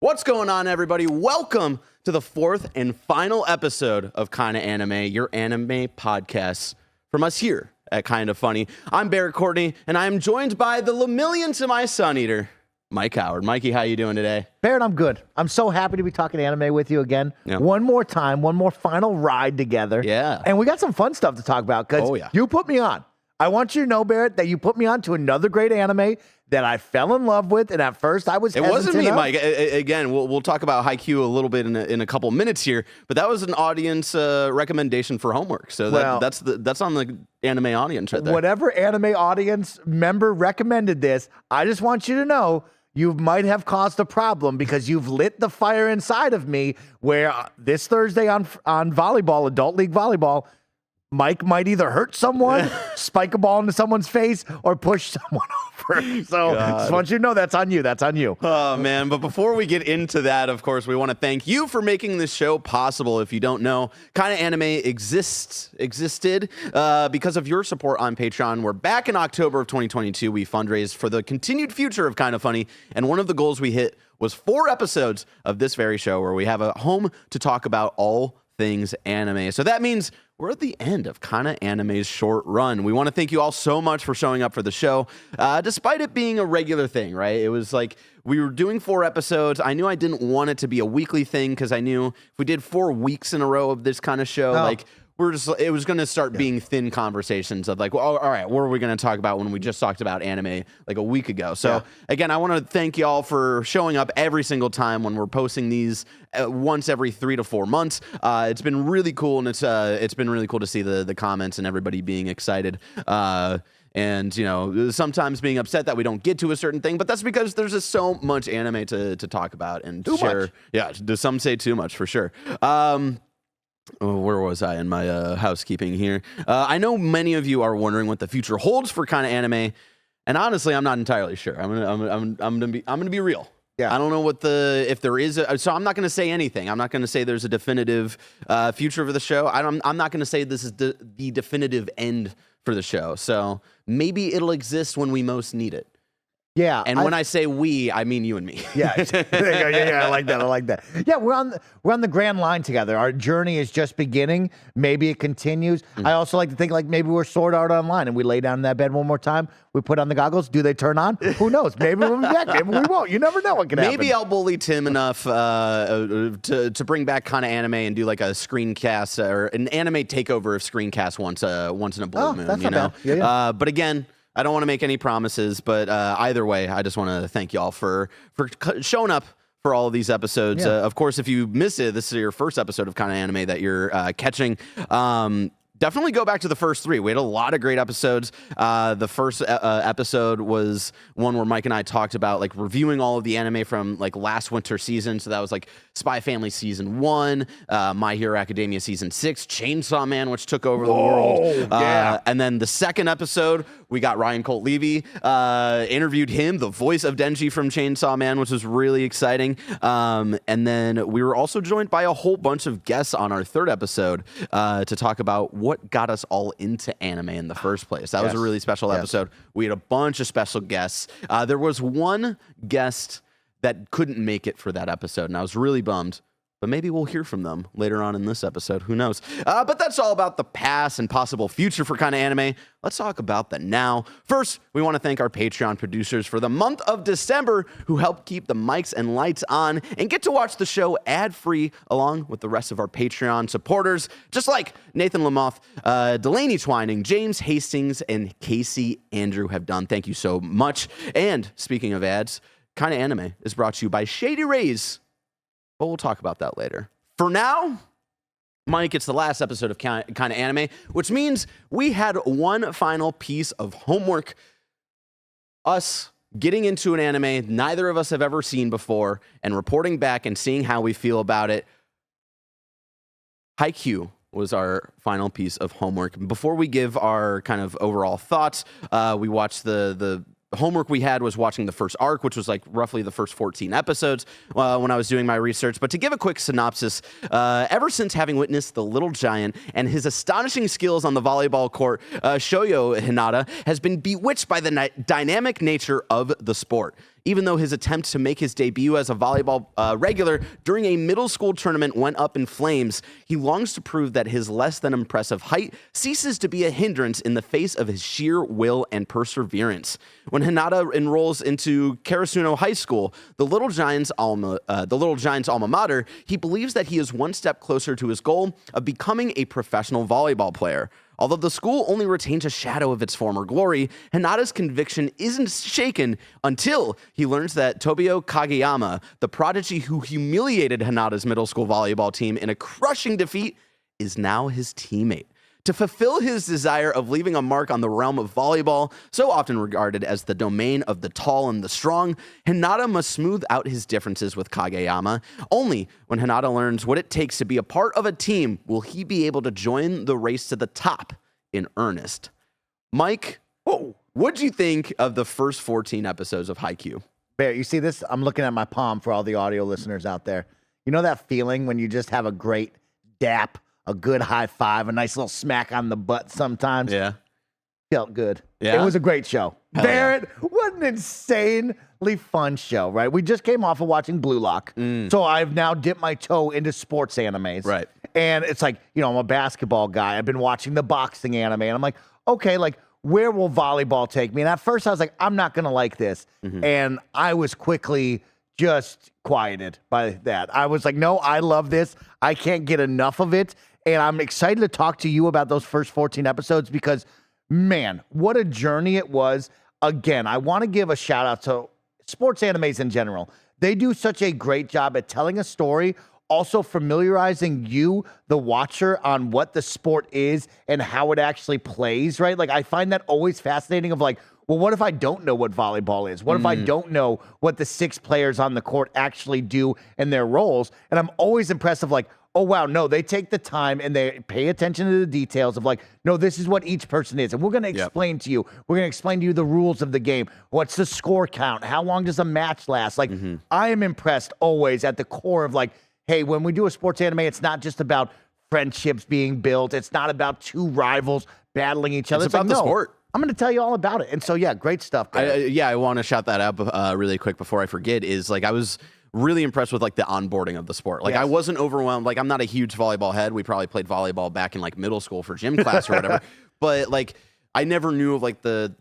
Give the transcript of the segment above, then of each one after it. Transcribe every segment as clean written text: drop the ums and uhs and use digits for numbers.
What's going on, everybody? Welcome to the fourth and final episode of KindaAnime, your anime podcast from us here at KindaFunny. I'm Barrett Courtney, and I am joined by the Lemillion to my Sun Eater, Mike Howard. Mikey, how you doing today? Barrett, I'm good. I'm so happy to be talking anime with you again. Yeah. One more time, one more final ride together. Yeah. And we got some fun stuff to talk about because you put me on. I want you to know, Barrett, that you put me on to another great anime that I fell in love with, and at first I was hesitant. It wasn't me, Mike. Again, we'll talk about Haikyuu a little bit in a couple minutes here, but that was an audience recommendation for homework. So that's on the anime audience right there. Whatever anime audience member recommended this, I just want you to know you might have caused a problem because you've lit the fire inside of me where this Thursday on volleyball, adult league volleyball, Mike might either hurt someone, spike a ball into someone's face, or push someone over. So just want you to know that's on you. That's on you. Oh, man. But before we get into that, of course, we want to thank you for making this show possible. If you don't know, KindaAnime existed because of your support on Patreon. We're back in October of 2022. We fundraised for the continued future of KindaFunny. And one of the goals we hit was 4 episodes of this very show where we have a home to talk about all things anime. So that means we're at the end of KindaAnime's short run. We want to thank you all so much for showing up for the show, despite it being a regular thing, right? It was like we were doing 4 episodes. I knew I didn't want it to be a weekly thing because I knew if we did 4 weeks in a row of this kind of show, it was going to start being thin conversations of like, well, all right, what are we going to talk about when we just talked about anime like a week ago? So again, I want to thank y'all for showing up every single time when we're posting these once every 3 to 4 months. It's been really cool, and it's been really cool to see the comments and everybody being excited. And, you know, sometimes being upset that we don't get to a certain thing, but that's because there's just so much anime to talk about and too share. Much. Yeah, some say too much for sure. Where was I in my housekeeping here? I know many of you are wondering what the future holds for KindaAnime, and honestly, I'm not entirely sure. I'm gonna be real. Yeah. I don't know if there is so I'm not gonna say anything. I'm not gonna say there's a definitive future for the show. I'm not gonna say this is the definitive end for the show. So maybe it'll exist when we most need it. Yeah, and when I say we, I mean you and me. Yeah, I like that. Yeah, we're on the grand line together. Our journey is just beginning. Maybe it continues. I also like to think like maybe we're Sword Art Online and we lay down in that bed one more time. We put on the goggles. Do they turn on? Who knows? Maybe we'll be back. Maybe we won't. You never know what can happen. Maybe I'll bully Tim enough to bring back KindaAnime and do like a screencast or an anime takeover of screencast once in a blue moon. That's you know. Bad. Yeah. But again, I don't want to make any promises, but either way, I just want to thank y'all for showing up for all of these episodes. Yeah. Of course, if you missed it, this is your first episode of KindaAnime that you're catching. Definitely go back to the first 3. We had a lot of great episodes. The first episode was one where Mike and I talked about like reviewing all of the anime from like last winter season. So that was like Spy Family season 1, My Hero Academia season 6, Chainsaw Man, which took over the world. And then the second episode, we got Ryan Colt Levy, interviewed him, the voice of Denji from Chainsaw Man, which was really exciting. And then we were also joined by a whole bunch of guests on our third episode to talk about what got us all into anime in the first place. That was a really special episode. We had a bunch of special guests. There was one guest that couldn't make it for that episode, and I was really bummed. But maybe we'll hear from them later on in this episode. Who knows? But that's all about the past and possible future for KindaAnime. Let's talk about the now. First, we want to thank our Patreon producers for the month of December who helped keep the mics and lights on and get to watch the show ad-free along with the rest of our Patreon supporters, just like Nathan Lamoth, Delaney Twining, James Hastings, and Casey Andrew have done. Thank you so much. And speaking of ads, KindaAnime is brought to you by Shady Rays. But we'll talk about that later. For now, Mike, it's the last episode of KindaAnime, which means we had one final piece of homework. Us getting into an anime neither of us have ever seen before and reporting back and seeing how we feel about it. Haikyuu was our final piece of homework. Before we give our kind of overall thoughts, we watched the homework we had was watching the first arc, which was like roughly the first 14 episodes when I was doing my research. But to give a quick synopsis, ever since having witnessed the little giant and his astonishing skills on the volleyball court, Shoyo Hinata has been bewitched by the dynamic nature of the sport. even though his attempt to make his debut as a volleyball regular during a middle school tournament went up in flames. He longs to prove that his less than impressive height ceases to be a hindrance in the face of his sheer will and perseverance. When Hinata enrolls into Karasuno High School, the Little Giants alma mater, he believes that he is one step closer to his goal of becoming a professional volleyball player. Although the school only retains a shadow of its former glory, Hinata's conviction isn't shaken until he learns that Tobio Kageyama, the prodigy who humiliated Hinata's middle school volleyball team in a crushing defeat, is now his teammate. To fulfill his desire of leaving a mark on the realm of volleyball, so often regarded as the domain of the tall and the strong, Hinata must smooth out his differences with Kageyama. Only when Hinata learns what it takes to be a part of a team will he be able to join the race to the top in earnest. Mike, what'd you think of the first 14 episodes of Haikyuu? Barrett, you see this? I'm looking at my palm for all the audio listeners out there. You know that feeling when you just have a great dap, a good high five, a nice little smack on the butt sometimes? Yeah. Felt good. Yeah? It was a great show. Hell Barrett, what an insanely fun show, right? We just came off of watching Blue Lock. So I've now dipped my toe into sports animes. Right. And it's like, you know, I'm a basketball guy. I've been watching the boxing anime. And I'm like, okay, like, where will volleyball take me? And at first I was like, I'm not going to like this. And I was quickly just quieted by that. I was like, no, I love this. I can't get enough of it. And I'm excited to talk to you about those first 14 episodes because, man, what a journey it was. Again, I want to give a shout out to sports animes in general. They do such a great job at telling a story, also familiarizing you, the watcher, on what the sport is and how it actually plays, right? Like, I find that always fascinating of like, well, what if I don't know what volleyball is? What if I don't know what the 6 players on the court actually do and their roles? And I'm always impressed of like, oh, wow, no, they take the time and they pay attention to the details of like, no, this is what each person is. And we're going to explain to you. We're going to explain to you the rules of the game. What's the score count? How long does a match last? Like, I am impressed always at the core of like, hey, when we do a sports anime, it's not just about friendships being built. It's not about 2 rivals battling each other. It's about like, the no, sport. I'm going to tell you all about it. And so, yeah, great stuff. I want to shout that out really quick before I forget is like I was really impressed with like the onboarding of the sport. Like I wasn't overwhelmed. Like I'm not a huge volleyball head. We probably played volleyball back in like middle school for gym class or whatever. But like I never knew of like the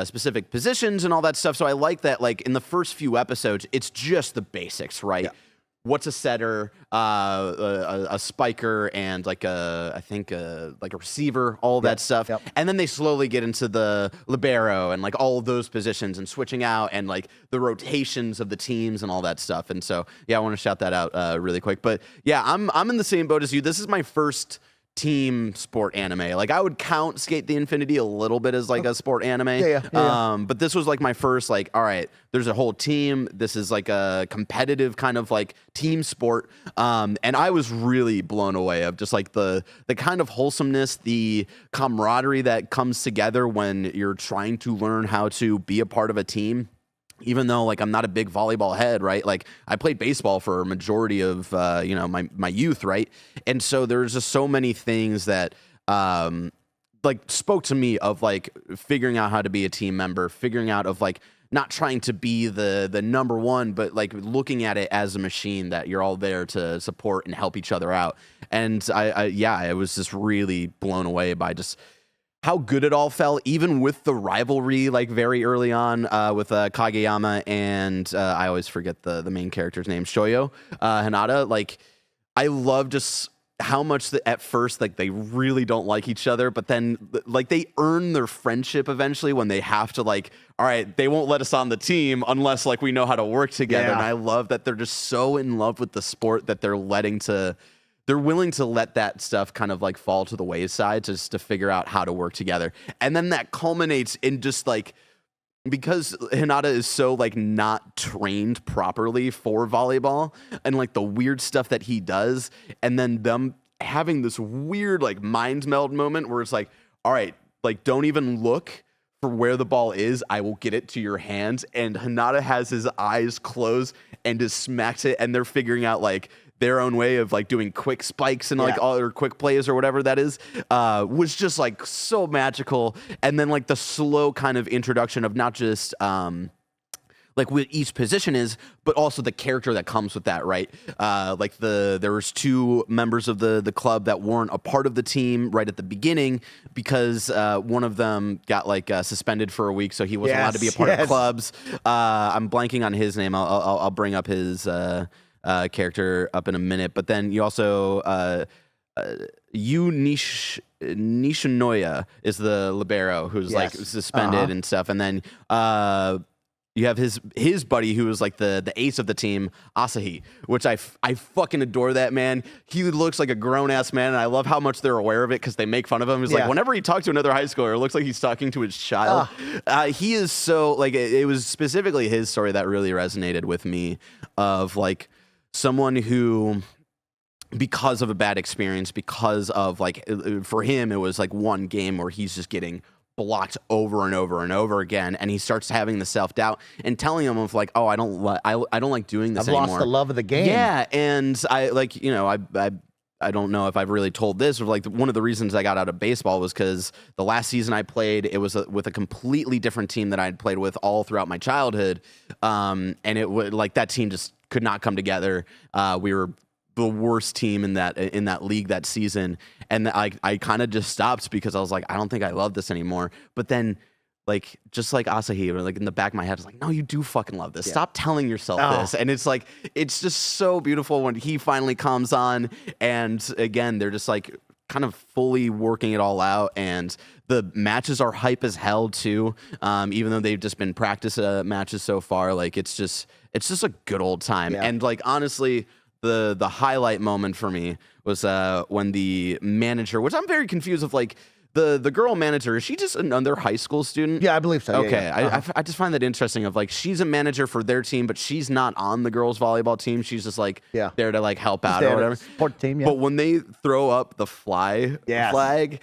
specific positions and all that stuff. So I like that like in the first few episodes, it's just the basics, right? Yeah. What's a setter, a spiker, and like I think like a receiver, all that stuff. Yep. And then they slowly get into the libero and like all of those positions and switching out and like the rotations of the teams and all that stuff. And so, yeah, I want to shout that out really quick. But yeah, I'm in the same boat as you. This is my first team sport anime. Like I would count Skate the Infinity a little bit as like a sport anime. But this was like my first like, all right, there's a whole team. This is like a competitive kind of like team sport. And I was really blown away of just like the kind of wholesomeness, the camaraderie that comes together when you're trying to learn how to be a part of a team. Even though like I'm not a big volleyball head, right? Like I played baseball for a majority of my youth, right? And so there's just so many things that like spoke to me of like figuring out how to be a team member, figuring out of like not trying to be the number one, but like looking at it as a machine that you're all there to support and help each other out. And I was just really blown away by just how good it all felt, even with the rivalry, like very early on with Kageyama and I always forget the main character's name, Shoyo Hinata. Like, I love just how much at first like they really don't like each other, but then like they earn their friendship eventually when they have to like, all right, they won't let us on the team unless like we know how to work together. And I love that they're just so in love with the sport that they're willing to let that stuff kind of like fall to the wayside just to figure out how to work together. And then that culminates in just like, because Hinata is so like not trained properly for volleyball and like the weird stuff that he does. And then them having this weird like mind meld moment where it's like, all right, like don't even look for where the ball is. I will get it to your hands. And Hinata has his eyes closed and just smacks it. And they're figuring out like their own way of like doing quick spikes and like all or quick plays or whatever that is, was just like so magical. And then like the slow kind of introduction of not just like what each position is, but also the character that comes with that, right? Like there was 2 members of the club that weren't a part of the team right at the beginning because one of them got like suspended for a week, so he wasn't allowed to be a part of clubs. I'm blanking on his name. I'll bring up his character up in a minute. But then you also Nishinoya is the libero who's like suspended and stuff, and then you have his buddy who was like the ace of the team, Asahi, which I fucking adore that man. He looks like a grown ass man, and I love how much they're aware of it because they make fun of him. He's like, whenever he talks to another high schooler, it looks like he's talking to his child. He is so like it was specifically his story that really resonated with me, of like someone who, because of a bad experience, because of like, for him it was like one game where he's just getting blocked over and over and over again, and he starts having the self-doubt and telling him of like, oh, I don't like doing this anymore. I've lost the love of the game. Yeah, and I like, you know, I don't know if I've really told this, or like one of the reasons I got out of baseball was because the last season I played, it was with a completely different team that I'd played with all throughout my childhood, and it would like that team just could not come together. We were the worst team in that league that season, and I kind of just stopped because I was like, I don't think I love this anymore. But then, like, just like Asahi, or like in the back of my head, I was like, no, you do fucking love this. Stop telling yourself this. And it's like, it's just so beautiful when he finally comes on, and again, they're just like kind of fully working it all out, and the matches are hype as hell too. Even though they've just been practice matches so far, like it's just a good old time. And like honestly, the highlight moment for me was when the manager, which I'm very confused of, like the girl manager, is she just another high school student? Yeah, I believe so. Okay, I just find that interesting of like, she's a manager for their team, but she's not on the girls volleyball team. She's just like there to like help out or whatever. Support the team, But when they throw up the flag to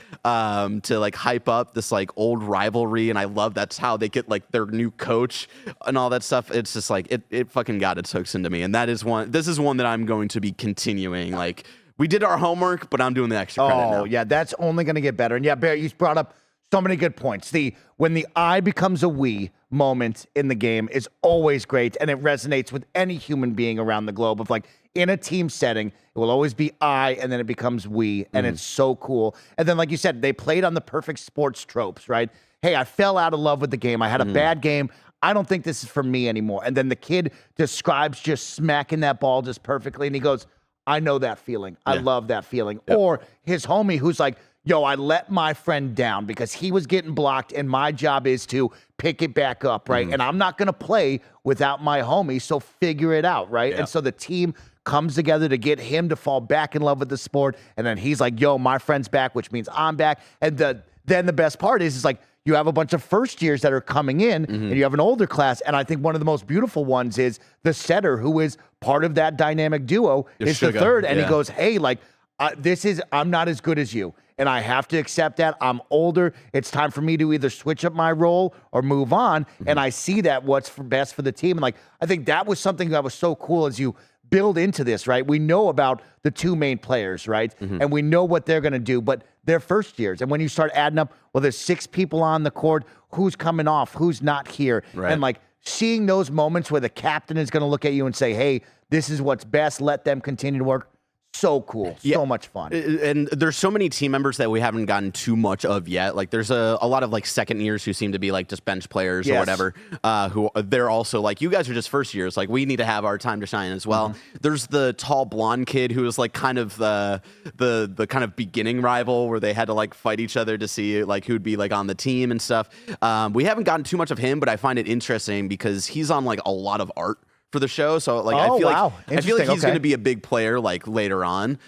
like hype up this like old rivalry, and I love that's how they get like their new coach and all that stuff. It's just like it fucking got its hooks into me, and this is one that I'm going to be continuing. Like, we did our homework, but I'm doing the extra credit now. Oh, yeah, that's only going to get better. And yeah, Barrett, you brought up so many good points. When the I becomes a we moment in the game is always great, and it resonates with any human being around the globe of like, in a team setting, it will always be I, and then it becomes we, and it's so cool. And then, like you said, they played on the perfect sports tropes, right? Hey, I fell out of love with the game. I had a bad game. I don't think this is for me anymore. And then the kid describes just smacking that ball just perfectly, and he goes, I know that feeling. I love that feeling. Or his homie who's like, yo, I let my friend down because he was getting blocked, and my job is to pick it back up, right? And I'm not going to play without my homie, so figure it out, right? And so the team comes together to get him to fall back in love with the sport, and then he's like, yo, my friend's back, which means I'm back. And then the best part is like, you have a bunch of first years that are coming in, and you have an older class. And I think one of the most beautiful ones is the setter, who is part of that dynamic duo, is the third. And he goes, hey, like, I'm not as good as you, and I have to accept that. I'm older. It's time for me to either switch up my role or move on. And I see that what's best for the team. And like, I think that was something that was so cool as you build into this, right? We know about the 2 main players, right? And we know what they're going to do, but they're first years. And when you start adding up, well, there's 6 people on the court, who's coming off, who's not here. And like, seeing those moments where the captain is going to look at you and say, hey, this is what's best, let them continue to work. So cool. So much fun. And there's so many team members that we haven't gotten too much of yet. Like, there's a lot of like second years who seem to be like just bench players or whatever, who they're also like, you guys are just first years. Like, we need to have our time to shine as well. There's the tall blonde kid who is like kind of the kind of beginning rival where they had to like fight each other to see like who'd be like on the team and stuff. We haven't gotten too much of him, but I find it interesting because he's on like a lot of art for the show, so like I feel like he's going to be a big player like later on,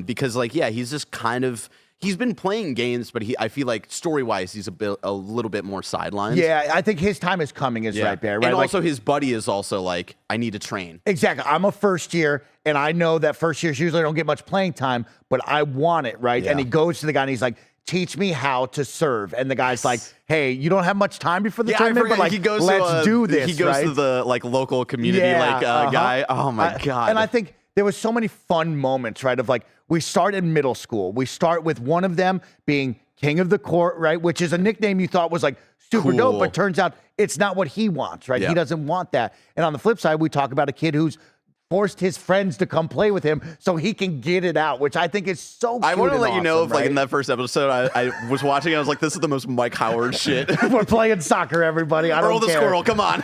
because like he's just kind of, he's been playing games, but I feel like story wise he's a little bit more sidelined. Yeah, I think his time is coming. Right there, right? And also his buddy is also like, I need to train. Exactly. I'm a first year, and I know that first years usually don't get much playing time, but I want it, right? And he goes to the guy and he's like, teach me how to serve. And the guy's like, hey, you don't have much time before the tournament, but like, let's do this. He goes to the like local community guy. Oh my God. And I think there was so many fun moments, right? Of like, we start in middle school. We start with one of them being King of the Court, right? Which is a nickname you thought was like super dope, but turns out it's not what he wants, right? He doesn't want that. And on the flip side, we talk about a kid who's forced his friends to come play with him so he can get it out, which I think is so cute. I want to let you know, awesome, if, like, in that first episode, I was watching, I was like, this is the most Mike Howard shit. We're playing soccer, everybody. I don't Earl the care. squirrel, come on.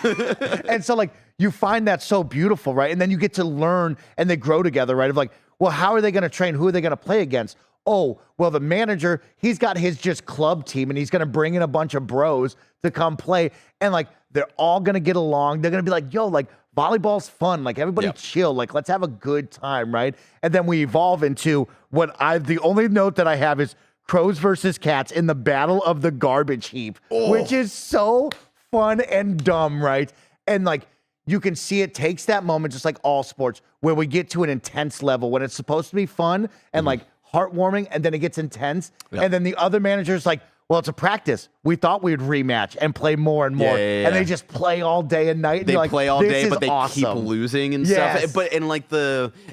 And so, like, you find that so beautiful, right? And then you get to learn and they grow together, right? Of like, well, how are they going to train? Who are they going to play against? Oh, well, the manager, he's got his just club team and he's going to bring in a bunch of bros to come play. And like, they're all going to get along. They're going to be like, yo, like, volleyball's fun. Like, everybody chill. Like, let's have a good time, right? And then we evolve into the only note that I have is crows versus cats in the battle of the garbage heap, which is so fun and dumb, right? And like, you can see it takes that moment, just like all sports, where we get to an intense level when it's supposed to be fun and like heartwarming, and then it gets intense. And then the other manager's like, well, it's a practice. We thought we'd rematch and play more and more. And they just play all day and night. They like, play all day, but they awesome. keep losing and stuff. But and like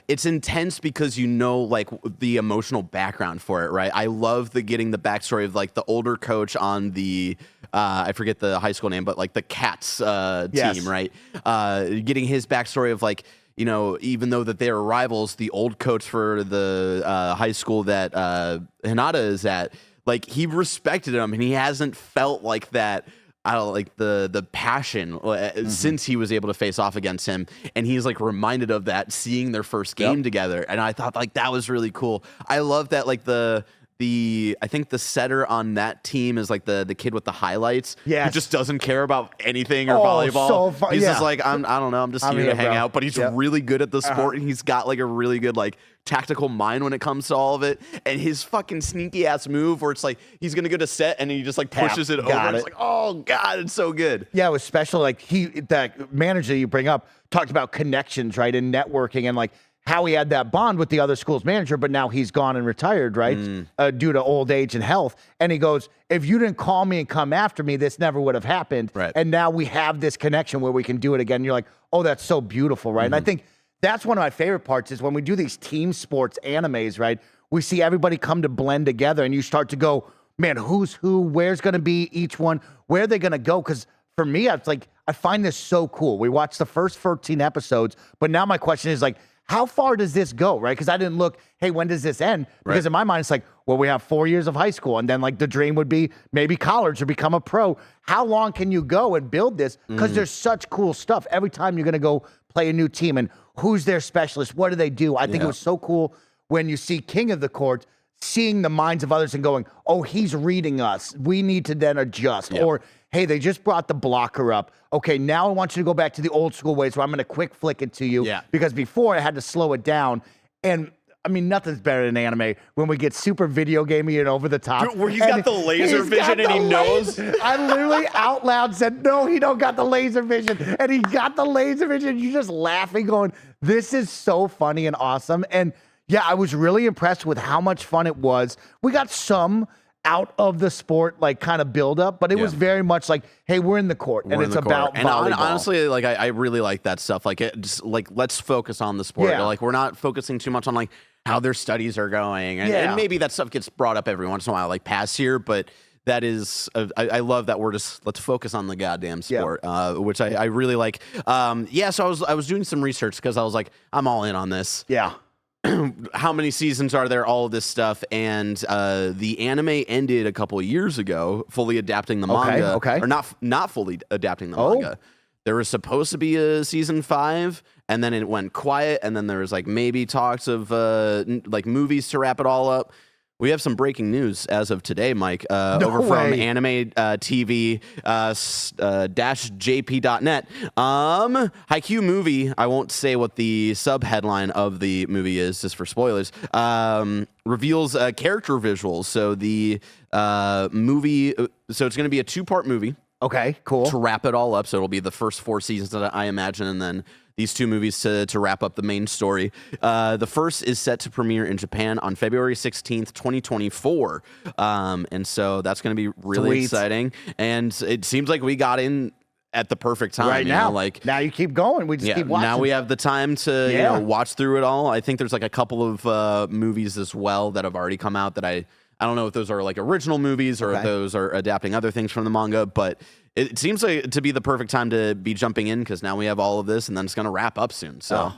it's intense because you know, like, the emotional background for it, right? I love getting the backstory of like the older coach on the I forget the high school name, but like the Cats team, right? Getting his backstory of like, you know, even though that they are rivals, the old coach for the high school that Hinata is at, like, he respected him and he hasn't felt like that. I don't like the passion since he was able to face off against him, and he's like reminded of that seeing their first game together. And I thought like that was really cool. I love that, like, I think the setter on that team is like the kid with the highlights who just doesn't care about anything or volleyball. So fun. He's just like, I don't know, I'm just here to hang out. But he's really good at the sport, and he's got like a really good like tactical mind when it comes to all of it. And his fucking sneaky ass move where it's like he's gonna go to set and he just like pushes it over. It's like, oh god, it's so good. Yeah, it was special. Like that manager you bring up talked about connections, right, and networking, and like how he had that bond with the other school's manager, but now he's gone and retired, right, due to old age and health. And he goes, if you didn't call me and come after me, this never would have happened. Right. And now we have this connection where we can do it again. You're like, oh, that's so beautiful, right? And I think that's one of my favorite parts is when we do these team sports animes, right? We see everybody come to blend together and you start to go, man, who's who? Where's going to be each one? Where are they going to go? Because for me, it's like, I find this so cool. We watched the first 13 episodes, but now my question is like, how far does this go, right? Because I didn't look, hey, when does this end? Because in my mind, it's like, well, we have 4 years of high school, and then like the dream would be maybe college or become a pro. How long can you go and build this? Because there's such cool stuff. Every time you're going to go play a new team, and who's their specialist? What do they do? I think it was so cool when you see King of the Court, seeing the minds of others and going, oh, he's reading us. We need to then adjust. Or, hey, they just brought the blocker up. Okay, now I want you to go back to the old school ways where I'm going to quick flick it to you. Yeah. Because before I had to slow it down. And I mean, nothing's better than anime when we get super video gamey and over the top. Dude, where he's got the laser vision and he knows. I literally out loud said, no, he don't got the laser vision. And he got the laser vision. You're just laughing going, this is so funny and awesome. And yeah, I was really impressed with how much fun it was. We got some out of the sport, like kind of build up, but it was very much like, hey, we're in the court and it's about volleyball. And honestly, like I really like that stuff. Like it just like, let's focus on the sport. Like we're not focusing too much on like how their studies are going. And maybe that stuff gets brought up every once in a while, like past year, but that is, I love that we're just, let's focus on the goddamn sport, which I really like. So I was doing some research because I was like, I'm all in on this. Yeah. How many seasons are there? All of this stuff, and the anime ended a couple of years ago, fully adapting the manga, or not fully adapting the manga. There was supposed to be a season 5, and then it went quiet, and then there was like maybe talks of like movies to wrap it all up. We have some breaking news as of today, Mike, over from Anime TV -jp.net. Haikyuu movie, I won't say what the sub-headline of the movie is, just for spoilers, reveals character visuals. So the movie, so it's going to be a 2-part movie. Okay, cool. To wrap it all up. So it'll be the first 4 seasons that I imagine, and then these 2 movies to wrap up the main story. The first is set to premiere in Japan on February 16th, 2024. And so that's going to be really exciting. And it seems like we got in at the perfect time. Right you now, know, like now you keep going. We just keep watching. now we have the time to you know watch through it all. I think there's like a couple of movies as well that have already come out that I don't know if those are like original movies or if those are adapting other things from the manga, but it seems like to be the perfect time to be jumping in because now we have all of this and then it's going to wrap up soon. So,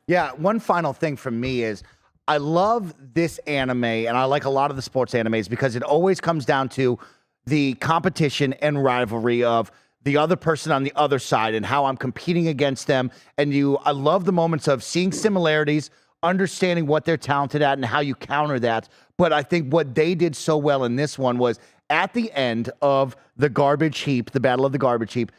yeah. One final thing from me is I love this anime and I like a lot of the sports animes because it always comes down to the competition and rivalry of the other person on the other side and how I'm competing against them. And I love the moments of seeing similarities, understanding what they're talented at and how you counter that. But I think what they did so well in this one was at the end of the garbage heap, the Battle of the Garbage Heap,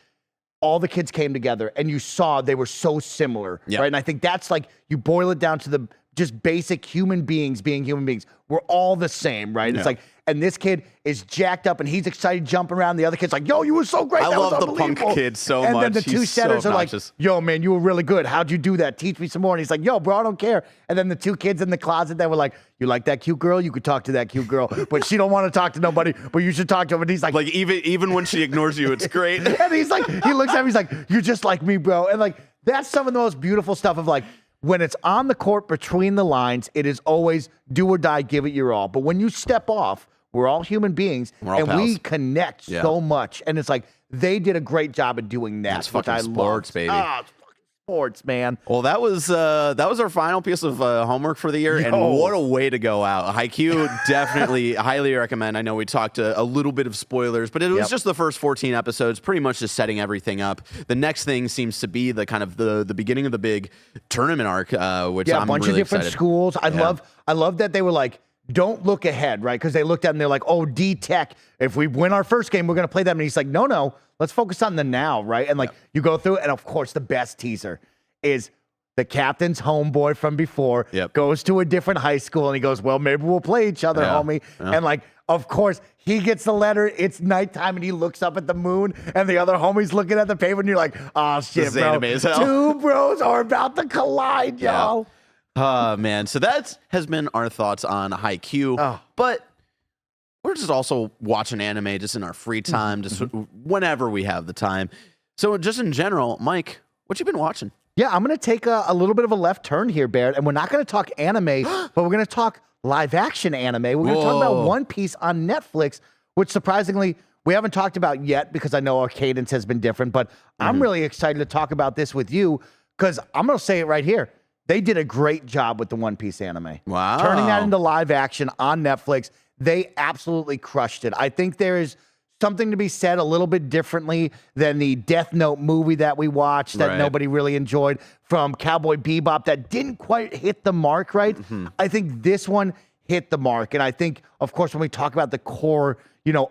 all the kids came together and you saw they were so similar, right? And I think that's like, you boil it down to the just basic human beings being human beings. We're all the same, right? It's like, and this kid is jacked up and he's excited jumping around. The other kid's like, yo, you were so great. I love the punk kid so much. And then the two setters are like, yo, man, you were really good. How'd you do that? Teach me some more. And he's like, yo, bro, I don't care. And then the two kids in the closet that were like, you like that cute girl? You could talk to that cute girl, but she don't want to talk to nobody, but you should talk to him. And he's like even when she ignores you, it's great. And he's like, he looks at me, he's like, you're just like me, bro. And like, that's some of the most beautiful stuff of like, when it's on the court between the lines, it is always do or die, give it your all. But when you step off, we're all human beings and pals. we connect so much. And it's like, they did a great job of doing that. It's fucking sports, baby. Ah, it's fucking sports, man. Well, that was our final piece of homework for the year, and what a way to go out. Haikyuu, definitely highly recommend. I know we talked a little bit of spoilers, but it was just the first 14 episodes, pretty much just setting everything up. The next thing seems to be the kind of the beginning of the big tournament arc, which I'm a bunch really of different excited. schools. I love that they were like, don't look ahead, right? Because they looked at it and they're like, oh, D-Tech, if we win our first game, we're going to play them. And he's like, no, let's focus on the now, right? And like, you go through it, and of course, the best teaser is the captain's homeboy from before goes to a different high school, and he goes, well, maybe we'll play each other, homie. And like, of course, he gets the letter, it's nighttime, and he looks up at the moon, and the other homie's looking at the paper, and you're like, oh, shit, bro. Anime as hell. Two bros are about to collide, y'all. Oh, man. So that has been our thoughts on Haikyuu. But we're just also watching anime just in our free time, just whenever we have the time. So just in general, Mike, what you been watching? Yeah, I'm going to take a little bit of a left turn here, Barrett, and we're not going to talk anime, but we're going to talk live-action anime. We're going to talk about One Piece on Netflix, which surprisingly we haven't talked about yet because I know our cadence has been different, but I'm really excited to talk about this with you because I'm going to say it right here. They did a great job with the One Piece anime. Wow. Turning that into live action on Netflix. They absolutely crushed it. I think there is something to be said a little bit differently than the Death Note movie that we watched that nobody really enjoyed, from Cowboy Bebop that didn't quite hit the mark, right? I think this one hit the mark. And I think, of course, when we talk about the core,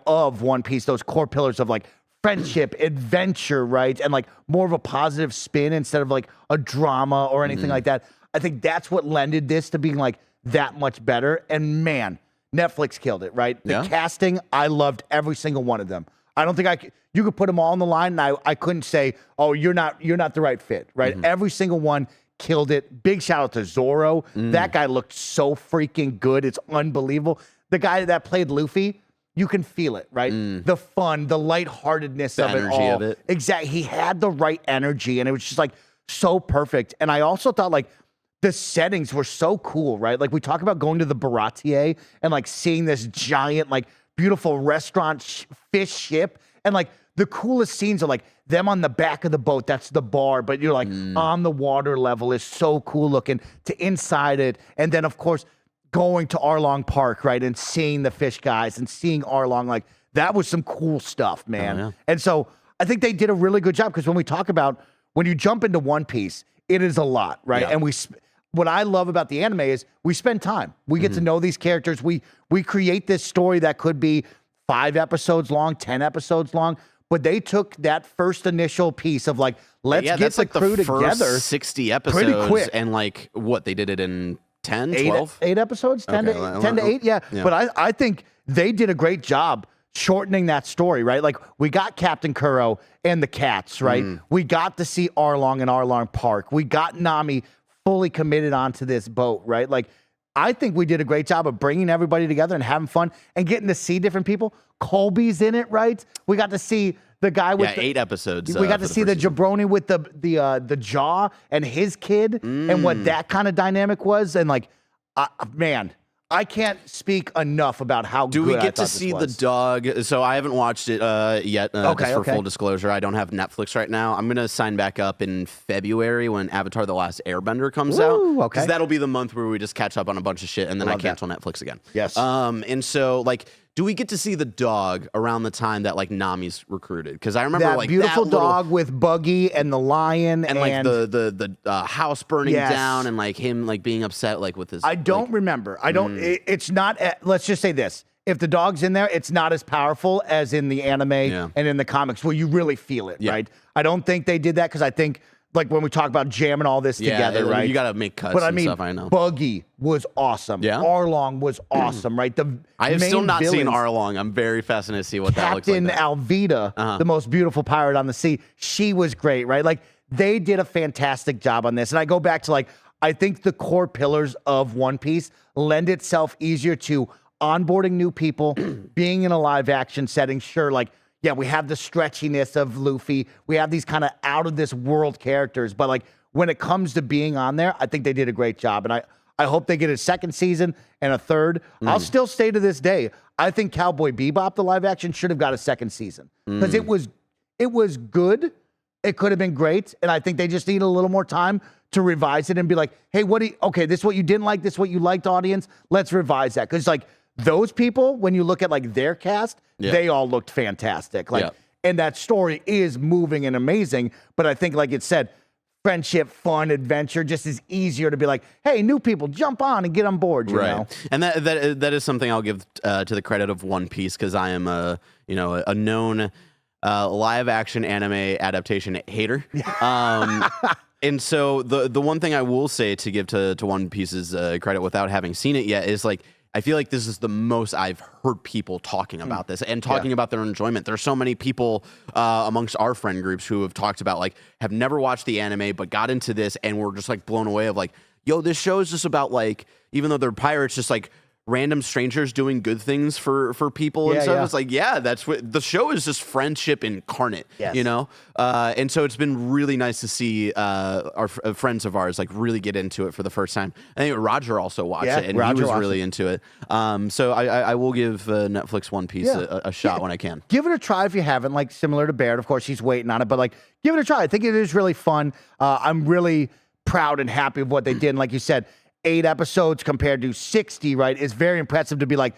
of One Piece, those core pillars of like friendship, adventure, right? And like more of a positive spin instead of like a drama or anything like that. I think that's what lended this to being like that much better. And man, Netflix killed it, right? The casting, I loved every single one of them. I don't think you could put them all on the line and I couldn't say, oh, you're not the right fit, right? Every single one killed it. Big shout out to Zoro. That guy looked so freaking good. It's unbelievable. The guy that played Luffy, you can feel it, right? The fun, the lightheartedness of it all. The energy of it. Exactly. He had the right energy, and it was just like so perfect. And I also thought like the settings were so cool, right? Like we talk about going to the Baratier and like seeing this giant, like beautiful restaurant fish ship. And like the coolest scenes are like them on the back of the boat. That's the bar, but you're like on the water level is so cool looking to inside it. And then of course, going to Arlong Park, right, and seeing the fish guys and seeing Arlong, like that was some cool stuff, man. And so I think they did a really good job because when we talk about when you jump into One Piece, it is a lot, right? And what I love about the anime is we spend time. We get to know these characters. We create this story that could be 5 episodes long, 10 episodes long, but they took that first initial piece of like, let's get the crew together. 60 episodes pretty quick. And like what they did it in 10, 12? 8 episodes? 10 to 8, yeah. But I think they did a great job shortening that story, right? Like, we got Captain Kuro and the cats, right? We got to see Arlong and Arlong Park. We got Nami fully committed onto this boat, right? Like, I think we did a great job of bringing everybody together and having fun and getting to see different people. Colby's in it, right? We got to see the guy with 8 episodes. We got to for the see the first season. jabroni with the jaw and his kid and what that kind of dynamic was. And like, man, I can't speak enough about how Do good we I get to thought see this the was. dog? So I haven't watched it yet. Okay, just for okay. full disclosure, I don't have Netflix right now. I'm gonna sign back up in February when Avatar: The Last Airbender comes out. Ooh, okay. Because that'll be the month where we just catch up on a bunch of shit, and then I love that. cancel Netflix again. Yes. And so like, do we get to see the dog around the time that like Nami's recruited? Because I remember That like beautiful that little, dog with Buggy and the lion and like the house burning Yes. down and like him like being upset like with his. I don't remember. I don't. It's not. Let's just say this: if the dog's in there, it's not as powerful as in the anime and in the comics, where you really feel it. Right. I don't think they did that because I think like when we talk about jamming all this together, right? You gotta make cuts But I and mean, stuff. I know. Buggy was awesome. Yeah? Arlong was awesome. Right. I have main still not seen villains, Arlong. I'm very fascinated to see what that looks like. Captain Alvida, the most beautiful pirate on the sea. She was great, right? Like they did a fantastic job on this. And I go back to like, I think the core pillars of One Piece lend itself easier to onboarding new people, being in a live action setting. Sure, like, yeah, we have the stretchiness of Luffy. We have these kind of out of this world characters. But like when it comes to being on there, I think they did a great job. And I hope they get a second season and a third. I'll still stay to this day. I think Cowboy Bebop, the live action, should have got a second season because it was good. It could have been great. And I think they just need a little more time to revise it and be like, hey, okay, this is what you didn't like. This is what you liked, audience. Let's revise that. Because like those people, when you look at like their cast, they all looked fantastic. Like, and that story is moving and amazing. But I think, like it said, friendship, fun, adventure just is easier to be like, hey, new people, jump on and get on board, you know? And that is something I'll give to the credit of One Piece because I am a known live action anime adaptation hater. And so the one thing I will say to give to One Piece's credit without having seen it yet is like, I feel like this is the most I've heard people talking about this and talking about their enjoyment. There's so many people amongst our friend groups who have talked about like have never watched the anime but got into this and were just like blown away of like, yo, this show is just about like, even though they're pirates, just like random strangers doing good things for people and stuff. It's like, that's what the show is, just friendship incarnate, you know? And so it's been really nice to see our friends of ours like really get into it for the first time. I think Roger also watched it and he was really into it. So I will give Netflix One Piece a shot when I can. Give it a try if you haven't, like similar to Barrett. Of course, he's waiting on it, but like give it a try. I think it is really fun. I'm really proud and happy of what they did. And like you said, 8 episodes compared to 60, right, is very impressive to be like,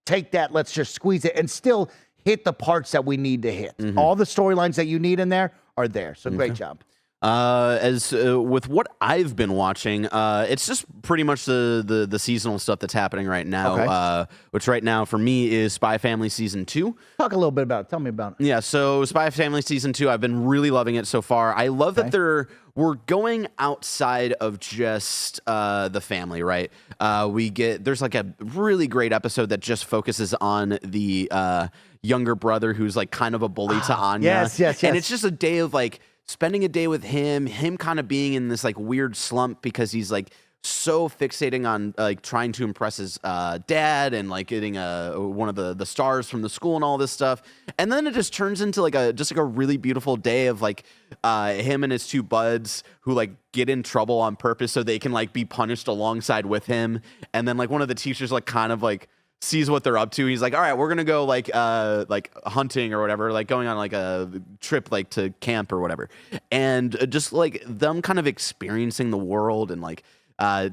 take that, let's just squeeze it and still hit the parts that we need to hit. All the storylines that you need in there are there. So great job. As with what I've been watching, it's just pretty much the seasonal stuff that's happening right now, which right now for me is Spy Family Season 2. Talk a little bit about it. Tell me about it. Yeah, so Spy Family Season 2, I've been really loving it so far. I love that we're going outside of just the family, right? There's like a really great episode that just focuses on the younger brother who's like kind of a bully to Anya. Yes. And it's just a day of like spending a day with him kind of being in this like weird slump because he's like so fixating on like trying to impress his dad and like getting one of the stars from the school and all this stuff. And then it just turns into like a really beautiful day of like him and his 2 buds who like get in trouble on purpose so they can like be punished alongside with him. And then like one of the teachers like kind of like sees what they're up to. He's like, all right, we're going to go like hunting or whatever, like going on like a trip, like to camp or whatever. And just like them kind of experiencing the world and like,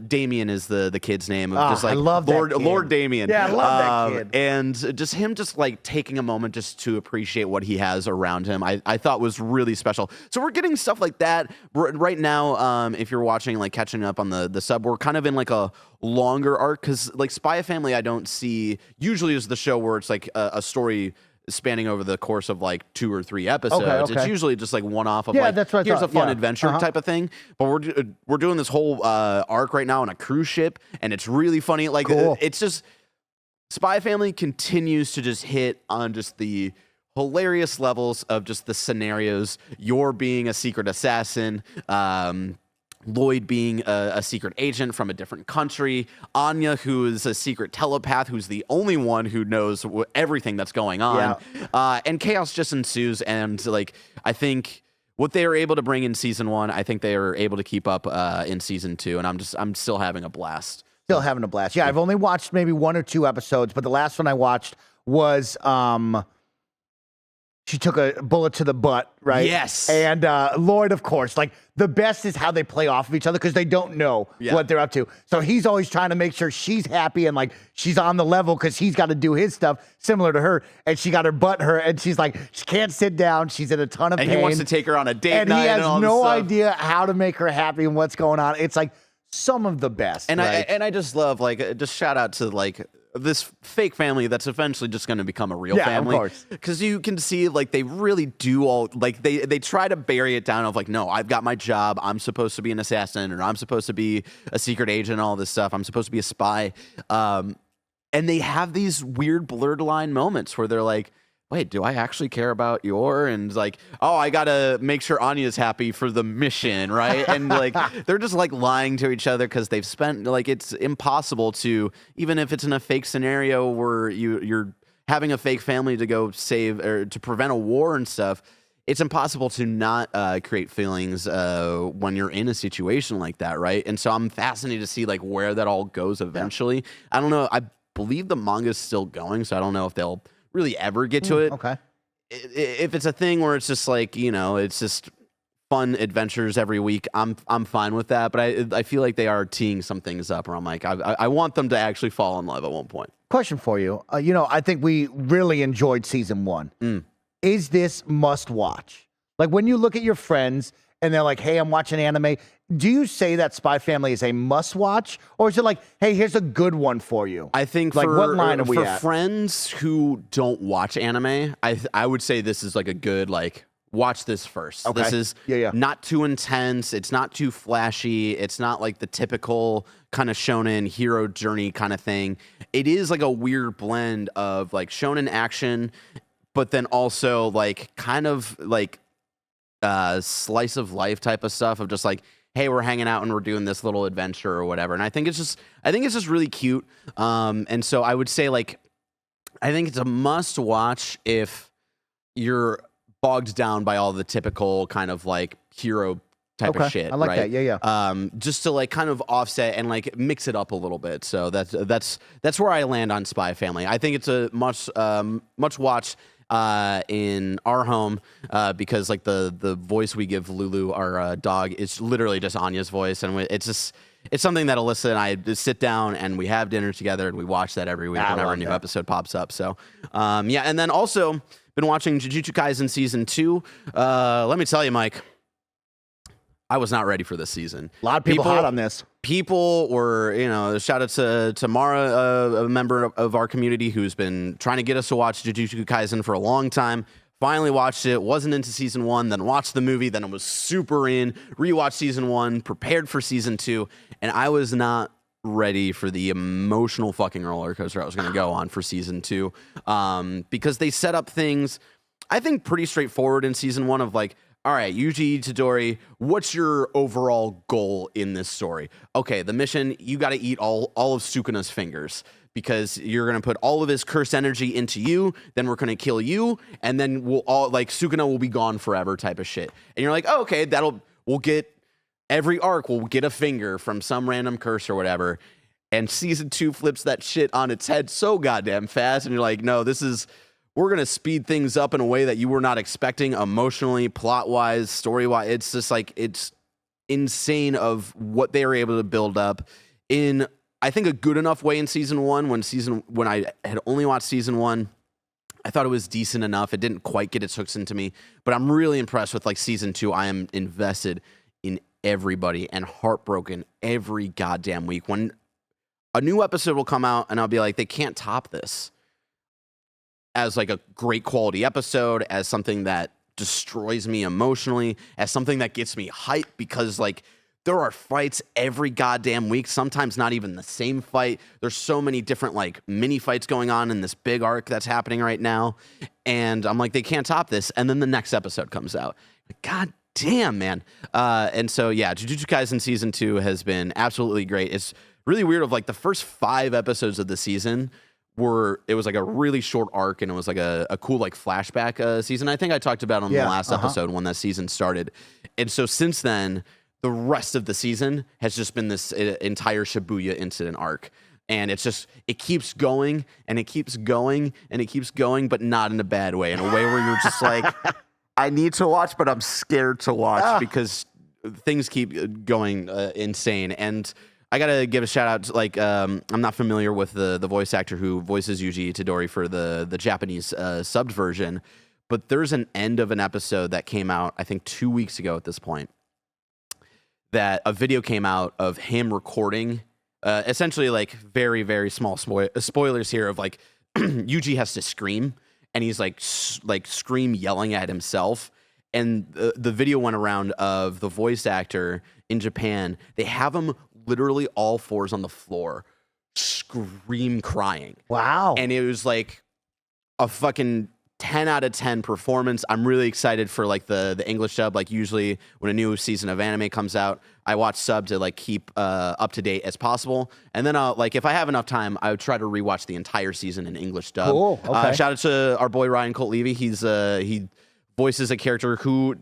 Damien is the kid's name. Of just like I love Lord Damien. Yeah, I love that kid. And just him just like taking a moment just to appreciate what he has around him, I thought was really special. So we're getting stuff like that right now. If you're watching, like catching up on the sub, we're kind of in like a longer arc because like Spy Family, I don't see usually is the show where it's like a story spanning over the course of like 2 or 3 episodes. Okay. It's usually just like one off of like, that's what here's a fun adventure type of thing. But we're doing this whole arc right now on a cruise ship, and it's really funny. Like it's just Spy Family continues to just hit on just the hilarious levels of just the scenarios. You're being a secret assassin. Lloyd being a secret agent from a different country, Anya, who is a secret telepath, who's the only one who knows everything that's going on, and chaos just ensues. And like, I think what they were able to bring in season 1, I think they are able to keep up in season 2, and I'm still having a blast. Still having a blast. Yeah, I've only watched maybe 1 or 2 episodes, but the last one I watched was she took a bullet to the butt, right? Yes. And Lloyd, of course, like the best is how they play off of each other because they don't know what they're up to. So he's always trying to make sure she's happy and like she's on the level because he's got to do his stuff similar to her. And she got her butt hurt and she's like, she can't sit down. She's in a ton of pain. And he wants to take her on a date and night. He has and all no this stuff. idea how to make her happy and what's going on. It's like some of the best. And right? I just love, like, just shout out to like this fake family that's eventually just going to become a real family. Of course. Because you can see, like, they really do all, like, they try to bury it down of, like, no, I've got my job. I'm supposed to be an assassin, or I'm supposed to be a secret agent, all this stuff. I'm supposed to be a spy. And they have these weird blurred line moments where they're like, wait, do I actually care about your? And like, oh, I gotta make sure Anya's happy for the mission, right? And like, they're just like lying to each other because they've spent, like, it's impossible to, even if it's in a fake scenario where you're having a fake family to go save or to prevent a war and stuff, it's impossible to not create feelings when you're in a situation like that, right? And so I'm fascinated to see like where that all goes eventually. Yeah. I don't know. I believe the manga's still going, so I don't know if they'll really ever get to it. Okay. If it's a thing where it's just like, you know, it's just fun adventures every week, I'm fine with that. But I feel like they are teeing some things up where I'm like, I want them to actually fall in love at one point. Question for you. You know, I think we really enjoyed season 1. Is this must watch? Like when you look at your friends and they're like, hey, I'm watching anime, do you say that Spy Family is a must watch? Or is it like, hey, here's a good one for you? I think like what line are we for at? Friends who don't watch anime, I would say this is like a good, like, watch this first. Okay. This is not too intense. It's not too flashy. It's not like the typical kind of shonen hero journey kind of thing. It is like a weird blend of like shonen action, but then also like kind of like slice of life type of stuff of just like, hey, we're hanging out and we're doing this little adventure or whatever. And I think it's just really cute. And so I would say like, I think it's a must watch if you're bogged down by all the typical kind of like hero type of shit. I like right? that. Yeah. Just to like kind of offset and like mix it up a little bit. So that's where I land on Spy Family. I think it's a much watch in our home because like the voice we give Lulu, our dog, is literally just Anya's voice, and it's something that Alyssa and I just sit down and we have dinner together and we watch that every week whenever a new episode pops up. So yeah, and then also been watching Jujutsu Kaisen season 2. Let me tell you, Mike, I was not ready for this season. A lot of people hot on this. People were, you know, shout out to Mara, a member of our community who's been trying to get us to watch Jujutsu Kaisen for a long time. Finally watched it, wasn't into season 1, then watched the movie, then I was super in, rewatched season 1, prepared for season 2, and I was not ready for the emotional fucking roller coaster I was going to go on for season 2 because they set up things, I think, pretty straightforward in season 1 of like, all right, Yuji Itadori, what's your overall goal in this story? Okay, the mission, you got to eat all of Sukuna's fingers because you're going to put all of his cursed energy into you, then we're going to kill you, and then we'll all, like, Sukuna will be gone forever type of shit. And you're like, oh, okay, we'll get, every arc will get a finger from some random curse or whatever, and season 2 flips that shit on its head so goddamn fast, and you're like, no, we're going to speed things up in a way that you were not expecting emotionally, plot-wise, story-wise. It's just like, it's insane of what they were able to build up in, I think, a good enough way in season 1. When I had only watched season 1, I thought it was decent enough. It didn't quite get its hooks into me, but I'm really impressed with like season 2. I am invested in everybody and heartbroken every goddamn week. When a new episode will come out and I'll be like, they can't top this as like a great quality episode, as something that destroys me emotionally, as something that gets me hyped because like there are fights every goddamn week, sometimes not even the same fight. There's so many different like mini fights going on in this big arc that's happening right now. And I'm like, they can't top this. And then the next episode comes out. God damn, man. And so, yeah, Jujutsu Kaisen season 2 has been absolutely great. It's really weird of like the first 5 episodes of the season it was like a really short arc, and it was like a cool like flashback season. I think I talked about on the last episode when that season started. And so since then, the rest of the season has just been this entire Shibuya incident arc. And it keeps going and it keeps going and it keeps going, but not in a bad way, in a way where you're just like, I need to watch, but I'm scared to watch because things keep going insane. And I got to give a shout out to, like, I'm not familiar with the voice actor who voices Yuji Itadori for the Japanese subbed version, but there's an end of an episode that came out, I think 2 weeks ago at this point, that a video came out of him recording, essentially like very, very small spoilers here of like Yuji has to scream, and he's like scream yelling at himself. And the video went around of the voice actor in Japan. They have him literally all fours on the floor, scream crying. Wow. And it was like a fucking 10 out of 10 performance. I'm really excited for like the English dub. Like usually when a new season of anime comes out, I watch sub to like keep up to date as possible. And then like if I have enough time, I would try to rewatch the entire season in English dub. Cool. Okay. Shout out to our boy Ryan Colt Levy. He voices a character who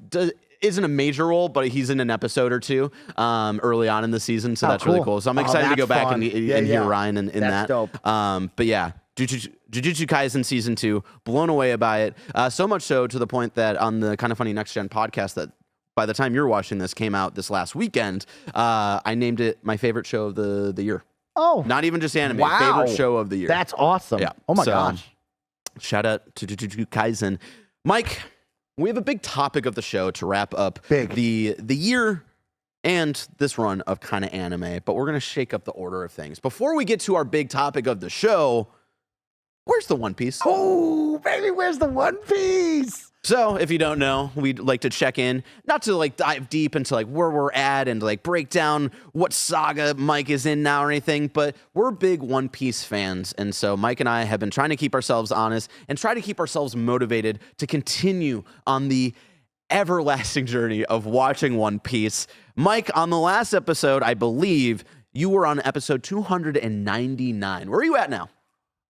isn't a major role, but he's in an episode or two early on in the season, so that's really cool. So I'm excited to go back and hear Ryan in that. Dope. But yeah, Jujutsu Kaisen season 2, blown away by it. So much so to the point that on the KindaFunny Next Gen podcast that by the time you're watching this came out this last weekend, I named it my favorite show of the year. Oh, not even just anime, wow. favorite show of the year. That's awesome. Yeah. Oh my gosh. Shout out to Jujutsu Kaisen. Mike, we have a big topic of the show to wrap up the year and this run of Kinda Anime, but we're going to shake up the order of things. Before we get to our big topic of the show, where's the One Piece? Oh, baby, where's the One Piece? So, if you don't know, we'd like to check in, not to like dive deep into like where we're at and like break down what saga Mike is in now or anything, but we're big One Piece fans. And so Mike and I have been trying to keep ourselves honest and try to keep ourselves motivated to continue on the everlasting journey of watching One Piece. Mike, on the last episode, I believe you were on episode 299. Where are you at now?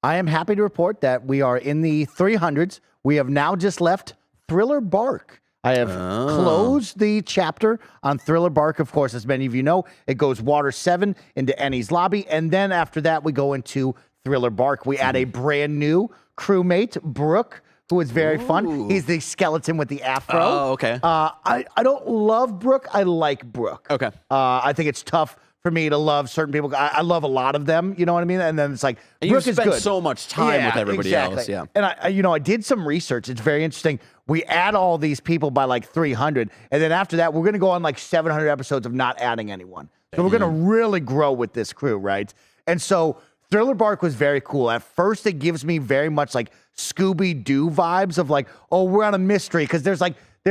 I am happy to report that we are in the 300s. We have now just left Thriller Bark. I have closed the chapter on Thriller Bark. Of course, as many of you know, it goes Water 7 into Enies Lobby. And then after that, we go into Thriller Bark. We add a brand new crewmate, Brooke, who is very fun. He's the skeleton with the afro. Oh, okay. I don't love Brooke. I like Brooke. Okay. I think it's tough for me to love certain people. I love a lot of them, you know what I mean? And then it's like, and Brooke you is spend good. so much time with everybody else. Yeah. And I did some research. It's very interesting. We add all these people by like 300. And then after that, we're going to go on like 700 episodes of not adding anyone. So we're going to really grow with this crew, right? And so Thriller Bark was very cool. At first, it gives me very much like Scooby-Doo vibes of like, oh, we're on a mystery because there's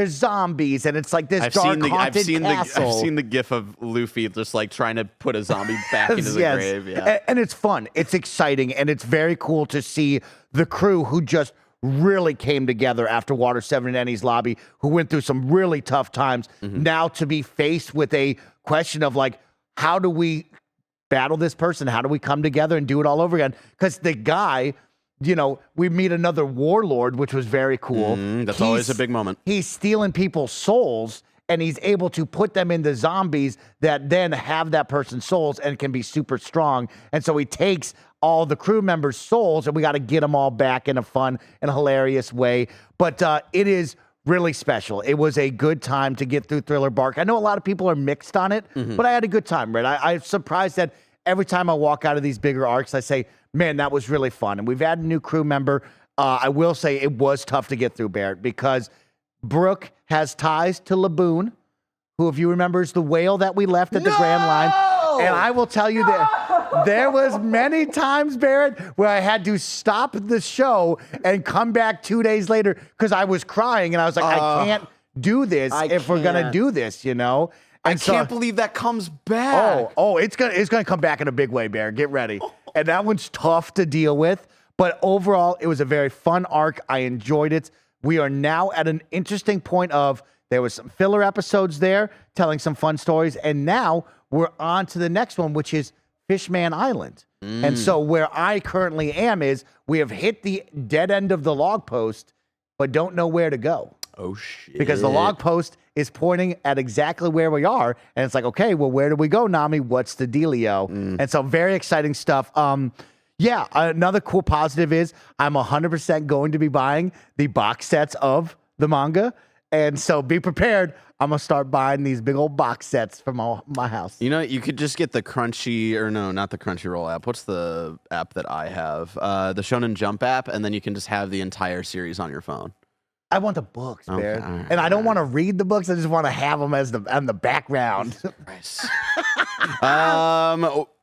zombies and it's like this haunted castle. I've seen the gif of Luffy just like trying to put a zombie back into the grave. Yeah. And it's fun. It's exciting. And it's very cool to see the crew who just really came together after Water 7 and Enies Lobby, who went through some really tough times. Now to be faced with a question of like, how do we battle this person? How do we come together and do it all over again? Because the guy, you know, we meet another warlord, which was very cool. That's always a big moment. He's stealing people's souls, and he's able to put them into zombies that then have that person's souls and can be super strong. And so he takes all the crew members' souls, and we got to get them all back in a fun and hilarious way. But it is really special. It was a good time to get through Thriller Bark. I know a lot of people are mixed on it, but I had a good time, right? I'm surprised that every time I walk out of these bigger arcs, I say, man, that was really fun. And we've added a new crew member. I will say it was tough to get through, Barrett, because Brooke has ties to Laboon, who, if you remember, is the whale that we left at the Grand Line. And I will tell you that there was many times, Barrett, where I had to stop the show and come back 2 days later because I was crying. And I was like, I can't do this if we're going to do this, you know? And I can't believe that comes back. It's gonna come back in a big way, Bear. Get ready. And that one's tough to deal with. But overall, it was a very fun arc. I enjoyed it. We are now at an interesting point of There was some filler episodes there telling some fun stories. And now we're on to the next one, which is Fishman Island. And so where I currently am is we have hit the dead end of the log post, but don't know where to go. Oh, shit. Because the log post is pointing at exactly where we are. And it's like, okay, well, where do we go, Nami? What's the dealio? And so very exciting stuff. Yeah, another cool positive is I'm 100% going to be buying the box sets of the manga. And so be prepared. I'm going to start buying these big old box sets for my house. You know, you could just get the Crunchy, or no, not the Crunchyroll app. What's the app that I have? The Shonen Jump app, and then you can just have the entire series on your phone. I want the books, Barrett. Right, and I don't want to read the books. I just want to have them as on the background. Nice.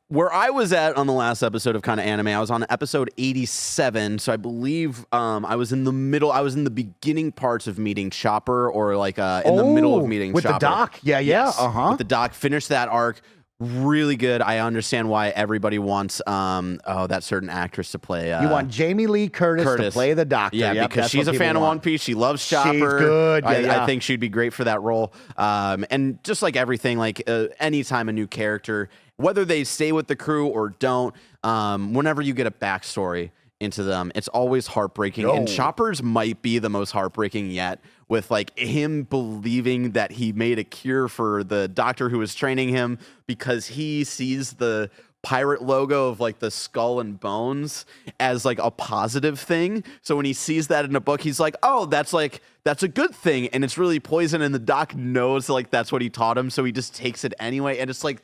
Where I was at on the last episode of Kinda Anime, I was on episode 87. So I believe I was in the beginning parts of meeting Chopper, or like in the middle of meeting with Chopper. With the doc? Yeah. Yes, Uh-huh. with the doc. Finished that arc. Really good. I understand why everybody wants that certain actress to play. You want Jamie Lee Curtis to play the Doctor. Yeah, because she's a fan of One Piece. She loves Chopper. She's good. I think she'd be great for that role. And just like everything, like anytime a new character, whether they stay with the crew or don't, whenever you get a backstory into them, it's always heartbreaking. And Chopper's might be the most heartbreaking yet, with like him believing that he made a cure for the doctor who was training him, because he sees the pirate logo of like the skull and bones as like a positive thing. So when he sees that in a book, he's like, oh, that's a good thing. And it's really poison. And the doc knows like that's what he taught him. So he just takes it anyway. And it's like,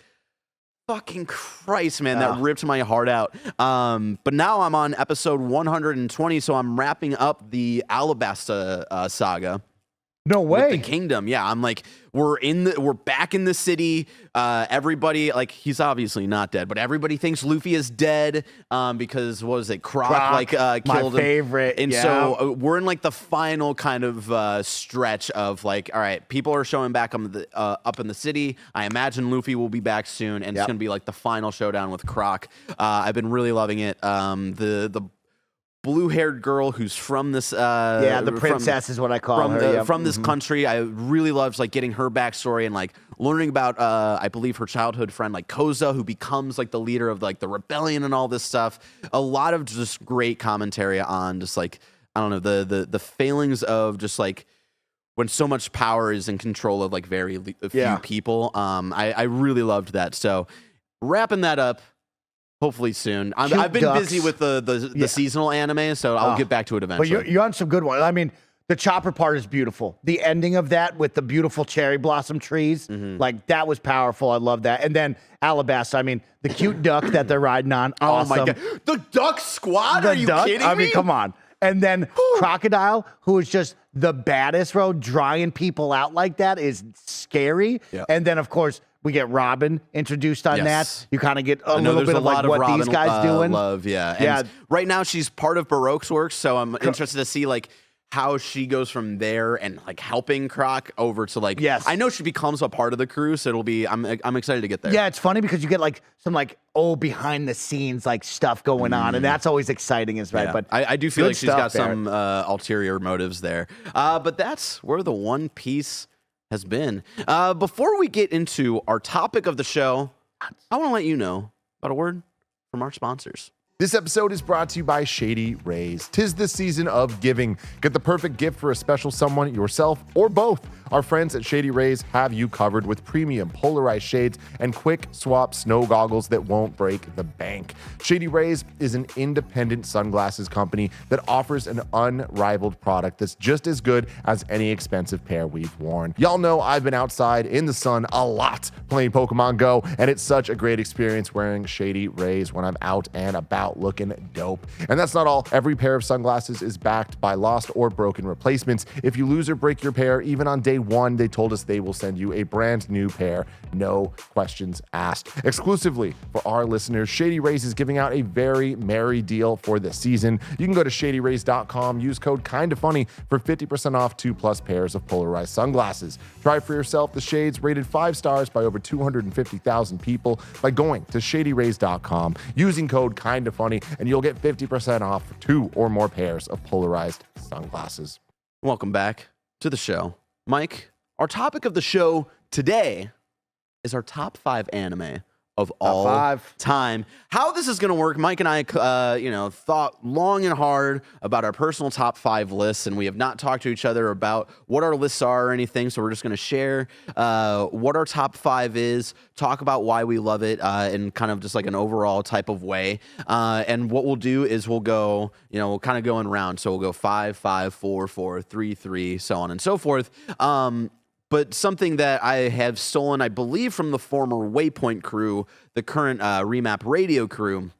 fucking Christ, man, that ripped my heart out. But now I'm on episode 120, so I'm wrapping up the Alabasta saga. No way. With the kingdom. Yeah, I'm like, we're back in the city. Everybody, like, he's obviously not dead, but everybody thinks Luffy is dead because, what was it, Croc killed my him. favorite. And so we're in like the final kind of stretch of like, all right, people are showing back up in the city. I imagine Luffy will be back soon, and it's going to be like the final showdown with Croc. I've been really loving it. The blue-haired girl who's from this the princess is what I call her. From this country. I really loved like getting her backstory and like learning about I believe her childhood friend like Koza, who becomes like the leader of like the rebellion and all this stuff. A lot of just great commentary on just like, I don't know, the failings of just like when so much power is in control of like very few people. I really loved that. So wrapping that up. Hopefully soon. I've been busy with the seasonal anime, so I'll get back to it eventually. But you're on some good ones. I mean, the Chopper part is beautiful. The ending of that with the beautiful cherry blossom trees, like that was powerful. I love that. And then Alabasta, I mean, the cute duck that they're riding on. Awesome. Oh my God. The duck squad? Are you kidding me? I mean, come on. And then Crocodile, who is just the baddest, bro, drying people out like that is scary. Yep. And then, of course, we get Robin introduced on that. You kind of get a little bit of like what Robin, these guys doing. Love, And right now she's part of Baroque's works, so I'm interested to see like how she goes from there and like helping Croc over to like. I know she becomes a part of the crew, so it'll be. I'm excited to get there. Yeah, it's funny because you get like some like behind the scenes like stuff going on, and that's always exciting, is right. But I do feel like she's got some ulterior motives there. But that's where the One Piece has been. Before we get into our topic of the show, I want to let you know about a word from our sponsors. This episode is brought to you by Shady Rays. 'Tis the season of giving. Get the perfect gift for a special someone, yourself, or both. Our friends at Shady Rays have you covered with premium polarized shades and quick swap snow goggles that won't break the bank. Shady Rays is an independent sunglasses company that offers an unrivaled product that's just as good as any expensive pair we've worn. Y'all know I've been outside in the sun a lot playing Pokemon Go, and it's such a great experience wearing Shady Rays when I'm out and about looking dope. And that's not all. Every pair of sunglasses is backed by lost or broken replacements. If you lose or break your pair, even on day one, they told us they will send you a brand new pair. No questions asked. Exclusively for our listeners, Shady Rays is giving out a very merry deal for the season. You can go to shadyrays.com, use code KindaFunny for 50% off 2+ pairs of polarized sunglasses. Try for yourself the shades rated 5 stars by over 250,000 people by going to shadyrays.com, using code KindaFunny, and you'll get 50% off for 2 or more pairs of polarized sunglasses. Welcome back to the show. Mike, our topic of the show today is our top 5 anime of all time. How this is going to work, Mike and I, thought long and hard about our personal top 5 lists, and we have not talked to each other about what our lists are or anything, so we're just going to share what our top 5 is, talk about why we love it in kind of just like an overall type of way. And what we'll do is we'll go, we'll kind of go in rounds. So we'll go 5, 5, 4, 4, 3, 3, so on and so forth. But something that I have stolen, I believe, from the former Waypoint crew, the current Remap Radio crew,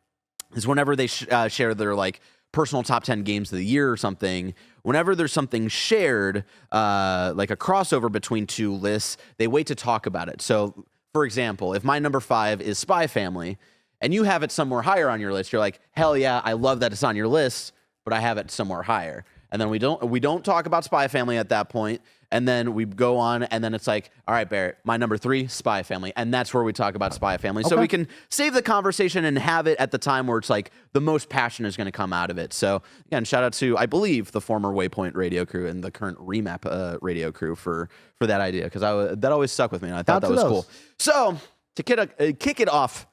is whenever they share their like personal top 10 games of the year or something, whenever there's something shared, like a crossover between 2 lists, they wait to talk about it. So, for example, if my number 5 is Spy Family, and you have it somewhere higher on your list, you're like, hell yeah, I love that it's on your list, but I have it somewhere higher. And then we don't talk about Spy Family at that point. And then we go on, and then it's like, all right, Barrett, my number 3, Spy Family. And that's where we talk about Spy Family. Okay. So we can save the conversation and have it at the time where it's like the most passion is going to come out of it. So again, shout out to, I believe, the former Waypoint Radio crew and the current Remap Radio crew for that idea, because that always stuck with me, and I thought that was cool. So to kick it off,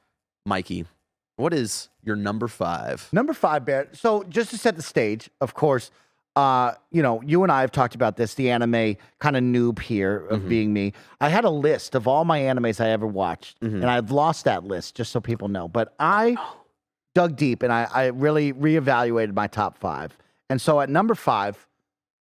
Mikey, what is your number 5? Number 5, Barrett. So just to set the stage, of course, you and I have talked about this, the anime kind of noob here of being me. I had a list of all my animes I ever watched, and I've lost that list, just so people know. But I dug deep, and I really reevaluated my top 5. And so at number 5,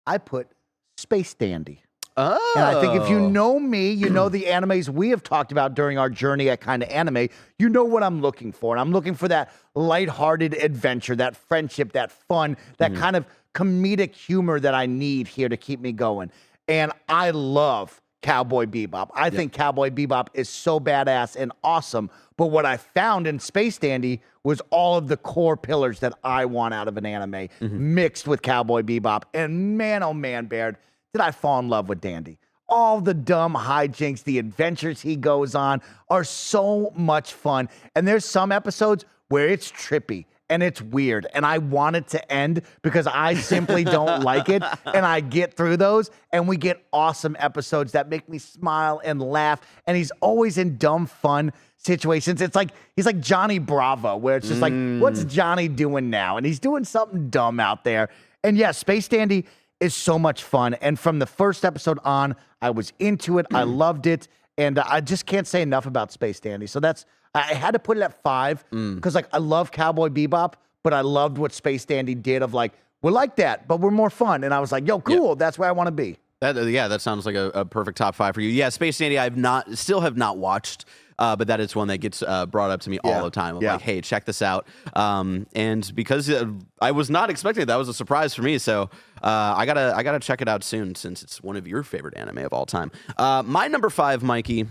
I put Space Dandy. Oh. And I think if you know me, you know the animes we have talked about during our journey at Kinda Anime, you know what I'm looking for. And I'm looking for that lighthearted adventure, that friendship, that fun, that kind of comedic humor that I need here to keep me going. And I love Cowboy Bebop. I think Cowboy Bebop is so badass and awesome. But what I found in Space Dandy was all of the core pillars that I want out of an anime mixed with Cowboy Bebop. And man, oh man, Baird, did I fall in love with Dandy. All the dumb hijinks, the adventures he goes on are so much fun. And there's some episodes where it's trippy and it's weird, and I want it to end because I simply don't like it, and I get through those, and we get awesome episodes that make me smile and laugh, and he's always in dumb, fun situations. It's like he's like Johnny Bravo, where it's just like, what's Johnny doing now? And he's doing something dumb out there. And yeah, Space Dandy is so much fun, and from the first episode on, I was into it, I loved it, and I just can't say enough about Space Dandy. So I had to put it at 5 because I love Cowboy Bebop, but I loved what Space Dandy did of like, we're like that, but we're more fun. And I was like, yo, cool. That's where I want to be. That sounds like a perfect top 5 for you. Yeah, Space Dandy still have not watched, but that is one that gets brought up to me all the time. I'm like, hey, check this out. And because I was not expecting it, that was a surprise for me. So I gotta check it out soon, since it's one of your favorite anime of all time. My number 5, Mikey,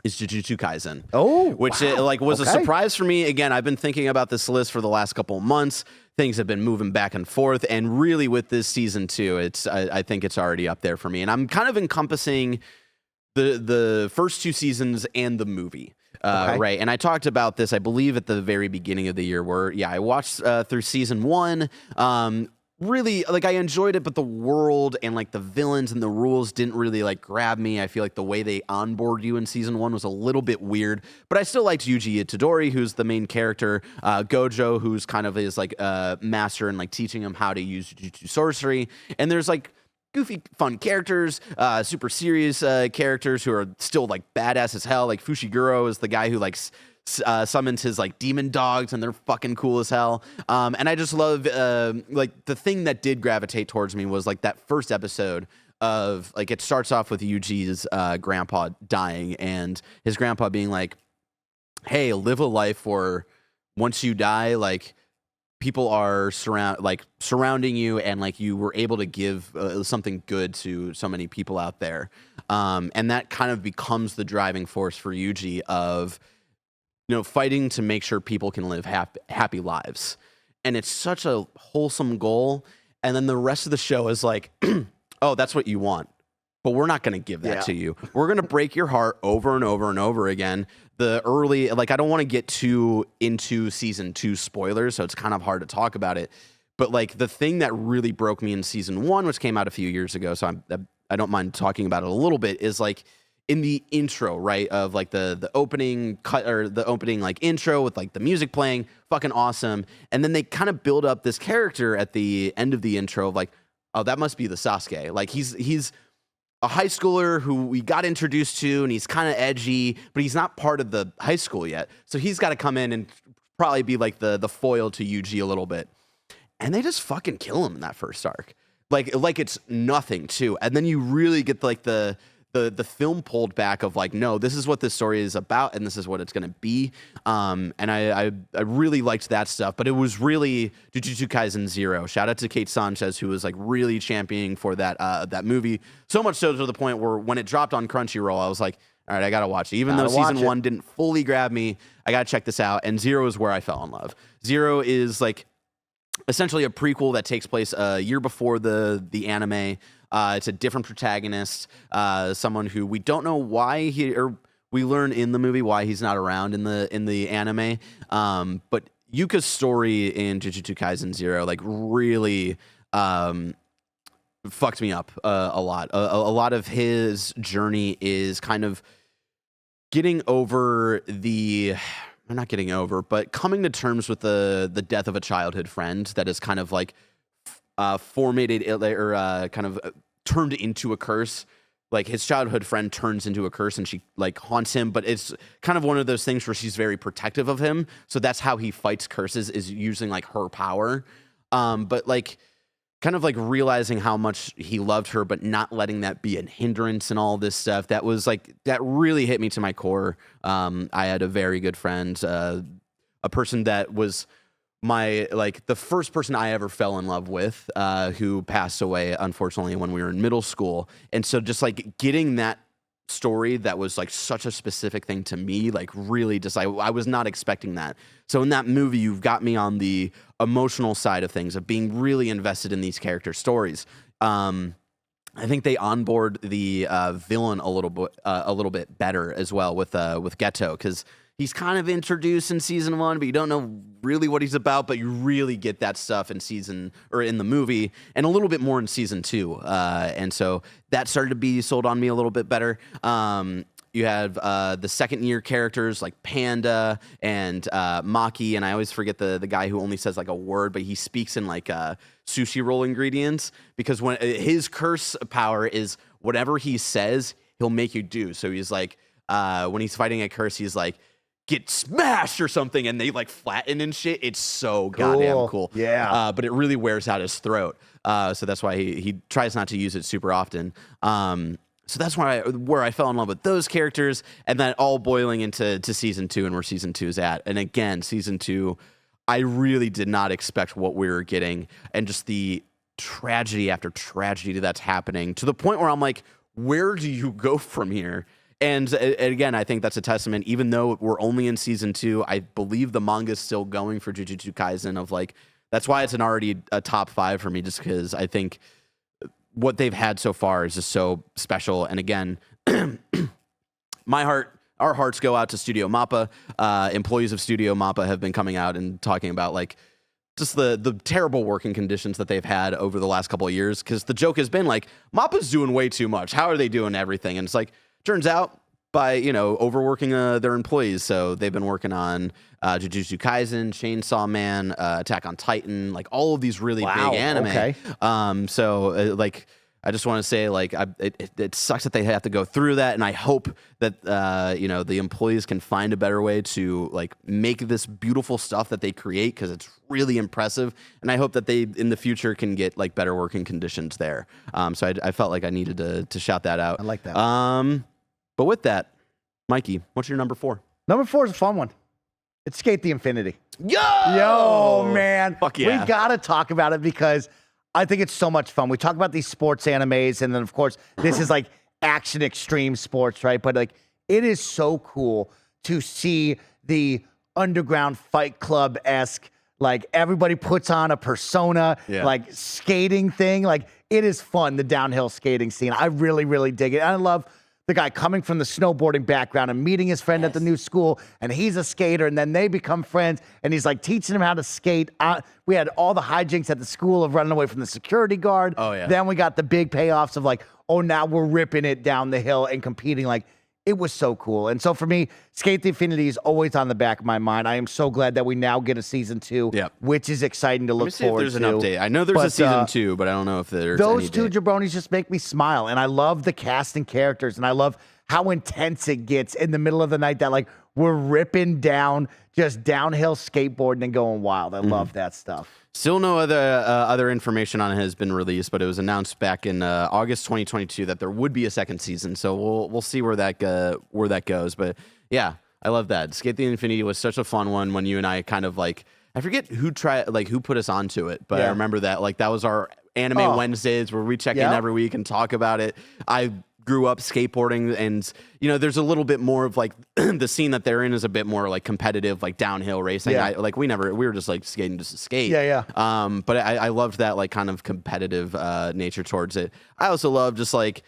is Jujutsu Kaisen. Oh, which was a surprise for me. Again, I've been thinking about this list for the last couple of months. Things have been moving back and forth, and really with this season 2, I think it's already up there for me. And I'm kind of encompassing the first 2 seasons and the movie. Right. And I talked about this, I believe, at the very beginning of the year, where I watched through season 1. Really, I enjoyed it, but the world and the villains and the rules didn't really grab me. I feel like the way they onboard you in season 1 was a little bit weird, but I still liked Yuji Itadori, who's the main character, Gojo, who's kind of his master and teaching him how to use Jujutsu sorcery. And there's goofy, fun characters, super serious characters who are still badass as hell. Fushiguro is the guy who summons his demon dogs, and they're fucking cool as hell. And I just love the thing that did gravitate towards me was that first episode of it starts off with Yuji's grandpa dying, and his grandpa being like, hey, live a life where once you die, people are surrounding you, and you were able to give something good to so many people out there. And that kind of becomes the driving force for Yuji of fighting to make sure people can live happy lives. And it's such a wholesome goal. And then the rest of the show is oh, that's what you want, but we're not going to give that to you. We're going to break your heart over and over and over again. The early, I don't want to get too into season 2 spoilers, so it's kind of hard to talk about it. But the thing that really broke me in season 1, which came out a few years ago, so I don't mind talking about it a little bit, is like in the intro, right, of like the opening cut or the opening like intro with like the music playing, fucking awesome. And then they kind of build up this character at the end of the intro of like, oh, that must be the Sasuke. Like he's a high schooler who we got introduced to, and he's kind of edgy, but he's not part of the high school yet. So he's got to come in and probably be like the foil to Yuji a little bit. And they just fucking kill him in that first arc. Like it's nothing too. And then you really get like the film pulled back of like, no, this is what this story is about, and this is what it's going to be. And I really liked that stuff, but it was really Jujutsu Kaisen 0. Shout out to Kate Sanchez, who was like really championing for that movie. So much so to the point where when it dropped on Crunchyroll, I was like, all right, I got to watch it. Even though season 1 didn't fully grab me, I got to check this out. And 0 is where I fell in love. 0 is like essentially a prequel that takes place a year before the anime. It's a different protagonist, someone who we don't know why we learn in the movie why he's not around in the anime. But Yuka's story in Jujutsu Kaisen 0 like really fucked me up a lot. A lot of his journey is kind of getting over not getting over, but coming to terms with the death of a childhood friend that is kind of like formatted or kind of turned into a curse. Like his childhood friend turns into a curse and she like haunts him, but it's kind of one of those things where she's very protective of him. So that's how he fights curses, is using like her power. But like kind of like realizing how much he loved her, but not letting that be a hindrance and all this stuff. That was like, that really hit me to my core. I had a very good friend, a person that was the first person I ever fell in love with, who passed away, unfortunately, when we were in middle school. And so just like getting that story that was like such a specific thing to me, like really just, I was not expecting that. So in that movie, you've got me on the emotional side of things, of being really invested in these character stories. I think they onboard the villain a little bit better as well with Geto, because he's kind of introduced in season 1, but you don't know really what he's about, but you really get that stuff in the movie, and a little bit more in season 2. And so that started to be sold on me a little bit better. You have the second year characters like Panda and Maki, and I always forget the guy who only says like a word, but he speaks in like sushi roll ingredients, because when his curse power is whatever he says, he'll make you do. So he's like, when he's fighting a curse, he's like, get smashed or something, and they like flatten and shit. It's so goddamn cool. Yeah. But it really wears out his throat. So that's why he tries not to use it super often. So that's where I fell in love with those characters, and that all boiling into season 2 and where season 2 is at. And again, season 2, I really did not expect what we were getting, and just the tragedy after tragedy that's happening, to the point where I'm like, where do you go from here? And again, I think that's a testament, even though we're only in season 2, I believe the manga is still going for Jujutsu Kaisen, of like, that's why it's already a top 5 for me, just because I think what they've had so far is just so special. And again, our hearts go out to Studio Mappa. Employees of Studio Mappa have been coming out and talking about like just the terrible working conditions that they've had over the last couple of years. Because the joke has been like, Mappa's doing way too much. How are they doing everything? And it's like, turns out by, overworking their employees. So they've been working on Jujutsu Kaisen, Chainsaw Man, Attack on Titan, like all of these really big anime. Okay. I just want to say, like, it sucks that they have to go through that, and I hope that the employees can find a better way to like make this beautiful stuff that they create, because it's really impressive, and I hope that they in the future can get like better working conditions there. So I felt like I needed to shout that out. I like that. But with that, Mikey, what's your number 4? Number 4 is a fun one. It's Skate the Infinity. Yo, man. Fuck yeah. We got to talk about it because I think it's so much fun. We talk about these sports animes, and then, of course, this is like action extreme sports, right? But like, it is so cool to see the underground Fight Club-esque, like everybody puts on a persona, like skating thing. Like, it is fun, the downhill skating scene. I really, really dig it. And I love the guy coming from the snowboarding background and meeting his friend at the new school, and he's a skater, and then they become friends, and he's like teaching him how to skate. We had all the hijinks at the school of running away from the security guard. Oh, yeah. Then we got the big payoffs of like, oh, now we're ripping it down the hill and competing. Like, it was so cool. And so for me, Skate the Infinity is always on the back of my mind. I am so glad that we now get a season 2, which is exciting to look forward to. Let me see if there's an update. I know there's a season 2, but I don't know if there's those any two date. jabronis just make me smile. And I love the cast and characters. And I love how intense it gets in the middle of the night that like we're ripping down, just downhill skateboarding and going wild. I love that stuff. Still no other information on it has been released, but it was announced back in August 2022 that there would be a second season. So we'll see where that goes. But yeah, I love that. Skate the Infinity was such a fun one when you and I kind of like, I forget who put us onto it, but I remember that like that was our Anime Wednesdays where we check in every week and talk about it. I grew up skateboarding, and there's a little bit more of like the scene that they're in is a bit more like competitive, like downhill racing. We were just like skating just to skate. But I loved that like kind of competitive nature towards it. I also love just like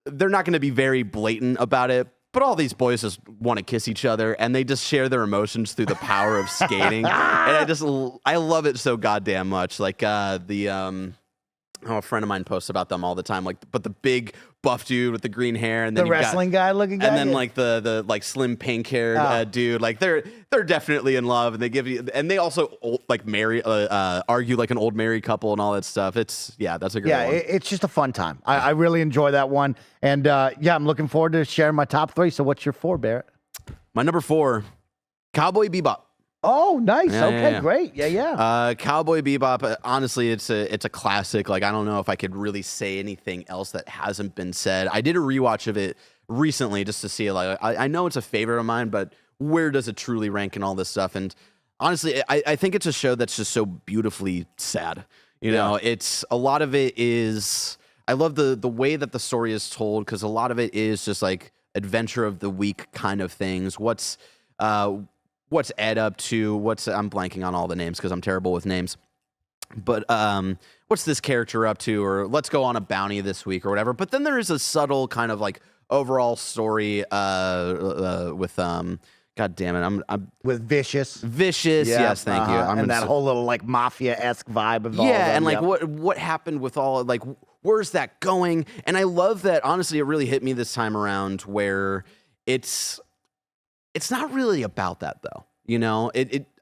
they're not going to be very blatant about it, but all these boys just want to kiss each other, and they just share their emotions through the power of skating. And I love it so goddamn much. Like a friend of mine posts about them all the time. Like, but the big buff dude with the green hair, and then the wrestling guy looking guy, and then like the like slim pink haired dude. Like they're definitely in love, and they also like argue like an old married couple and all that stuff. That's a great one. It's just a fun time. I really enjoy that one, and I'm looking forward to sharing my top 3. So what's your 4, Barrett? My number 4, Cowboy Bebop. Oh, nice. Great. Yeah. Cowboy Bebop. Honestly, it's a classic. Like, I don't know if I could really say anything else that hasn't been said. I did a rewatch of it recently just to see. Like, I know it's a favorite of mine, but where does it truly rank and all this stuff? And honestly, I think it's a show that's just so beautifully sad. It's a lot of it is. I love the way that the story is told, because a lot of it is just like adventure of the week kind of things. What's Ed up to? I'm blanking on all the names because I'm terrible with names. But what's this character up to? Or let's go on a bounty this week or whatever. But then there is a subtle kind of like overall story with God damn it, I'm with Vicious. Yes, thank you. And that whole little like mafia-esque vibe of all of them. And like what happened with all like where's that going? And I love that. Honestly, it really hit me this time around where it's not really about that though.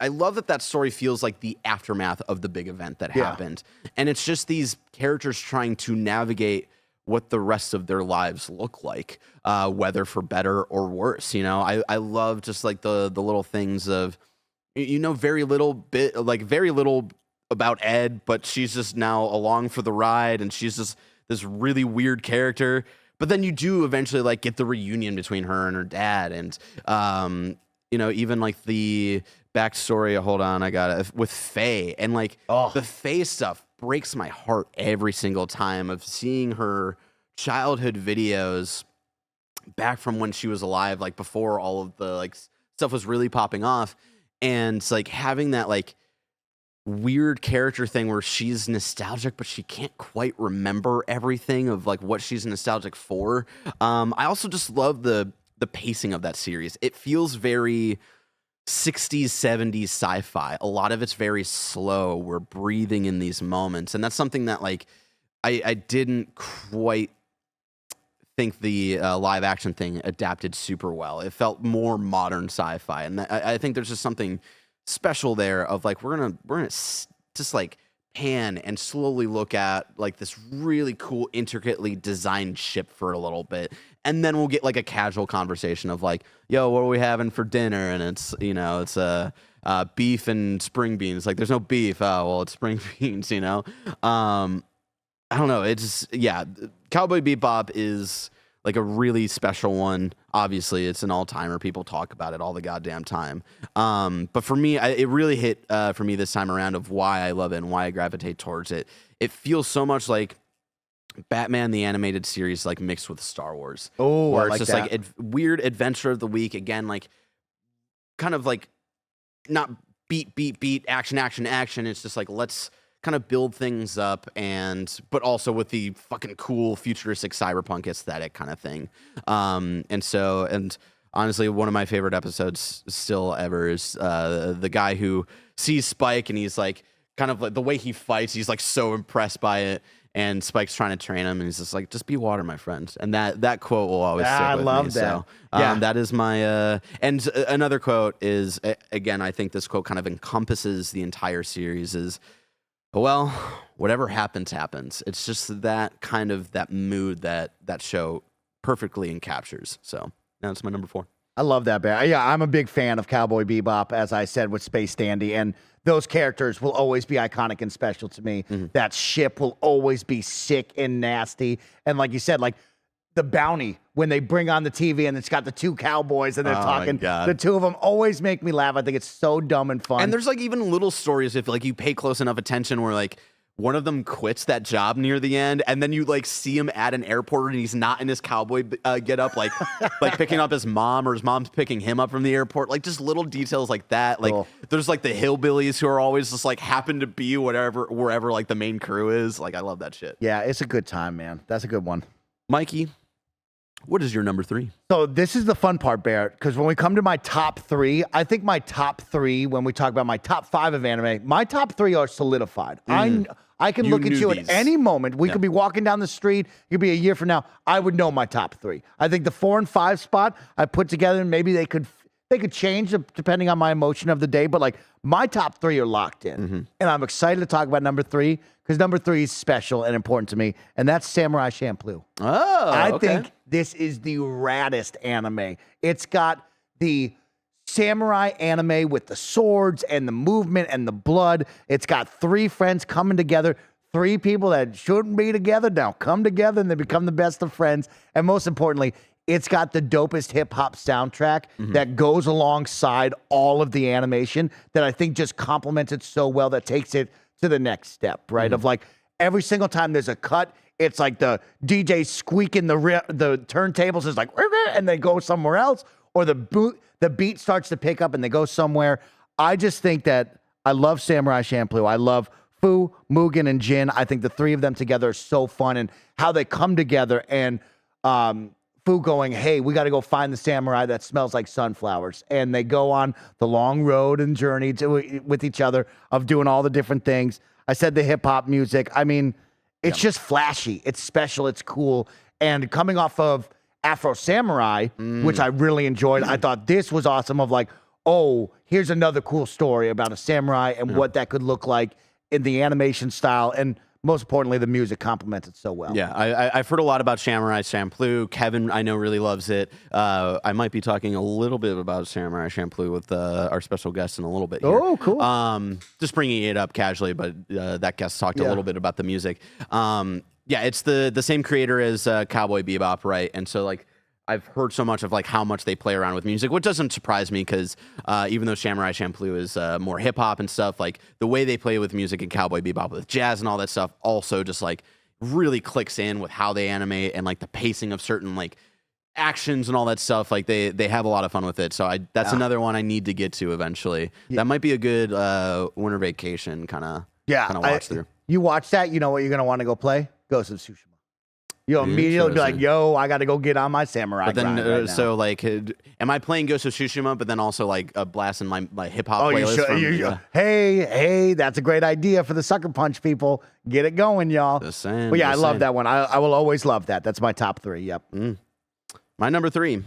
I love that story feels like the aftermath of the big event that happened. And it's just these characters trying to navigate what the rest of their lives look like, whether for better or worse. I love just like the little things of, very little about Ed, but she's just now along for the ride, and she's just this really weird character. But then you do eventually like get the reunion between her and her dad, and even like the backstory. Hold on, I got it with Faye, and like the Faye stuff breaks my heart every single time of seeing her childhood videos back from when she was alive, like before all of the like stuff was really popping off, and it's like having that like weird character thing where she's nostalgic, but she can't quite remember everything of like what she's nostalgic for. I also just love the pacing of that series. It feels very 60s, 70s sci-fi. A lot of it's very slow. We're breathing in these moments. And that's something that like I didn't quite think the live action thing adapted super well. It felt more modern sci-fi. And I think there's just something special there of like we're gonna just like pan and slowly look at like this really cool intricately designed ship for a little bit, and then we'll get like a casual conversation of like, yo, what are we having for dinner? And it's beef and spring beans. Like there's no beef. Oh well, it's spring beans. I don't know. It's Cowboy Bebop is like a really special one. Obviously, it's an all-timer. People talk about it all the goddamn time. But for me, it really hit for me this time around of why I love it and why I gravitate towards it. It feels so much like Batman the Animated Series, like mixed with Star Wars. Oh, where I it's like just that. like weird adventure of the week. Again, like kind of like not beat, action. It's just like let's kind of build things up, but also with the fucking cool futuristic cyberpunk aesthetic kind of thing. And honestly, one of my favorite episodes still ever is the guy who sees Spike and he's like, kind of like the way he fights, he's like so impressed by it. And Spike's trying to train him, and he's just like, "Just be water, my friend." And that quote will always stick with me. I love that. So, that is my. And another quote is, again, I think this quote kind of encompasses the entire series. Is, well, whatever happens, happens. It's just that kind of that mood that show perfectly captures. So now it's my number 4. I love that, Bear. Yeah, I'm a big fan of Cowboy Bebop, as I said, with Space Dandy, and those characters will always be iconic and special to me. Mm-hmm. That ship will always be sick and nasty. And like you said, like the bounty, when they bring on the TV and it's got the 2 cowboys and they're talking, the 2 of them always make me laugh. I think it's so dumb and fun. And there's like even little stories, if like you pay close enough attention, where like one of them quits that job near the end, and then you like see him at an airport and he's not in his cowboy get up, like picking up his mom, or his mom's picking him up from the airport. Like just little details like that. Like there's like the hillbillies who are always just like happen to be wherever like the main crew is. Like I love that shit. Yeah, it's a good time, man. That's a good one. Mikey, what is your number 3? So this is the fun part, Barrett, because when we come to my top 3, I think my top 3, when we talk about my top 5 of anime, my top 3 are solidified. I can look at you at any moment. We could be walking down the street. It could be a year from now. I would know my top 3. I think the 4 and 5 spot I put together, and maybe they could change depending on my emotion of the day. But like my top 3 are locked in, and I'm excited to talk about number 3 because number 3 is special and important to me, and that's Samurai Champloo. Oh, I think this is the raddest anime. It's got the samurai anime with the swords and the movement and the blood. It's got 3 friends coming together, 3 people that shouldn't be together now come together and they become the best of friends. And most importantly, it's got the dopest hip hop soundtrack that goes alongside all of the animation that I think just complements it so well, that takes it to the next step, right? Of like every single time there's a cut, it's like the DJ squeaking the turntables is like, and they go somewhere else, or the beat starts to pick up and they go somewhere. I just think that I love Samurai Champloo. I love Fu, Mugen, and Jin. I think the 3 of them together are so fun, and how they come together, and Fu going, hey, we got to go find the samurai that smells like sunflowers. And they go on the long road and journey with each other of doing all the different things. I said the hip hop music. I mean, it's just flashy. It's special. It's cool. And coming off of Afro Samurai, which I really enjoyed, I thought this was awesome, of like, oh, here's another cool story about a samurai and what that could look like in the animation style. And most importantly, the music complements it so well. Yeah, I've heard a lot about Samurai Champloo. Kevin, I know, really loves it. I might be talking a little bit about Samurai Champloo with our special guest in a little bit here. Oh, cool. Just bringing it up casually, but that guest talked a little bit about the music. Yeah, it's the same creator as Cowboy Bebop, right? And so, like, I've heard so much of like how much they play around with music, which doesn't surprise me because even though Samurai Champloo is more hip hop and stuff, like the way they play with music in Cowboy Bebop with jazz and all that stuff also just like really clicks in with how they animate and like the pacing of certain like actions and all that stuff. Like they have a lot of fun with it. So that's another one I need to get to eventually. Yeah. That might be a good winter vacation kind of watch through. You watch that, you know what you're gonna want to go play? Ghost of Tsushima. You'll immediately be like, yo, I got to go get on my samurai grind right now. So, like, am I playing Ghost of Tsushima, but then also, like, blasting my hip-hop playlist? Hey, that's a great idea for the Sucker Punch people. Get it going, y'all. Just saying. But yeah, I love that one. I will always love that. That's my top 3, yep. My number 3,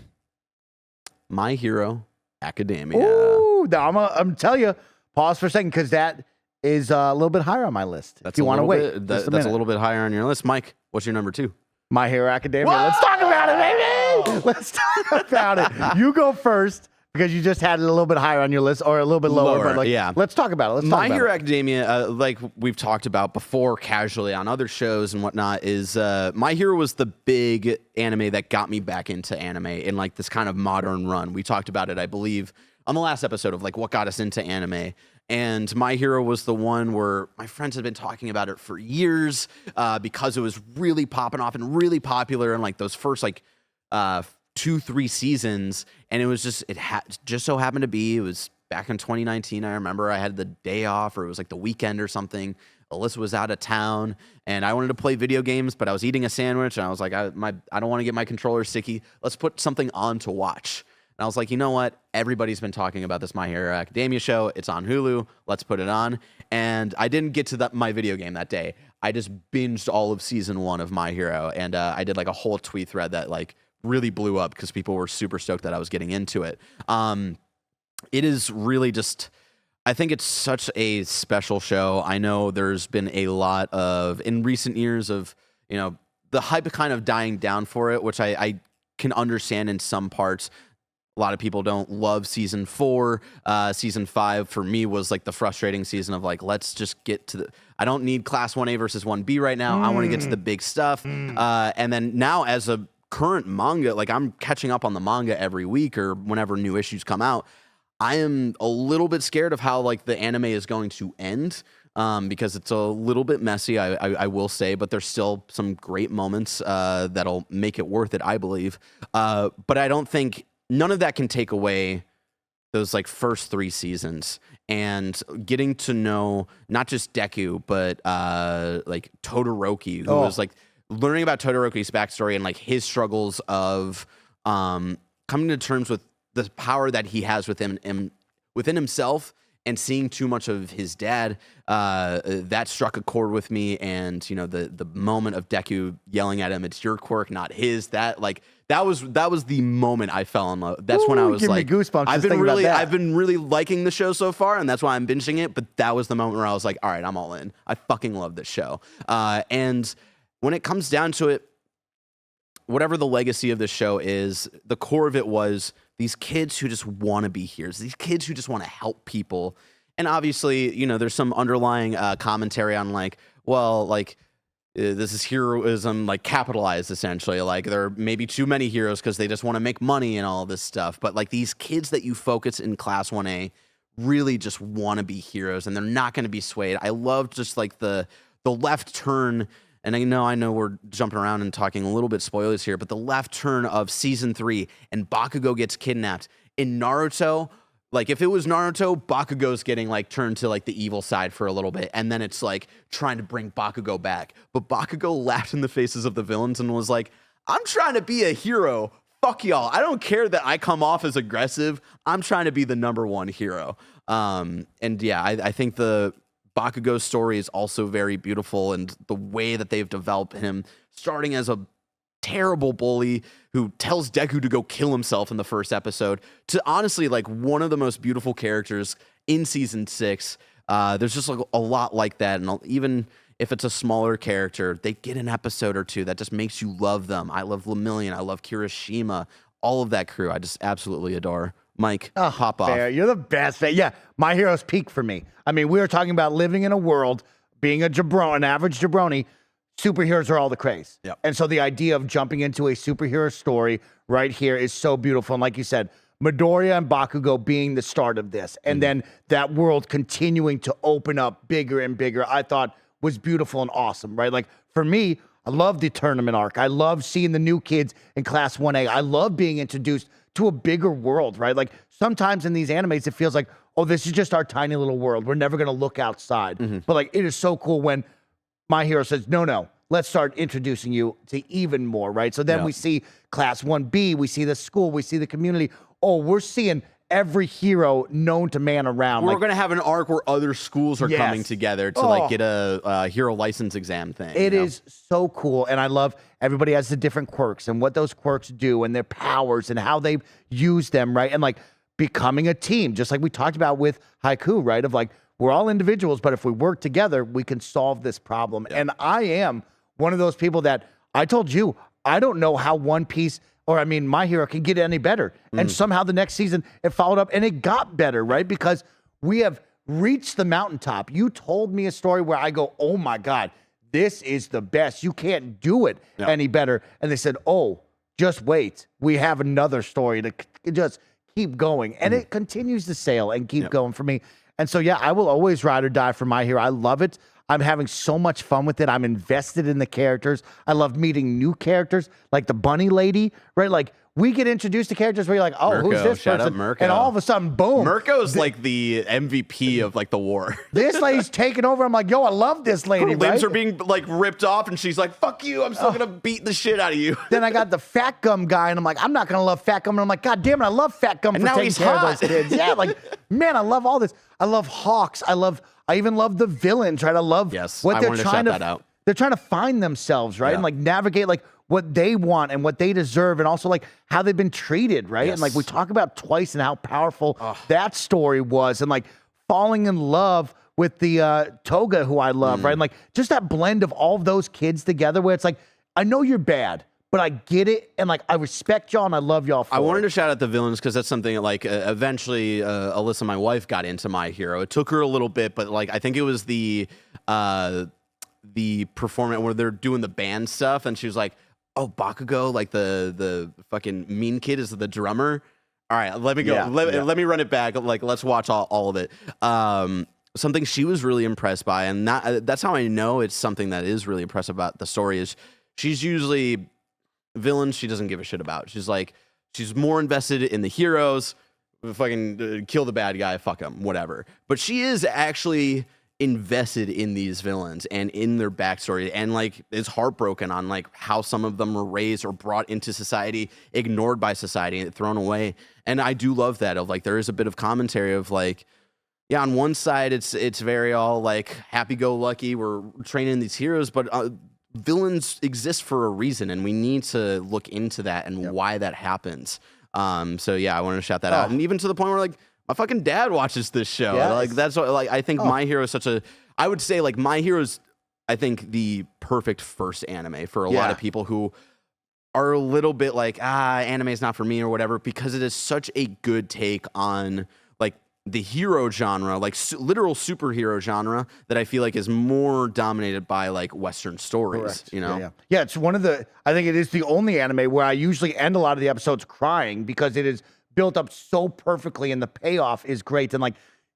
My Hero Academia. Ooh, I'm telling you, pause for a second, because that is a little bit higher on my list. That's if you want to wait. That's a little bit higher on your list. Mike, what's your number 2? My Hero Academia. Whoa! Let's talk about it, baby. Let's talk about it. You go first because you just had it a little bit higher on your list, or a little bit lower. But like, yeah. Let's talk about it. My Hero Academia, like we've talked about before, casually on other shows and whatnot, is My Hero was the big anime that got me back into anime in like this kind of modern run. We talked about it, I believe, on the last episode of like what got us into anime. And My Hero was the one where my friends had been talking about it for years because it was really popping off and really popular in like those first like 2-3 seasons. And it was just, just so happened to be, it was back in 2019, I remember I had the day off, or it was like the weekend or something. Alyssa was out of town, and I wanted to play video games, but I was eating a sandwich, and I was like, I don't want to get my controller sticky. Let's put something on to watch. And I was like, you know what? Everybody's been talking about this My Hero Academia show. It's on Hulu. Let's put it on. And I didn't get to my video game that day. I just binged all of season 1 of My Hero, and I did like a whole tweet thread that like really blew up because people were super stoked that I was getting into it. It is really just, I think it's such a special show. I know there's been a lot of, in recent years, of, the hype kind of dying down for it, which I can understand in some parts. A lot of people don't love season 4. Season 5 for me was like the frustrating season of like, let's just get to I don't need class 1A versus 1B right now. I want to get to the big stuff. And then now as a current manga, like I'm catching up on the manga every week or whenever new issues come out. I am a little bit scared of how like the anime is going to end. Because it's a little bit messy, I will say, but there's still some great moments that'll make it worth it, I believe. But I don't think none of that can take away those like first 3 seasons and getting to know not just Deku, but like Todoroki, who was like learning about Todoroki's backstory and like his struggles of coming to terms with the power that he has within himself. And seeing too much of his dad, that struck a chord with me. And the moment of Deku yelling at him, "It's your quirk, not his." That was the moment I fell in love. That's when I was like, me goosebumps. I've been really liking the show so far, and that's why I'm binging it. But that was the moment where I was like, all right, I'm all in. I fucking love this show. And when it comes down to it, whatever the legacy of this show is, the core of it was these kids who just want to be heroes, these kids who just want to help people. And obviously, there's some underlying commentary on like, well, like this is heroism, like capitalized essentially. Like there are maybe too many heroes because they just want to make money and all this stuff. But like these kids that you focus in class 1A really just want to be heroes, and they're not going to be swayed. I love just like the left turn. And I know we're jumping around and talking a little bit spoilers here, but the left turn of season 3 and Bakugo gets kidnapped. In Naruto, like if it was Naruto, Bakugo's getting like turned to like the evil side for a little bit, and then it's like trying to bring Bakugo back. But Bakugo laughed in the faces of the villains and was like, I'm trying to be a hero. Fuck y'all. I don't care that I come off as aggressive. I'm trying to be the #1 hero. And yeah, I think the Bakugo's story is also very beautiful, and the way that they've developed him, starting as a terrible bully who tells Deku to go kill himself in the first episode, to honestly like one of the most beautiful characters in season 6. There's just like a lot like that, and even if it's a smaller character, they get an episode or two that just makes you love them. I love Lemillion, I love Kirishima, all of that crew. I just absolutely adore. Mike, pop off. You're the best. Yeah, My Hero's peak for me. I mean, we were talking about living in a world, being an average jabroni. Superheroes are all the craze. Yep. And so the idea of jumping into a superhero story right here is so beautiful. And like you said, Midoriya and Bakugo being the start of this, and then that world continuing to open up bigger and bigger, I thought was beautiful and awesome, right? Like for me, I love the tournament arc. I love seeing the new kids in class 1A. I love being introduced to a bigger world, right? Like sometimes in these animes, it feels like, oh, this is just our tiny little world. We're never going to look outside. But like, it is so cool when My Hero says, no, let's start introducing you to even more, right? So then we see class 1B, we see the school, we see the community. Oh, we're seeing every hero known to man around. We're going to have an arc where other schools are coming together to like get a hero license exam thing. It is so cool. And I love everybody has the different quirks and what those quirks do and their powers and how they use them, right? And like becoming a team, just like we talked about with Haikyuu, right? Of like, we're all individuals, but if we work together, we can solve this problem. And I am one of those people that I told you, I don't know how One Piece My Hero can get any better. And somehow the next season it followed up and it got better, right? Because we have reached the mountaintop. You told me a story where I go, oh my God, this is the best. You can't do it any better. And they said, oh, just wait. We have another story to just keep going. And it continues to sail and keep going for me. And so, yeah, I will always ride or die for My Hero. I love it. I'm having so much fun with it. I'm invested in the characters. I love meeting new characters like the bunny lady, right? Like we get introduced to characters where you're like, oh, who's Mirko, this shout out person? Mirko. And all of a sudden, boom. Mirko's like the MVP of like the war. This lady's taking over. I'm like, yo, I love this lady, Her limbs right? are being like ripped off, and she's like, "Fuck you! I'm still gonna beat the shit out of you." Then I got the Fat Gum guy, and I'm like, I'm not gonna love Fat Gum. And I'm like, God damn it, I love Fat Gum And for now taking he's care hot. of those kids. Yeah, like, man, I love all this. I love Hawks. I even love the villains, right? I love Yes, what I they're wanted to trying shout to. that out. They're trying to find themselves, right, Yeah. and like navigate like what they want and what they deserve, and also like how they've been treated, right? And like we Yes. talk about twice and how powerful that story was, and like falling in love with the Toga, who I love, right? And like just that blend of all of those kids together, where it's like, I know you're bad, but I get it, and like I respect y'all and I love y'all for I wanted it. to shout out the villains because that's something that, like, eventually Alyssa, my wife, got into My Hero. It took her a little bit, but like I think it was the performance where they're doing the band stuff, and she was like, "Oh, Bakugo, like the fucking mean kid is the drummer." All right, let me go. Yeah, Let me run it back. Like, let's watch all of it. Something she was really impressed by, and that's how I know it's something that is really impressive about the story. Is she's usually villains she doesn't give a shit about. She's more invested in the heroes. Fucking kill the bad guy, fuck him, whatever. But she is actually invested in these villains and in their backstory, and like is heartbroken on like how some of them were raised or brought into society, ignored by society, and thrown away. And I do love that. Of like, there is a bit of commentary of like, yeah, on one side it's very all like happy-go-lucky, we're training these heroes, but villains exist for a reason, and we need to look into that and why that happens. So yeah, I wanted to shout that out, and even to the point where like my fucking dad watches this show. Yes. Like that's what, like I think My Hero is such a. I would say like My Hero's, I think, the perfect first anime for a lot of people who are a little bit like, anime is not for me or whatever, because it is such a good take on like the hero genre, like literal superhero genre, that I feel like is more dominated by like Western stories. Correct. You know, Yeah, it's one of the, I think it is the only anime where I usually end a lot of the episodes crying because it is built up so perfectly and the payoff is great. And like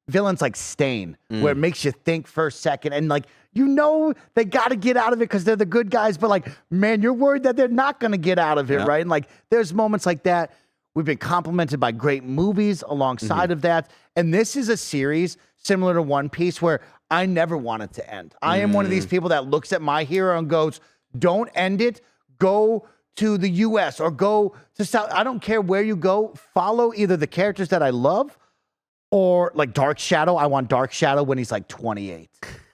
villains like Stain, where it makes you think for a second, and like, you know, they got to get out of it because they're the good guys, but like, man, you're worried that they're not going to get out of it, right? And like, there's moments like that. We've been complimented by great movies alongside of that. And this is a series similar to One Piece where I never want it to end. I am one of these people that looks at My Hero and goes, don't end it. Go to the US or go to South. I don't care where you go. Follow either the characters that I love or like Dark Shadow. I want Dark Shadow when he's like 28.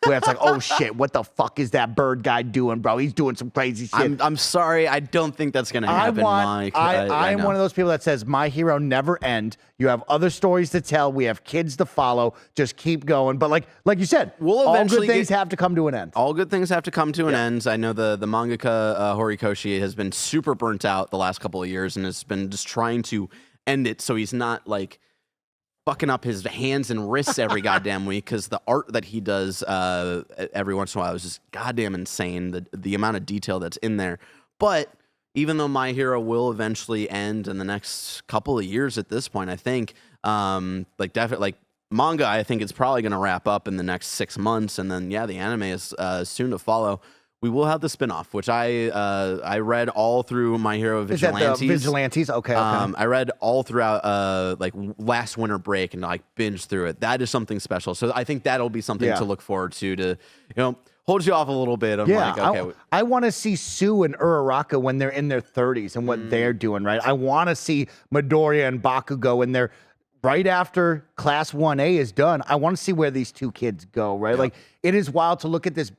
Where it's like, oh shit, what the fuck is that bird guy doing, bro? He's doing some crazy shit. I'm sorry, I don't think that's gonna happen, Mike. I am know. one of those people that says My Hero never end. You have other stories to tell. We have kids to follow. Just keep going. But like you said, We'll all eventually good things have to come to an end. All good things have to come to an end. I know the mangaka Horikoshi has been super burnt out the last couple of years and has been just trying to end it so he's not like fucking up his hands and wrists every goddamn week, because the art that he does every once in a while is just goddamn insane, the amount of detail that's in there. But even though My Hero will eventually end in the next couple of years at this point, I think like definitely like manga, I think it's probably going to wrap up in the next 6 months, and then the anime is soon to follow. We will have the spinoff, which I read all through My Hero Vigilantes. Is that the Vigilantes? Okay. I read all throughout like last winter break and like binged through it. That is something special. So I think that'll be something to look forward to hold you off a little bit. I'm like, okay. I want to see Sue and Uraraka when they're in their 30s and what they're doing, right? I want to see Midoriya and Bakugo when they're right after Class 1A is done. I want to see where these two kids go, right? Like, it is wild to look at this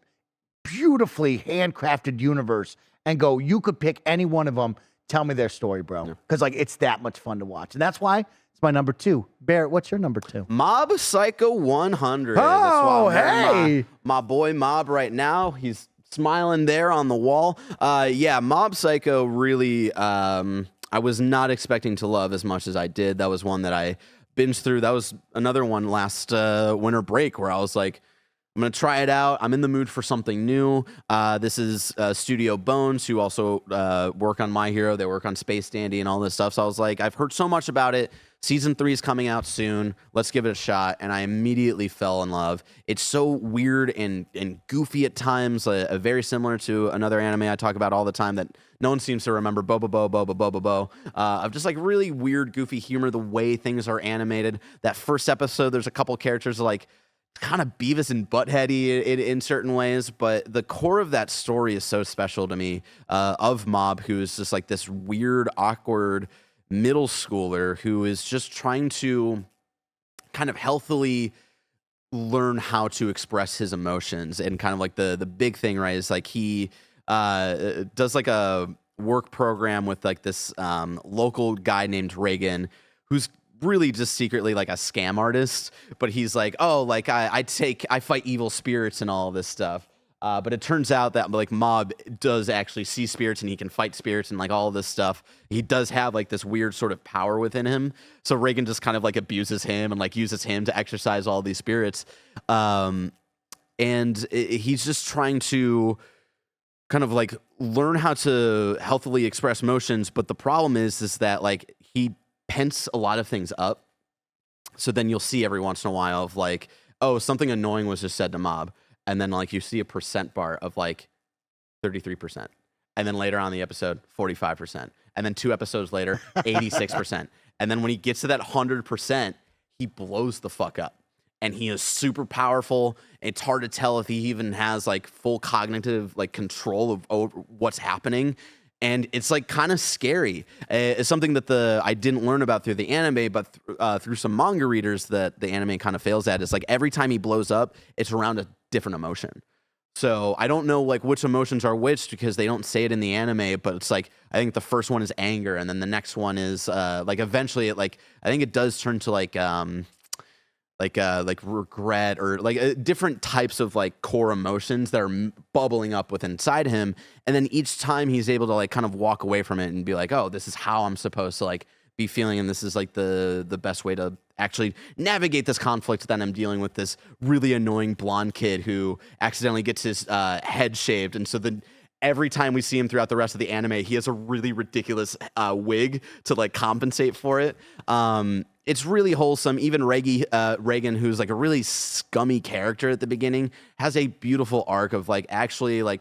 beautifully handcrafted universe and go, you could pick any one of them. Tell me their story, bro. Because like, it's that much fun to watch. And that's why it's my number 2. Barrett, what's your number 2? Mob Psycho 100. Oh, That's why I'm wearing hey. my boy Mob right now. He's smiling there on the wall. Mob Psycho really, I was not expecting to love as much as I did. That was one that I binged through. That was another one last winter break where I was like, I'm going to try it out. I'm in the mood for something new. This is Studio Bones, who also work on My Hero. They work on Space Dandy and all this stuff. So I was like, I've heard so much about it. Season 3 is coming out soon. Let's give it a shot. And I immediately fell in love. It's so weird and goofy at times, very similar to another anime I talk about all the time that no one seems to remember, Bobo. Of just like really weird, goofy humor, the way things are animated. That first episode, there's a couple characters like kind of Beavis and Buttheady in certain ways, but the core of that story is so special to me, of Mob, who's just like this weird, awkward middle schooler who is just trying to kind of healthily learn how to express his emotions. And kind of like the big thing, right, is like he does like a work program with like this local guy named Reagan, who's really just secretly like a scam artist, but he's like, oh, like I fight evil spirits and all of this stuff. But it turns out that like Mob does actually see spirits and he can fight spirits and like all of this stuff. He does have like this weird sort of power within him. So Reagan just kind of like abuses him and like uses him to exercise all these spirits. He's just trying to kind of like learn how to healthily express emotions. But the problem is that like he pents a lot of things up. So then you'll see every once in a while of like, oh, something annoying was just said to Mob. And then like you see a percent bar of like 33%. And then later on in the episode, 45%. And then 2 episodes later, 86%. And then when he gets to that 100%, he blows the fuck up. And he is super powerful. It's hard to tell if he even has like full cognitive like control of what's happening. And it's like kind of scary. It's something that I didn't learn about through the anime, but through some manga readers that the anime kind of fails at. It's like every time he blows up, it's around a different emotion. So I don't know like which emotions are which because they don't say it in the anime, but it's like I think the first one is anger, and then the next one is like eventually it like I think it does turn to like regret or like different types of like core emotions that are bubbling up within inside him. And then each time he's able to like kind of walk away from it and be like, oh, this is how I'm supposed to like be feeling. And this is like the best way to actually navigate this conflict that I'm dealing with this really annoying blonde kid who accidentally gets his head shaved. And so then every time we see him throughout the rest of the anime, he has a really ridiculous wig to like compensate for it. It's really wholesome. Even Reagan, who's like a really scummy character at the beginning, has a beautiful arc of like actually like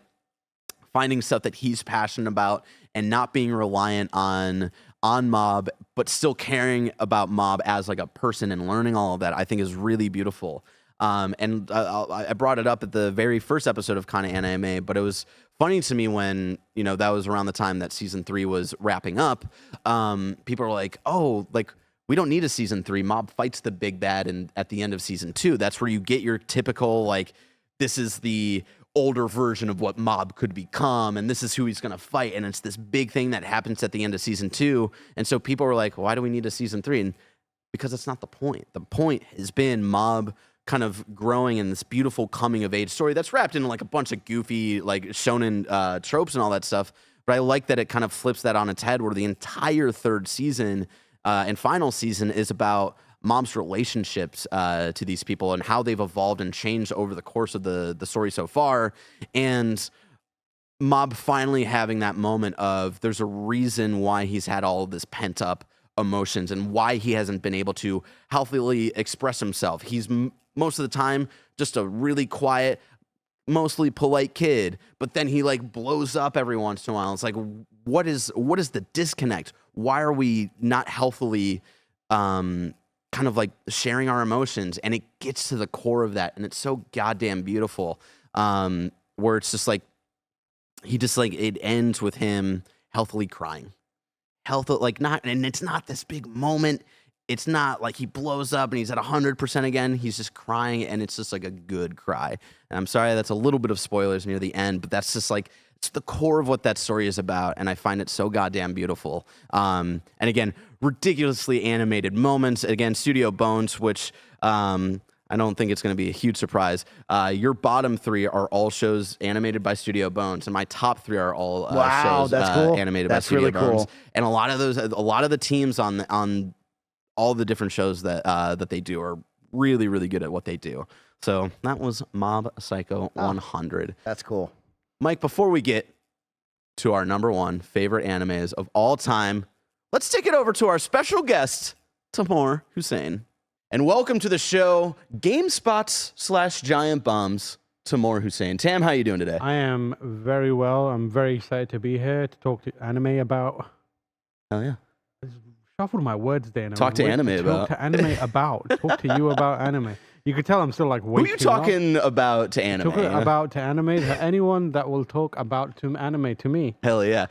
finding stuff that he's passionate about and not being reliant on Mob, but still caring about Mob as like a person and learning all of that. I think is really beautiful. I brought it up at the very first episode of Kinda Anime, but it was funny to me when, you know, that was around the time that season 3 was wrapping up. People were like, oh, like, we don't need a season 3. Mob fights the big bad at the end of season 2. That's where you get your typical, like, this is the older version of what Mob could become, and this is who he's going to fight, and it's this big thing that happens at the end of season 2. And so people were like, why do we need a season 3? And because that's not the point. The point has been Mob kind of growing in this beautiful coming of age story that's wrapped in like a bunch of goofy like shonen tropes and all that stuff. But I like that it kind of flips that on its head, where the entire 3rd season and final season is about Mob's relationships to these people and how they've evolved and changed over the course of the story so far. And Mob finally having that moment of there's a reason why he's had all of this pent up emotions and why he hasn't been able to healthily express himself. He's most of the time just a really quiet, mostly polite kid, but then he like blows up every once in a while. It's like, what is the disconnect? Why are we not healthily kind of like sharing our emotions? And it gets to the core of that, and it's so goddamn beautiful. Where it's just like he just like it ends with him healthily crying. And it's not this big moment. It's not like he blows up and he's at 100% again. He's just crying, and it's just like a good cry. And I'm sorry, that's a little bit of spoilers near the end, but that's just like, it's the core of what that story is about, and I find it so goddamn beautiful. And again, ridiculously animated moments. Again, Studio Bones, which I don't think it's going to be a huge surprise. Your bottom 3 are all shows animated by Studio Bones, and my top 3 are all shows that's cool. animated That's by Studio really Bones. cool. And a lot of the teams on all the different shows that they do are really, really good at what they do. So that was Mob Psycho 100. That's cool. Mike, before we get to our number 1 favorite animes of all time, let's take it over to our special guest, Tamoor, Hussain. And welcome to the show, GameSpots/Giant Bombs, Tamoor, Hussain. Tam, how you doing today? I am very well. I'm very excited to be here to talk to anime about. Hell yeah. I just shuffled my words there. Talk to anime about. Talk to anime about. Talk to you about anime. You could tell I'm still like Who are waking you up. talking about to anime? Talking about to anime. To anyone that will talk about to anime to me. Hell yeah.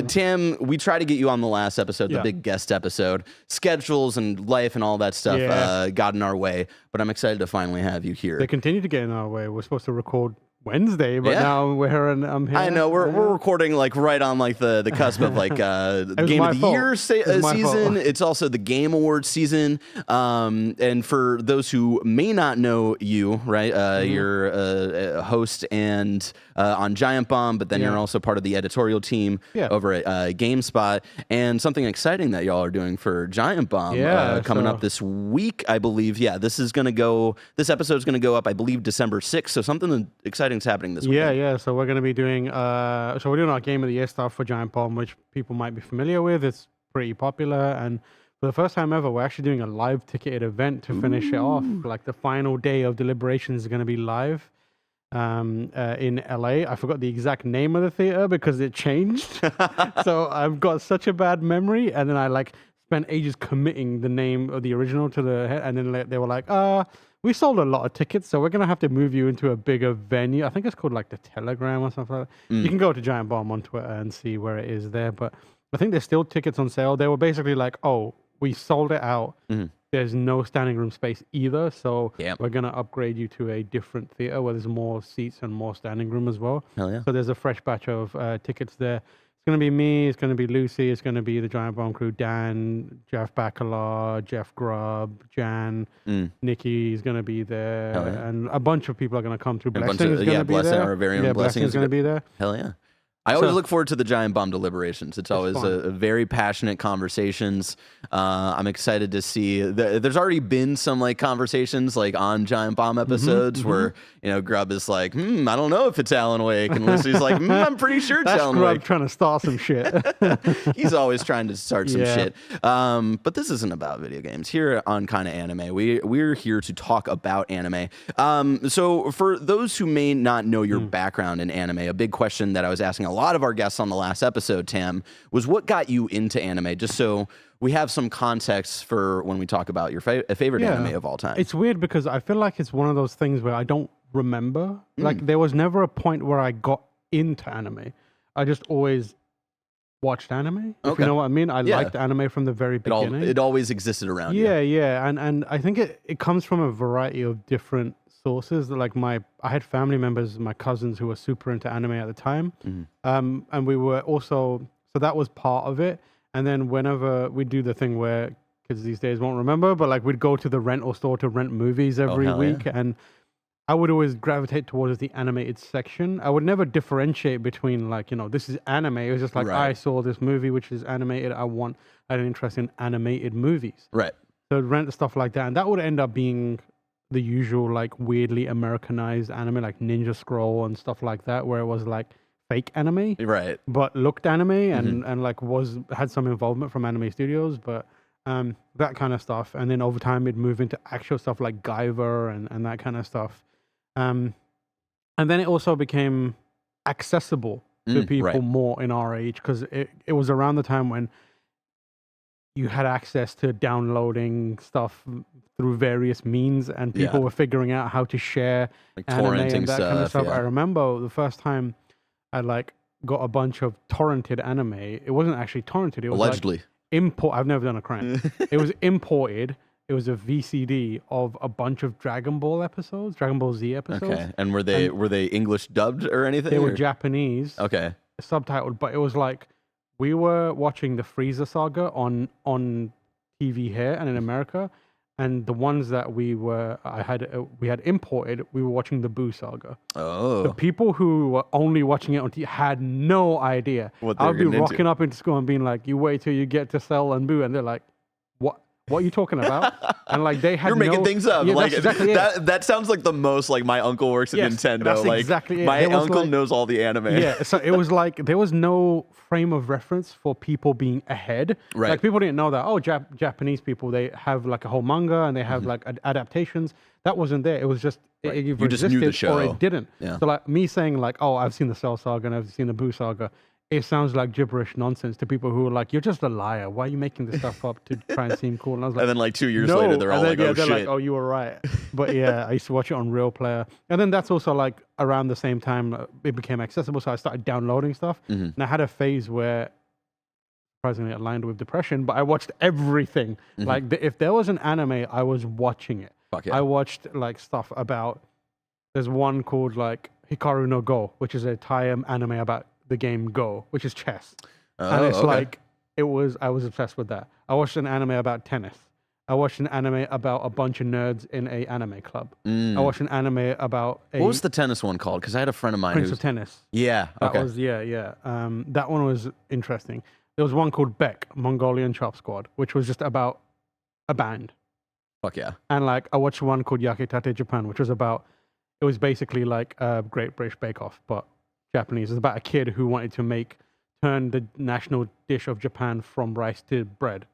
Tam, we tried to get you on the last episode, the Yeah. big guest episode. Schedules and life and all that stuff got in our way, but I'm excited to finally have you here. They continue to get in our way. We're supposed to record Wednesday, but now I'm here. I know we're recording like right on like the cusp of like the Game of the Year season. It's also the Game Awards season. And for those who may not know you, right? You're a host and on Giant Bomb, but then you're also part of the editorial team over at GameSpot. And something exciting that y'all are doing for Giant Bomb coming up this week, I believe. Yeah, this episode is gonna go up, I believe, December 6th. So something exciting happening this week. Yeah. So we're going to be doing, so we're doing our Game of the Year stuff for Giant Bomb, which people might be familiar with. It's pretty popular. And for the first time ever, we're actually doing a live ticketed event to finish it off. Like the final day of deliberations is going to be live in LA. I forgot the exact name of the theater because it changed. So I've got such a bad memory. And then I spent ages committing the name of the original to the head. And then they were like, we sold a lot of tickets, so we're going to have to move you into a bigger venue. I think it's called like the Telegram or something like that. You can go to Giant Bomb on Twitter and see where it is there. But I think there's still tickets on sale. They were basically like, oh, we sold it out. There's no standing room space either. So we're going to upgrade you to a different theater where there's more seats and more standing room as well. Hell yeah. So there's a fresh batch of tickets there. It's going to be me, it's going to be Lucy, it's going to be the Giant Bomb crew, Dan, Jeff Bacala, Jeff Grubb, Jan, Nikki is going to be there, and a bunch of people are going to come through. Blessing is going to be there. Our very own Blessing is going to be there. Hell yeah. I always look forward to the Giant Bomb deliberations. It's always a very passionate conversations. I'm excited to see. There's already been some like conversations like on Giant Bomb episodes where Grubb is like, I don't know if it's Alan Wake, and Lucy's like, I'm pretty sure it's Alan Grubb Wake. Trying to start some shit. He's always trying to start some shit. But this isn't about video games. Here on Kinda Anime, we're here to talk about anime. So for those who may not know your background in anime, a big question that I was asking a lot of our guests on the last episode, Tam, was what got you into anime? Just so we have some context for when we talk about your favorite anime of all time. It's weird because I feel like it's one of those things where I don't remember. Like there was never a point where I got into anime. I just always watched anime. If you know what I mean. I liked anime from the very beginning. It always existed around you. Yeah. And I think it comes from a variety of different sources. Like I had family members, my cousins who were super into anime at the time. And we were also, so that was part of it. And then whenever we do the thing where kids these days won't remember, but like we'd go to the rental store to rent movies every week. And I would always gravitate towards the animated section. I would never differentiate between like, this is anime. It was just like, I saw this movie, which is animated. I had an interest in animated movies. Right. So I'd rent stuff like that. And that would end up being the usual, like weirdly Americanized anime, like Ninja Scroll and stuff like that, where it was like fake anime. Right. But looked anime and like had some involvement from anime studios, but that kind of stuff. And then over time it'd move into actual stuff like Guyver and that kind of stuff. And then it also became accessible to people more in our age because it was around the time when you had access to downloading stuff through various means and people were figuring out how to share like anime torrenting and that kind of stuff. Yeah. I remember the first time I like got a bunch of torrented anime. It wasn't actually torrented. It was allegedly I've never done a crime. It was imported. It was a VCD of a bunch of Dragon Ball Z episodes. Okay. And were they English dubbed or anything? They were Japanese. Okay. Subtitled, but it was like we were watching the Frieza saga on TV here and in America, and the ones that we had imported, we were watching the Boo saga. Oh. The people who were only watching it on TV had no idea. What I would be rocking up into school and being like, "You wait till you get to Cell and Boo," and they're like, what are you talking about? And like they had You're making things up. Yeah, like that's exactly it. that sounds like the most like my uncle works at Yes, Nintendo. that's like exactly it. my There was, uncle like- knows all the anime. Yeah, so it was like there was no frame of reference for people being ahead. Right. Like people didn't know that. Oh, Japanese people, they have like a whole manga and they have like adaptations. That wasn't there. It was just it either You just knew the existed or show. it didn't. Yeah. So like me saying like, oh, I've seen the Cell Saga and I've seen the Boo Saga. It sounds like gibberish nonsense to people who are like, you're just a liar. Why are you making this stuff up to try and seem cool? And I was like, And then like 2 years no. later, they're all And like, then, oh they're shit. like, oh, you were right. But yeah, I used to watch it on Real Player. And then that's also like around the same time it became accessible. So I started downloading stuff. Mhm. And I had a phase where, surprisingly, it aligned with depression, but I watched everything. Like if there was an anime, I was watching it. Fuck yeah. I watched like stuff about, there's one called like Hikaru no Go, which is a Thai anime about the game Go, which is chess. And it's okay. like, I was obsessed with that. I watched an anime about tennis. I watched an anime about a bunch of nerds in a anime club. I watched an anime about a What was the tennis one called? Because I had a friend of mine Prince who's of Tennis. yeah. That Okay. was that one was interesting. There was one called Beck, Mongolian Chop Squad, which was just about a band. Fuck yeah. And like I watched one called Yakitate Japan, which was about, it was basically like a Great British Bake Off, but Japanese. It's about a kid who wanted to turn the national dish of Japan from rice to bread.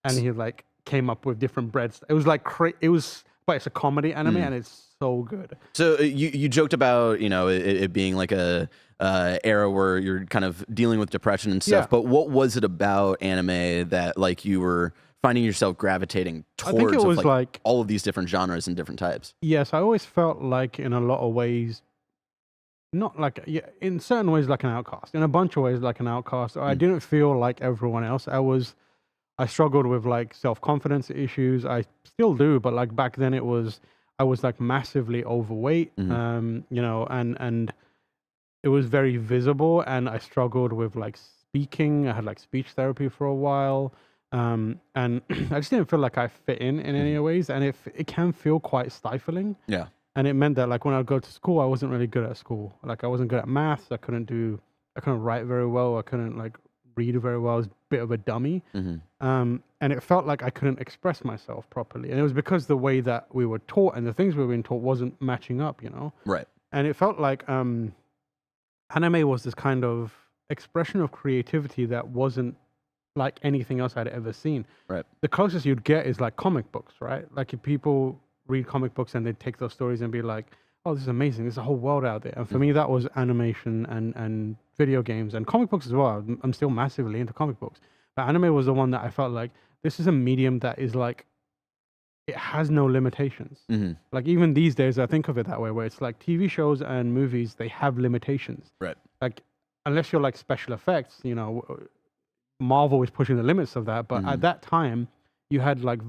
And he like came up with different breads. It was like, but it's a comedy anime and it's so good. So you joked about it being like a era where you're kind of dealing with depression and stuff. Yeah. But what was it about anime that like you were finding yourself gravitating I towards? think it was of, like all of these different genres and different types. yes, I always felt like in a lot of ways, not like, in certain ways like an outcast, in a bunch of ways like an outcast. I didn't feel like everyone else. I struggled with like self-confidence issues. I still do, but like back then I was like massively overweight, and it was very visible, and I struggled with like speaking. I had like speech therapy for a while. And I just didn't feel like I fit in any ways, and it can feel quite stifling. Yeah. And it meant that like when I would go to school, I wasn't really good at school. Like I wasn't good at maths. I couldn't write very well. I couldn't like read very well. I was a bit of a dummy. And it felt like I couldn't express myself properly. And it was because the way that we were taught and the things we were being taught wasn't matching up, Right. And it felt like anime was this kind of expression of creativity that wasn't like anything else I'd ever seen. Right. The closest you'd get is like comic books, right? Like if people read comic books and they'd take those stories and be like, oh, this is amazing. There's a whole world out there. And for me, that was animation and video games and comic books as well. I'm still massively into comic books. But anime was the one that I felt like this is a medium that is like, it has no limitations. Like even these days, I think of it that way, where it's like TV shows and movies, they have limitations. Right. Like unless you're like special effects, Marvel is pushing the limits of that. But at that time, you had like,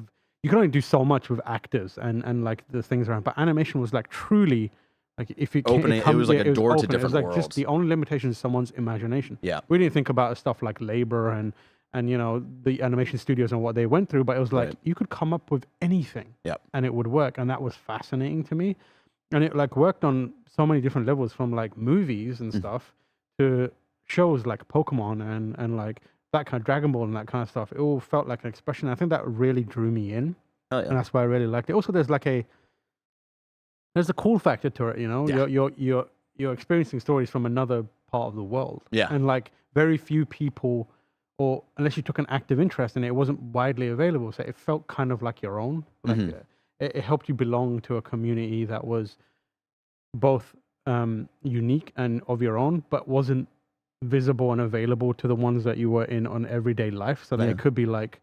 you could only do so much with actors and like the things around. But animation was like truly, like if you Opening, it was like a door to open. different It was like worlds. just the only limitation is someone's imagination. Yeah. We didn't think about stuff like labor and the animation studios and what they went through, but it was like you could come up with anything, and it would work, and that was fascinating to me. And it like worked on so many different levels, from like movies and stuff to shows like Pokemon and like that kind of Dragon Ball and that kind of stuff. It all felt like an expression. I think that really drew me in, Oh, yeah. and that's why I really liked it. Also, there's a cool factor to it. Yeah. You're experiencing stories from another part of the world. Yeah. And like very few people, or unless you took an active interest in it, it wasn't widely available. So it felt kind of like your own. Like it helped you belong to a community that was both unique and of your own, but wasn't visible and available to the ones that you were in on everyday life. So that it could be like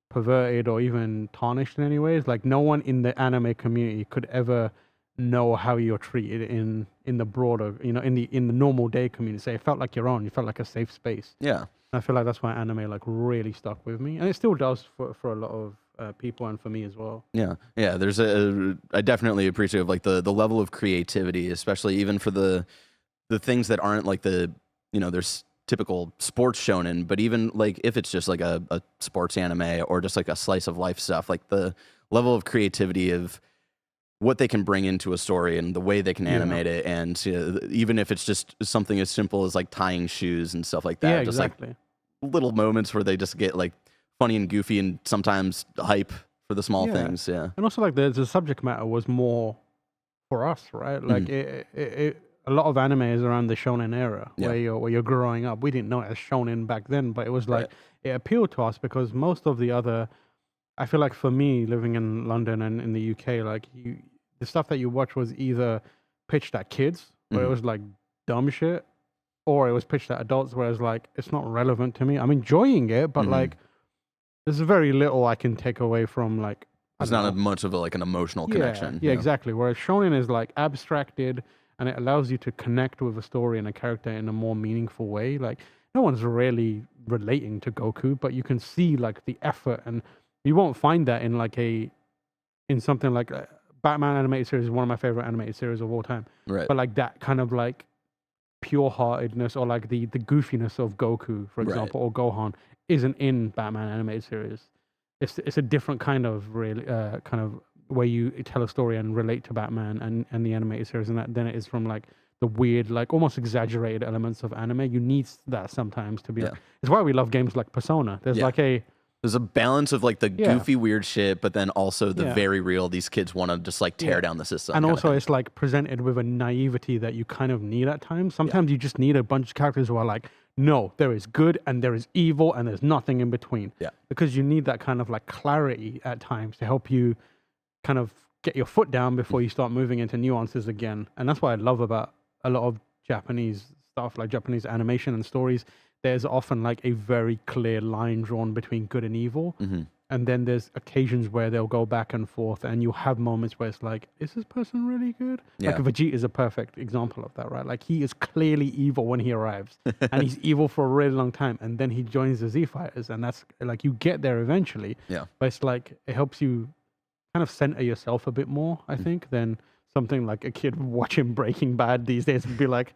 perverted or even tarnished in any ways. Like no one in the anime community could ever know how you're treated in the broader, in the normal day community. So it felt like your own. You felt like a safe space. Yeah. I feel like that's why anime like really stuck with me, and it still does for a lot of people and for me as well. Yeah. I definitely appreciate like the level of creativity, especially even for the things that aren't like there's typical sports shonen, but even like if it's just like a sports anime or just like a slice of life stuff, like the level of creativity of what they can bring into a story and the way they can animate it, and even if it's just something as simple as like tying shoes and stuff like that, Yeah, just exactly. like little moments where they just get like funny and goofy and sometimes hype for the small things. Yeah. And also like the subject matter was more for us, right? Like a lot of anime is around the shonen era where you're growing up. We didn't know it as shonen back then, but it was like it appealed to us because most of the other, I feel like for me living in London and in the UK, like the stuff that you watch was either pitched at kids where it was like dumb shit, or it was pitched at adults where it's like it's not relevant to me. I'm enjoying it, but like there's very little I can take away from like. It's not much of an emotional connection. Yeah, exactly. Whereas shonen is like abstracted and it allows you to connect with a story and a character in a more meaningful way. Like no one's really relating to Goku, but you can see like the effort, and you won't find that in something like Batman animated series is one of my favorite animated series of all time. Right. But like that kind of like pure-heartedness or like the goofiness of Goku, for example, or Gohan isn't in Batman animated series. It's a different kind of kind of way you tell a story and relate to Batman and the animated series, and that than it is from like the weird, like almost exaggerated elements of anime. You need that sometimes to be. It's why we love games like Persona. There's there's a balance of like the goofy weird shit, but then also the very real. These kids want to just like tear down the system, and also it's like presented with a naivety that you kind of need at times. Sometimes you just need a bunch of characters who are like, no, there is good and there is evil and there's nothing in between. Yeah, because you need that kind of like clarity at times to help you kind of get your foot down before you start moving into nuances again. And that's what I love about a lot of Japanese stuff, like Japanese animation and stories. There's often like a very clear line drawn between good and evil. And then there's occasions where they'll go back and forth, and you have moments where it's like, is this person really good? Like Vegeta is a perfect example of that, right? Like he is clearly evil when he arrives, and he's evil for a really long time, and then he joins the Z Fighters, and that's like you get there eventually. Yeah. But it's like it helps you kind of center yourself a bit more, I think, than something like a kid watching Breaking Bad these days would be like,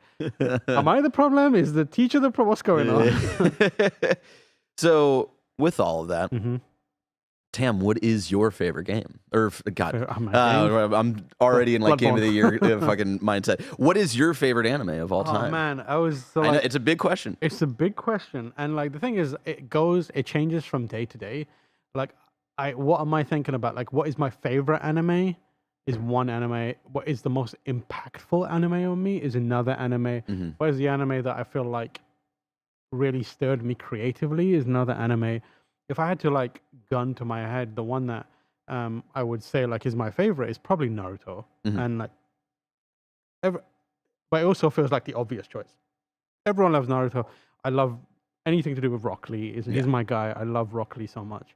am I the problem? Is the teacher the problem? What's going on? So with all of that, Tam, what is your favorite game? Or God, I'm already in like game of the year fucking mindset. What is your favorite anime of all time? Oh man, I know, it's a big question. It's a big question, and like the thing is, it changes from day to day. Like, what am I thinking about? Like, what is my favorite anime? Is one anime. What is the most impactful anime on me? Is another anime. What is the anime that I feel like really stirred me creatively? Is another anime. If I had to like gun to my head, the one that I would say like is my favorite is probably Naruto, and like, but it also feels like the obvious choice. Everyone loves Naruto. I love anything to do with Rock Lee. He's my guy. I love Rock Lee so much.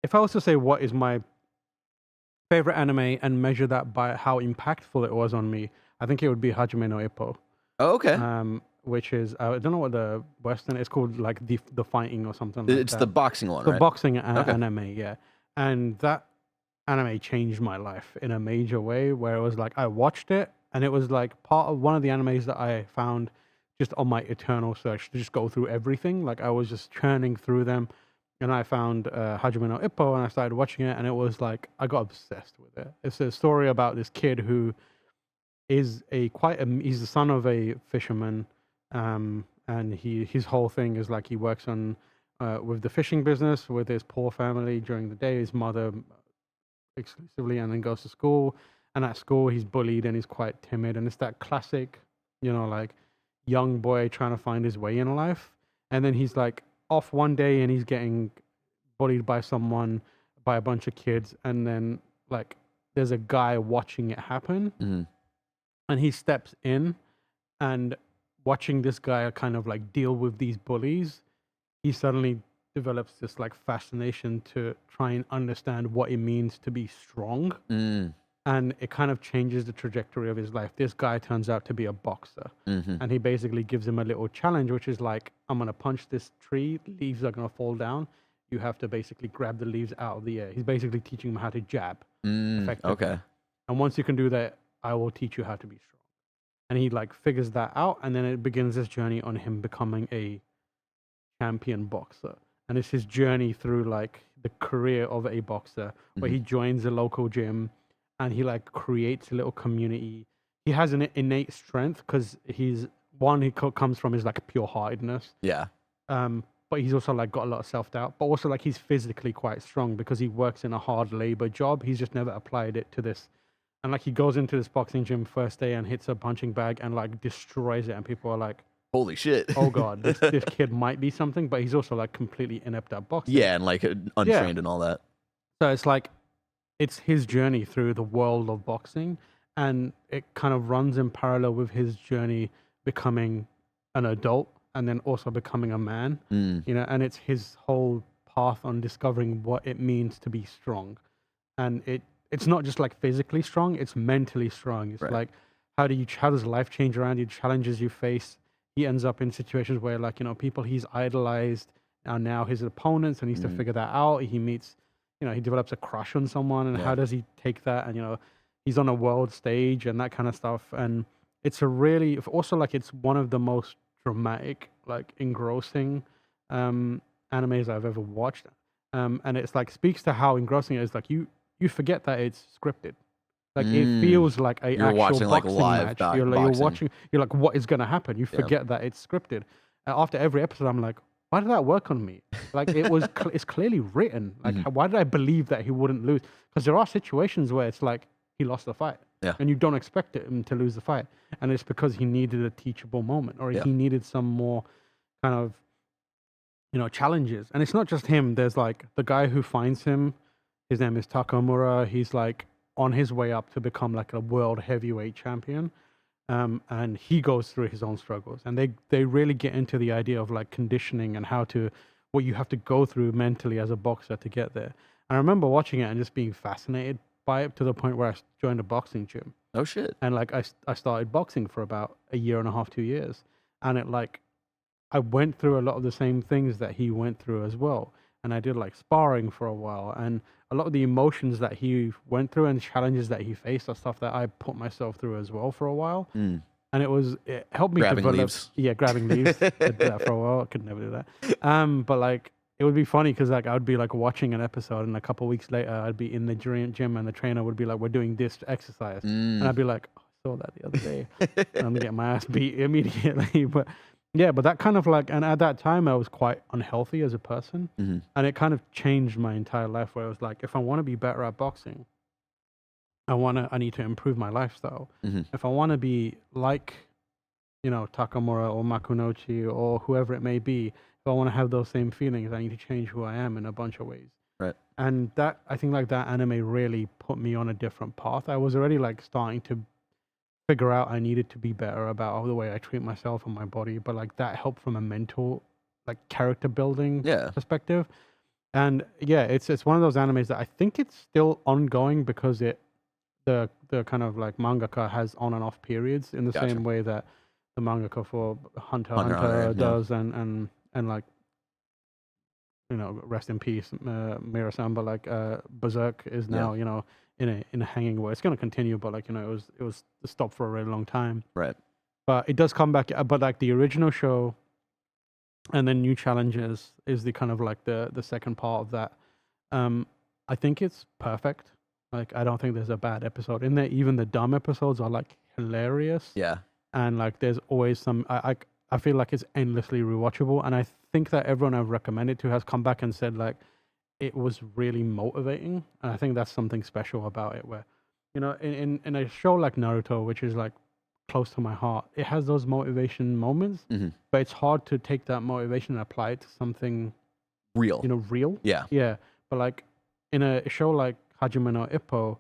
If I was to say what is my favorite anime and measure that by how impactful it was on me, I think it would be Hajime no Ippo. Oh, okay. Which is I don't know what the Western it's called, like the fighting or something. Like it's that. the boxing one, the right? Boxing anime, yeah. And that anime changed my life in a major way. Where it was like I watched it, and it was like part of one of the animes that I found just on my eternal search to just go through everything. Like I was just churning through them. And I found Hajime no Ippo, and I started watching it, and it was like I got obsessed with it. It's a story about this kid who is he's the son of a fisherman, and his whole thing is like he works on with the fishing business with his poor family during the day, his mother exclusively, and then goes to school. And at school, he's bullied and he's quite timid, and it's that classic, like young boy trying to find his way in life. And then he's like off one day and he's getting bullied by a bunch of kids, and then like there's a guy watching it happen, and he steps in, and watching this guy kind of like deal with these bullies, he suddenly develops this like fascination to try and understand what it means to be strong. And it kind of changes the trajectory of his life. This guy turns out to be a boxer. And he basically gives him a little challenge, which is like, I'm going to punch this tree, leaves are going to fall down. You have to basically grab the leaves out of the air. He's basically teaching him how to jab effectively. Okay. And once you can do that, I will teach you how to be strong. And he like figures that out, and then it begins this journey on him becoming a champion boxer. And it's his journey through like the career of a boxer, where he joins a local gym, and he like creates a little community. He has an innate strength because he comes from his like pure heartedness. Yeah. but he's also like got a lot of self-doubt, but also like he's physically quite strong because he works in a hard labor job. He's just never applied it to this. And like he goes into this boxing gym first day and hits a punching bag and like destroys it, and people are like, Holy shit. oh god, this kid might be something, but he's also like completely inept at boxing. Yeah, and like untrained and all that. So it's like, it's his journey through the world of boxing, and it kind of runs in parallel with his journey becoming an adult and then also becoming a man, you know, and it's his whole path on discovering what it means to be strong. And it's not just like physically strong, it's mentally strong. It's like, how does life change around you, challenges you face. He ends up in situations where, like, you know, people he's idolized are now his opponents, and he needs to figure that out. He meets, you know, he develops a crush on someone, and how does he take that? And, you know, he's on a world stage and that kind of stuff. And it's a really, also like, it's one of the most dramatic, like engrossing animes I've ever watched. And it's like, speaks to how engrossing it is. Like you forget that it's scripted. Like it feels like a You're actual watching like boxing live match. You're boxing. watching. You're like, what is going to happen? You forget that it's scripted. After every episode, I'm like, why did that work on me? Like it was, it's clearly written. Like why did I believe that he wouldn't lose? Because there are situations where it's like he lost the fight, and you don't expect him to lose the fight, and it's because he needed a teachable moment, or he needed some more kind of, you know, challenges. And it's not just him. There's like the guy who finds him. His name is Tamoor. He's like on his way up to become like a world heavyweight champion. And he goes through his own struggles, and they really get into the idea of like conditioning and what you have to go through mentally as a boxer to get there. And I remember watching it and just being fascinated by it to the point where I joined a boxing gym. Oh shit. And like I started boxing for about a year and a half, 2 years. And it like, I went through a lot of the same things that he went through as well. And I did like sparring for a while, and a lot of the emotions that he went through and challenges that he faced are stuff that I put myself through as well for a while. And it helped me develop. Leaves. Yeah, grabbing leaves. I did that for a while. I could never do that. But like, it would be funny because like I would be like watching an episode, and a couple of weeks later I'd be in the gym, and the trainer would be like, "We're doing this exercise," and I'd be like, oh, "I saw that the other day," and I'm getting my ass beat immediately. But yeah, but that kind of like, and at that time I was quite unhealthy as a person, and it kind of changed my entire life. Where I was like, if I want to be better at boxing, I need to improve my lifestyle. If I want to be like, you know, Takamura or Makunochi or whoever it may be, if I want to have those same feelings, I need to change who I am in a bunch of ways. Right. And that, I think like that anime really put me on a different path. I was already like starting to figure out I needed to be better about the way I treat myself and my body, but like that helped from a mental, like character building perspective. And yeah, it's one of those animes that I think it's still ongoing because the kind of like mangaka has on and off periods in the same way that the mangaka for Hunter x Hunter does, and like, you know, rest in peace, Mira-san, but like Berserk is now, you know, in a hanging way. It's going to continue, but like, you know, it was stopped for a really long time. Right. But it does come back. But like the original show, and then New Challenges is the kind of like the second part of that. I think it's perfect. Like, I don't think there's a bad episode in there. Even the dumb episodes are like hilarious. Yeah. And like, there's always some. I feel like it's endlessly rewatchable, and I think that everyone I've recommended to has come back and said like it was really motivating, and I think that's something special about it. Where, you know, in a show like Naruto, which is like close to my heart, it has those motivation moments, but it's hard to take that motivation and apply it to something Real. you know, real. Yeah. But like in a show like Hajime no Ippo,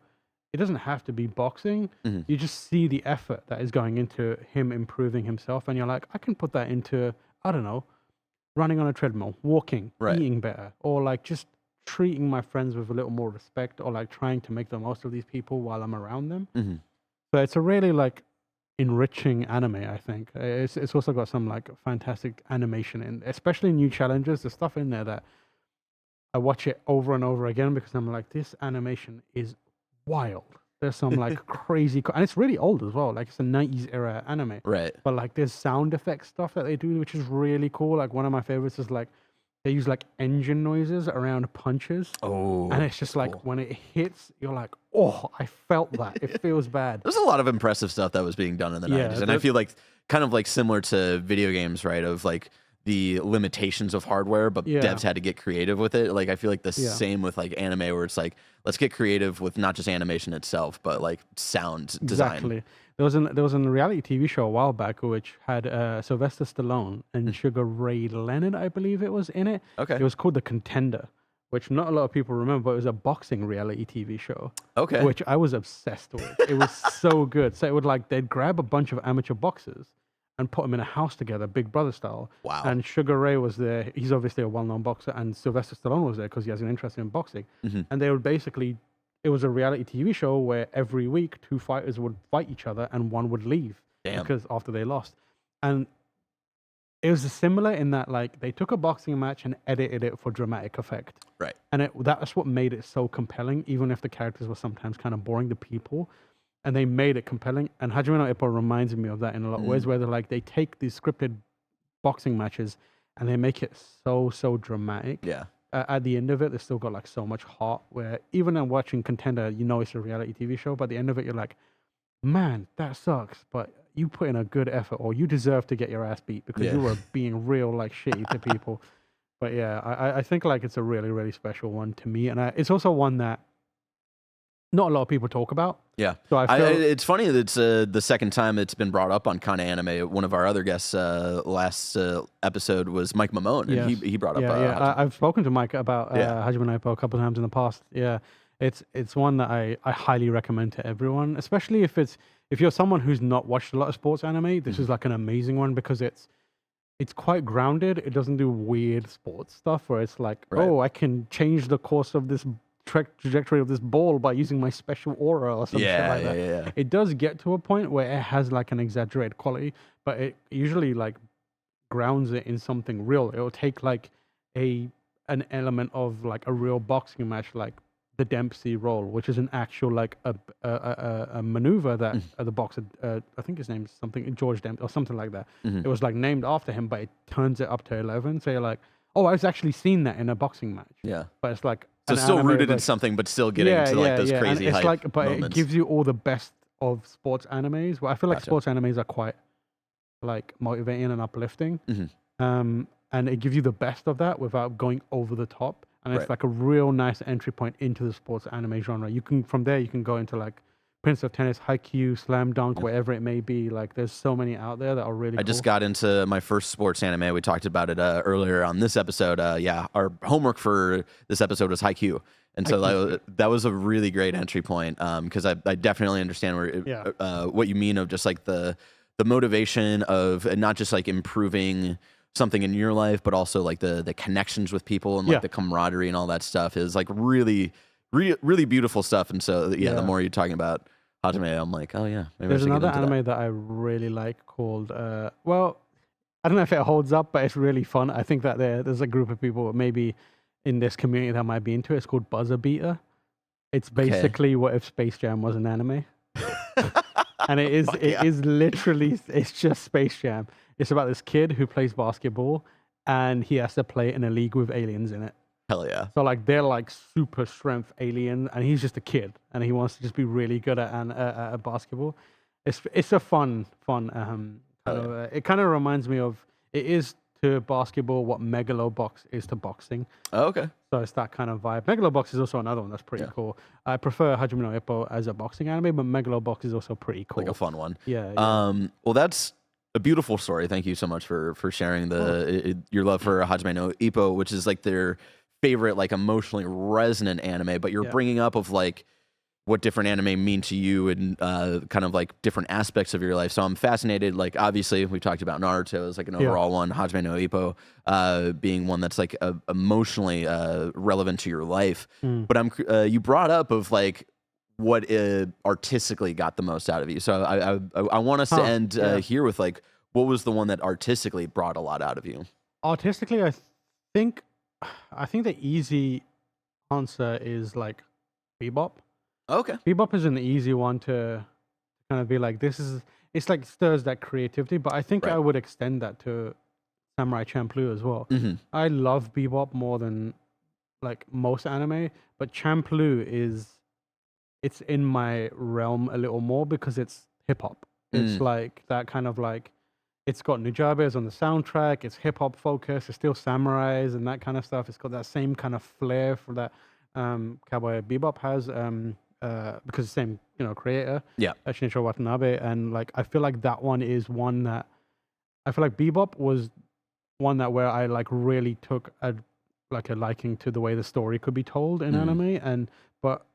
it doesn't have to be boxing. You just see the effort that is going into him improving himself, and you're like, I can put that into, I don't know, running on a treadmill, walking, eating better, or like just treating my friends with a little more respect, or like trying to make the most of these people while I'm around them. So it's a really like enriching anime, I think. It's also got some like fantastic animation in, especially New Challenges. There's stuff in there that I watch it over and over again because I'm like, this animation is wild. There's some like crazy, and it's really old as well. Like it's a 90s era anime. Right. But like there's sound effect stuff that they do, which is really cool. Like one of my favorites is like they use like engine noises around punches. Oh. And it's just like when it hits, you're like, oh, I felt that. It feels bad. There's a lot of impressive stuff that was being done in the 90s. And I feel like kind of like similar to video games, right? Of like the limitations of hardware, but Yeah. devs had to get creative with it. Like I feel like the Yeah. same with like anime, where it's like let's get creative with not just animation itself, but like sound design. Exactly. There was a reality TV show a while back which had Sylvester Stallone and Sugar Ray Leonard, I believe it was in it. Okay. It was called The Contender, which not a lot of people remember, but it was a boxing reality TV show. Okay. Which I was obsessed with. It was so good. So it would like they'd grab a bunch of amateur boxers and put them in a house together, Big Brother style. Wow. And Sugar Ray was there. He's obviously a well-known boxer, and Sylvester Stallone was there because he has an interest in boxing. And they would basically, it was a reality TV show where every week 2 fighters would fight each other and one would leave because after they lost. And it was similar in that like they took a boxing match and edited it for dramatic effect. Right. And that's what made it so compelling, even if the characters were sometimes kind of boring, the people. And they made it compelling. And Hajime no Ippo reminds me of that in a lot of ways, where they're like, they take these scripted boxing matches and they make it so dramatic. Yeah. At the end of it, they still got like so much heart, where even in watching Contender, you know it's a reality TV show, but at the end of it, you're like, man, that sucks, but you put in a good effort, or you deserve to get your ass beat because you were being real like shitty to people. But yeah, I think like it's a really special one to me, and it's also one that not a lot of people talk about. Yeah. So I feel it's funny that it's the second time it's been brought up on Kinda Anime. One of our other guests last episode was Mike Mamone, and he brought up. I've spoken to Mike about Hajime no Ippo a couple of times in the past. Yeah, it's one that I highly recommend to everyone, especially if you're someone who's not watched a lot of sports anime. This is like an amazing one because it's quite grounded. It doesn't do weird sports stuff where it's like, oh, I can change the course of this trajectory of this ball by using my special aura or something like that. Yeah. It does get to a point where it has like an exaggerated quality, but it usually like grounds it in something real. It'll take like an element of like a real boxing match, like the Dempsey roll, which is an actual like a maneuver that the boxer, I think his name's something George Dempsey or something like that. It was like named after him, but it turns it up to 11. So you're like, oh, I've actually seen that in a boxing match. Yeah. But it's like So an still anime rooted in version. something, but still getting to like those crazy And it's hype like, but moments. it gives you all the best of sports animes. Well, I feel like sports animes are quite like motivating and uplifting. And it gives you the best of that without going over the top. And it's like a real nice entry point into the sports anime genre. You can from there you can go into like Prince of Tennis, Haikyuu, Slam Dunk, whatever it may be. Like there's so many out there that are really I just got into my first sports anime. We talked about it earlier on this episode. Our homework for this episode was Haikyuu. And so that was a really great entry point because I definitely understand what you mean of just like the motivation of and not just like improving something in your life, but also like the connections with people and like the camaraderie and all that stuff is like really beautiful stuff. And so the more you're talking about Hajime, I'm like, oh yeah. Maybe There's I should another get into anime that I really like called well, I don't know if it holds up, but it's really fun. I think that there's a group of people maybe in this community that might be into it. It's called Buzzer Beater. It's basically what if Space Jam was an anime. And it is literally, it's just Space Jam. It's about this kid who plays basketball and he has to play in a league with aliens in it. Hell yeah. So like they're like super strength aliens and he's just a kid and he wants to just be really good at basketball. It's a fun it kind of reminds me of, it is to basketball what Megalobox is to boxing. Oh, okay. So it's that kind of vibe. Megalobox is also another one that's pretty cool. I prefer Hajime no Ippo as a boxing anime, but Megalobox is also pretty cool. Like a fun one. Yeah. Well, that's a beautiful story. Thank you so much for sharing your love for Hajime no Ippo, which is like their favorite, like emotionally resonant anime. But you're bringing up of like what different anime mean to you and kind of like different aspects of your life. So I'm fascinated. Like obviously we talked about Naruto as like an overall one, Hajime no Ippo being one that's like emotionally relevant to your life. But you brought up of like what artistically got the most out of you. So I want us to end here with like, what was the one that artistically brought a lot out of you? Artistically, I think the easy answer is like Bebop. Okay. Bebop is an easy one to kind of be like, it's like stirs that creativity, but I think I would extend that to Samurai Champloo as well. I love Bebop more than like most anime, but Champloo it's in my realm a little more because it's hip hop. It's like that kind of like, It's got Nujabes on the soundtrack. It's hip hop focused. It's still samurais and that kind of stuff. It's got that same kind of flair for that Cowboy Bebop has, because the same creator, Shinichiro Watanabe, and like I feel like that one is one that I feel like Bebop was one that where I like really took a liking to the way the story could be told in anime, but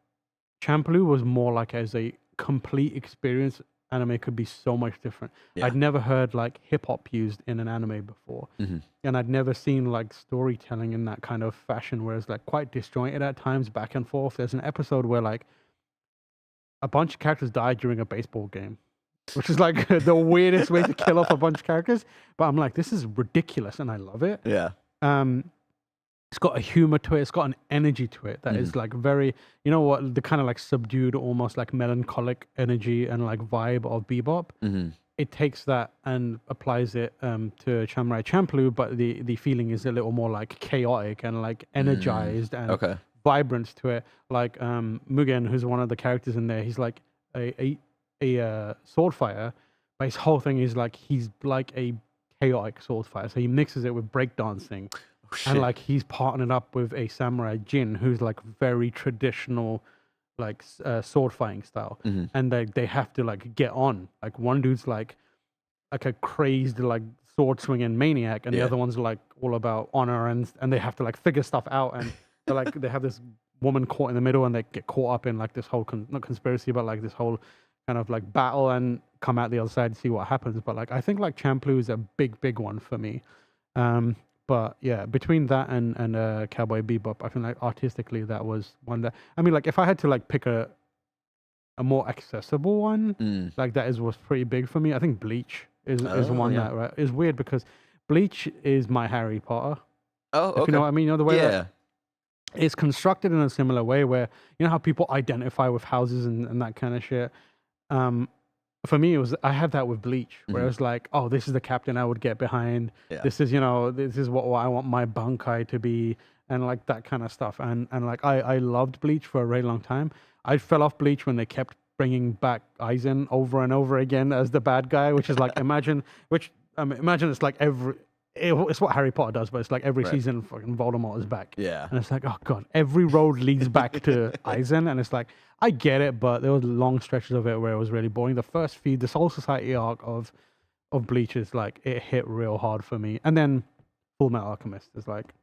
Champloo was more like as a complete experience. Anime could be so much different. I'd never heard like hip hop used in an anime before, and I'd never seen like storytelling in that kind of fashion, where it's like quite disjointed at times, back and forth. There's an episode where like a bunch of characters died during a baseball game, which is like the weirdest way to kill off a bunch of characters. But I'm like, this is ridiculous, and I love it. Yeah. It's got a humor to it. It's got an energy to it that is like very, the kind of like subdued, almost like melancholic energy and like vibe of Bebop. It takes that and applies it to Samurai Champloo, but the feeling is a little more like chaotic and like energized and vibrant to it. Like Mugen, who's one of the characters in there, he's like a sword fighter, but his whole thing is like he's like a chaotic sword fighter. So he mixes it with breakdancing. And like he's partnered up with a samurai Jin who's like very traditional like sword fighting style, and they have to like get on. Like one dude's like a crazed like sword swinging maniac, and the other one's like all about honor, and they have to like figure stuff out, and they're like they have this woman caught in the middle, and they get caught up in like this whole not conspiracy, but like this whole kind of like battle, and come out the other side and see what happens. But like I think like Champloo is a big one for me. But yeah, between that and Cowboy Bebop, I feel like artistically that was one that, I mean, like if I had to like pick a more accessible one, like that was pretty big for me. I think Bleach is one that right is weird because Bleach is my Harry Potter. Oh, okay. If you know what I mean, the way that it's constructed in a similar way where how people identify with houses and that kind of shit. For me, I had that with Bleach, where it was like, oh, this is the captain I would get behind. Yeah. This is, this is what I want my bunkai to be, and like that kind of stuff. And like I loved Bleach for a very long time. I fell off Bleach when they kept bringing back Aizen over and over again as the bad guy, which is like imagine it's like it's what Harry Potter does, but it's like every season fucking Voldemort is back. Yeah. And it's like, oh god, every road leads back to Aizen, and it's like, I get it, but there was long stretches of it where it was really boring. The first few, the Soul Society arc of Bleach is like, it hit real hard for me. And then Full Metal Alchemist is like,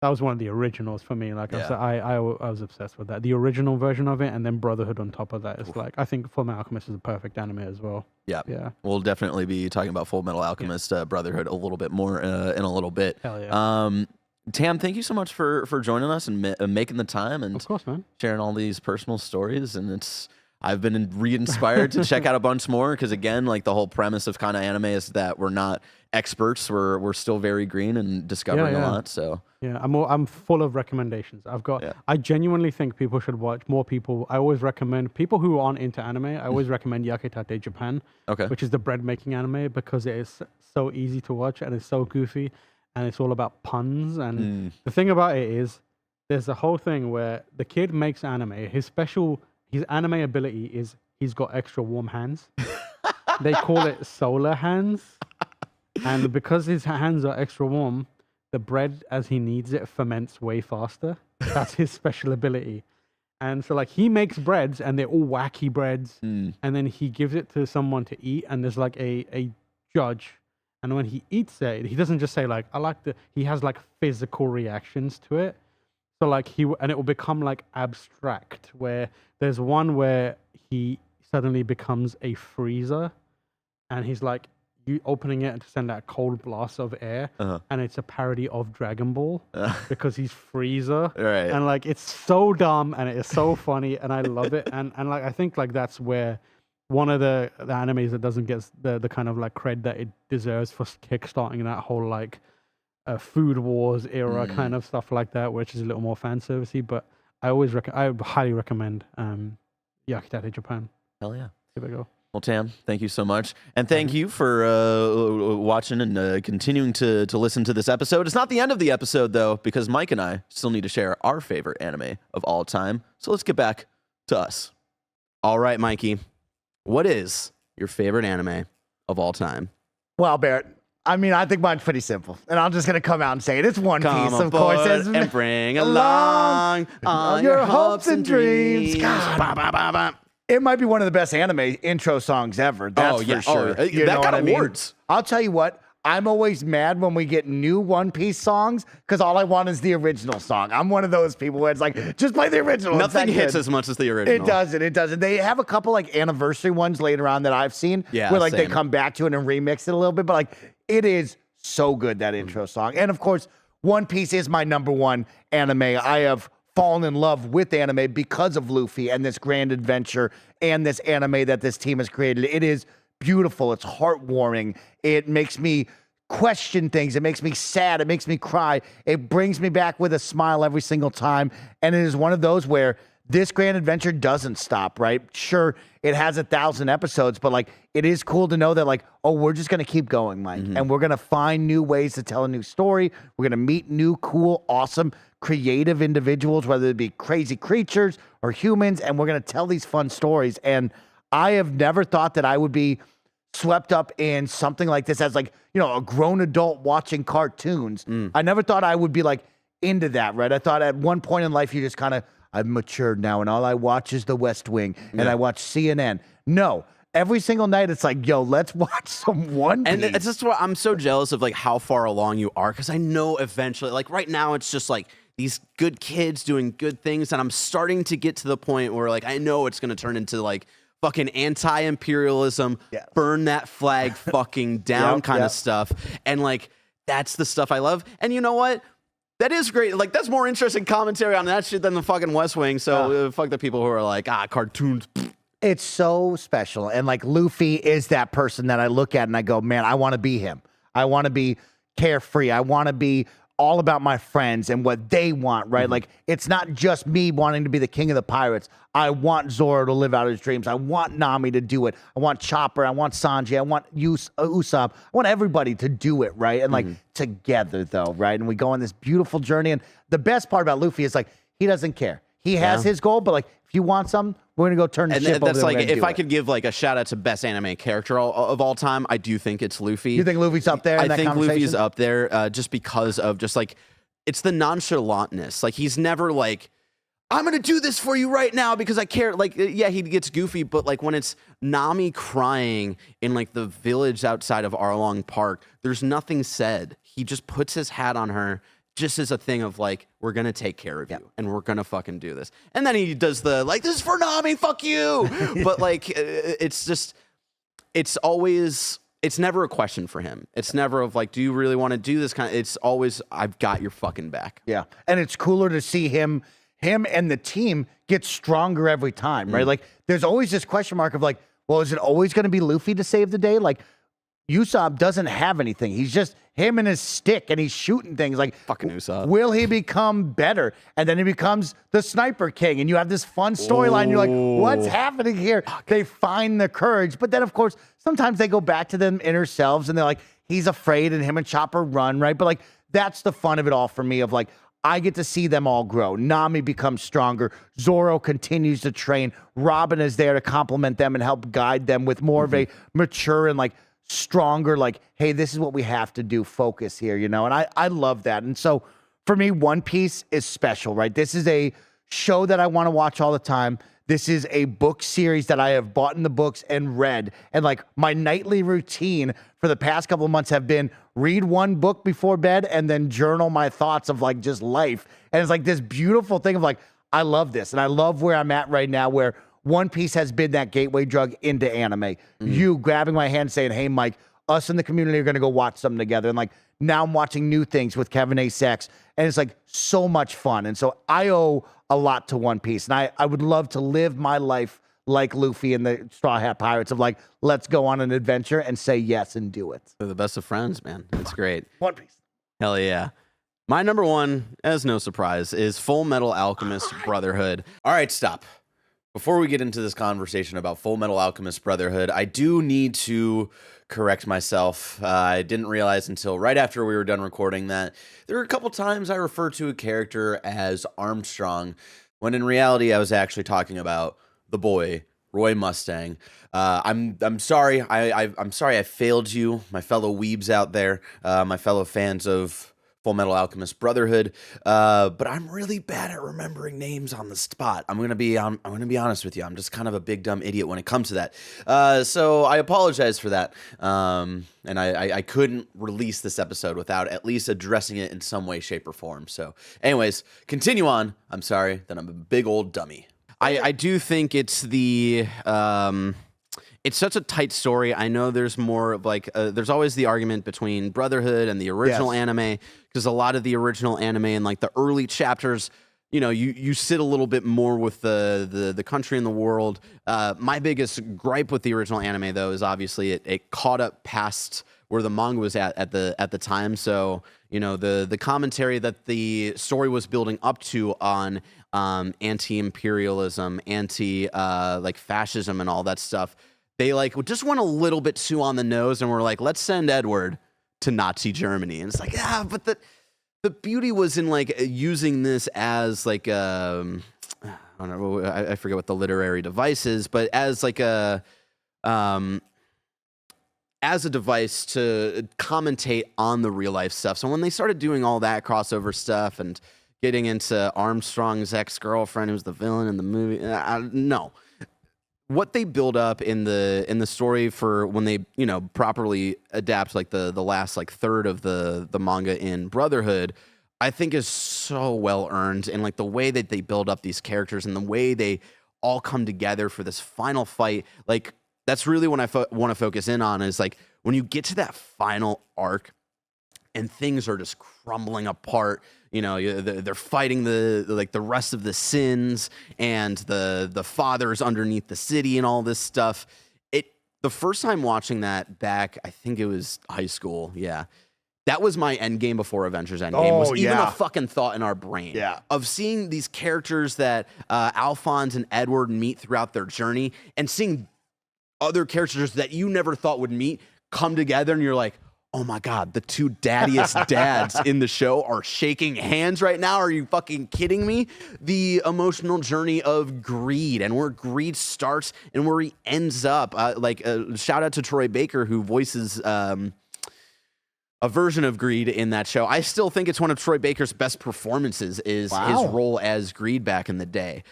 that was one of the originals for me. Like I was obsessed with that. The original version of it, and then Brotherhood on top of that. It's like, I think Full Metal Alchemist is a perfect anime as well. Yeah. Yeah. We'll definitely be talking about Full Metal Alchemist Brotherhood a little bit more in a little bit. Hell yeah. Tam, thank you so much for joining us and making the time and of course, man, sharing all these personal stories. And I've been re-inspired to check out a bunch more because, again, like the whole premise of kind of anime is that we're not experts. We're still very green and discovering a lot. So yeah, I'm full of recommendations. I genuinely think people should watch more people. I always recommend people who aren't into anime. I always recommend Yakitate Japan, which is the bread making anime, because it is so easy to watch and it's so goofy. And it's all about puns. And the thing about it is, there's a whole thing where the kid makes anime. His anime ability is he's got extra warm hands. They call it solar hands. And because his hands are extra warm, the bread, as he needs it, ferments way faster. That's his special ability. And so like he makes breads, and they're all wacky breads. And then he gives it to someone to eat, and there's like a judge. And when he eats it, he doesn't just say like, he has like physical reactions to it. So like and it will become like abstract, where there's one where he suddenly becomes a freezer, and he's like, you opening it to send out a cold blast of air, and it's a parody of Dragon Ball because he's Freezer. Right. And like, it's so dumb and it is so funny, and I love it. And like, I think like that's where one of the animes that doesn't get the kind of like cred that it deserves for kickstarting that whole like Food Wars era kind of stuff like that, which is a little more fan servicey. But I highly recommend Yakitate Japan. Hell yeah. Give it a go. Well, Tam, thank you so much. And thank you for watching and continuing to listen to this episode. It's not the end of the episode, though, because Mike and I still need to share our favorite anime of all time. So let's get back to us. All right, Mikey. What is your favorite anime of all time? Well, Barrett, I mean, I think mine's pretty simple, and I'm just gonna come out and say it. It's One Come Piece, of course. aboard and bring along all your hopes and dreams. God. Ba, ba, ba, ba. It might be one of the best anime intro songs ever. That's for sure. You that know got what I mean? awards. I'll tell you what. I'm always mad when we get new One Piece songs because all I want is the original song. I'm one of those people where it's like, just play the original. Nothing hits as much as the original. It doesn't. It doesn't. They have a couple like anniversary ones later on that I've seen Yeah, where like they same. come back to it and remix it a little bit. But like it is so good, that intro song. And of course, One Piece is my number one anime. I have fallen in love with anime because of Luffy and this grand adventure and this anime that this team has created. It is beautiful. It's heartwarming. It makes me question things. It makes me sad. It makes me cry. It brings me back with a smile every single time. And it is one of those where this grand adventure doesn't stop, right? Sure, it has 1,000 episodes, but like it is cool to know that like, oh, we're just going to keep going, Mike. And we're going to find new ways to tell a new story. We're going to meet new, cool, awesome, creative individuals, whether it be crazy creatures or humans, and we're going to tell these fun stories. And I have never thought that I would be swept up in something like this as like, you know, a grown adult watching cartoons. I never thought I would be like into that, right? I thought at one point in life you just kind of, I've matured now and all I watch is The West Wing and I watch CNN. No, every single night it's like, yo, let's watch some One Piece. And it's just what I'm so jealous of, like how far along you are, because I know eventually, like right now, it's just like these good kids doing good things, and I'm starting to get to the point where like I know it's gonna turn into like fucking anti-imperialism, burn that flag fucking down kind of stuff, and like that's the stuff I love. And you know what? That is great. Like that's more interesting commentary on that shit than the fucking West Wing. So fuck the people who are like, cartoons. It's so special. And like Luffy is that person that I look at and I go, man, I want to be him. I want to be carefree. I want to be all about my friends and what they want, right? Like it's not just me wanting to be the king of the pirates. I want Zoro to live out his dreams. I want Nami to do it. I want Chopper. I want Sanji. I want Usopp. I want everybody to do it, right? And like together though, right? And we go on this beautiful journey. And the best part about Luffy is like, he doesn't care. He has his goal, but like if you want something, we're gonna go turn the ship over. That's like if I could give like a shout out to best anime character of all time, I do think it's Luffy. You think Luffy's up there? I think Luffy's up there just because of just like it's the nonchalantness. Like he's never like, I'm gonna do this for you right now because I care. Like yeah, he gets goofy, but like when it's Nami crying in like the village outside of Arlong Park, there's nothing said. He just puts his hat on her. Just as a thing of like, we're gonna take care of you and we're gonna fucking do this. And then he does the like, this is for Nami, fuck you. But like, it's just, it's always, it's never a question for him. It's never of like, do you really want to do this kind of, it's always, I've got your fucking back. Yeah. And it's cooler to see him and the team get stronger every time, right? Like there's always this question mark of like, well, is it always gonna be Luffy to save the day? Like Usopp doesn't have anything. He's just him and his stick, and he's shooting things. Like fucking Usopp. Will he become better? And then he becomes the Sniper King, and you have this fun storyline. You're like, what's happening here? They find the courage, but then of course sometimes they go back to them inner selves, and they're like, he's afraid, and him and Chopper run, right? But like that's the fun of it all for me. Of like, I get to see them all grow. Nami becomes stronger. Zoro continues to train. Robin is there to complement them and help guide them with more of a mature and like stronger, like, hey, this is what we have to do, focus here, you know? And I love that. And so for me, One Piece is special, right? This is a show that I want to watch all the time. This is a book series that I have bought in the books and read. And like my nightly routine for the past couple of months have been read one book before bed and then journal my thoughts of like just life. And it's like this beautiful thing of like, I love this. And I love where I'm at right now, where One Piece has been that gateway drug into anime. You grabbing my hand saying, hey, Mike, us in the community are going to go watch something together. And like now I'm watching new things with Kevin A. Sachs. And it's like so much fun. And so I owe a lot to One Piece. And I would love to live my life like Luffy and the Straw Hat Pirates of like, let's go on an adventure and say yes and do it. They're the best of friends, man. It's great. One Piece. Hell yeah. My number one, as no surprise, is Full Metal Alchemist Brotherhood. All right, stop. Before we get into this conversation about Full Metal Alchemist Brotherhood, I do need to correct myself. I didn't realize until right after we were done recording that there were a couple times I referred to a character as Armstrong, when in reality I was actually talking about the boy Roy Mustang. I'm sorry. I'm sorry I failed you, my fellow weebs out there, my fellow fans of Full Metal Alchemist Brotherhood. But I'm really bad at remembering names on the spot. I'm gonna be honest with you. I'm just kind of a big dumb idiot when it comes to that. So I apologize for that. And I couldn't release this episode without at least addressing it in some way, shape, or form. So, anyways, continue on. I'm sorry that I'm a big old dummy. I do think it's it's such a tight story. I know there's more of like there's always the argument between Brotherhood and the original anime, because a lot of the original anime in like the early chapters, you know, you sit a little bit more with the country and the world. My biggest gripe with the original anime though is obviously it caught up past where the manga was at the time. So, you know, the commentary that the story was building up to on anti-imperialism, like fascism and all that stuff, they like just went a little bit too on the nose and were like, let's send Edward to Nazi Germany. And it's like, yeah, but the beauty was in like using this as like I don't know, I forget what the literary device is, but as like as a device to commentate on the real life stuff. So when they started doing all that crossover stuff and getting into Armstrong's ex-girlfriend, who's the villain in the movie, no. What they build up in the story for when they, you know, properly adapt like the last like third of the manga in Brotherhood, I think is so well earned. And like the way that they build up these characters and the way they all come together for this final fight, like that's really what I want to focus in on, is like when you get to that final arc and things are just crumbling apart. You know, they're fighting the rest of the sins and the fathers underneath the city and all this stuff. The first time watching that back, I think it was high school. Yeah, that was my end game before Avengers Endgame. Was even a fucking thought in our brain of seeing these characters that Alphonse and Edward meet throughout their journey, and seeing other characters that you never thought would meet come together, and you're like, oh my God, the two daddiest dads in the show are shaking hands right now. Are you fucking kidding me? The emotional journey of Greed and where Greed starts and where he ends up. Shout out to Troy Baker, who voices a version of Greed in that show. I still think it's one of Troy Baker's best performances is his role as Greed back in the day.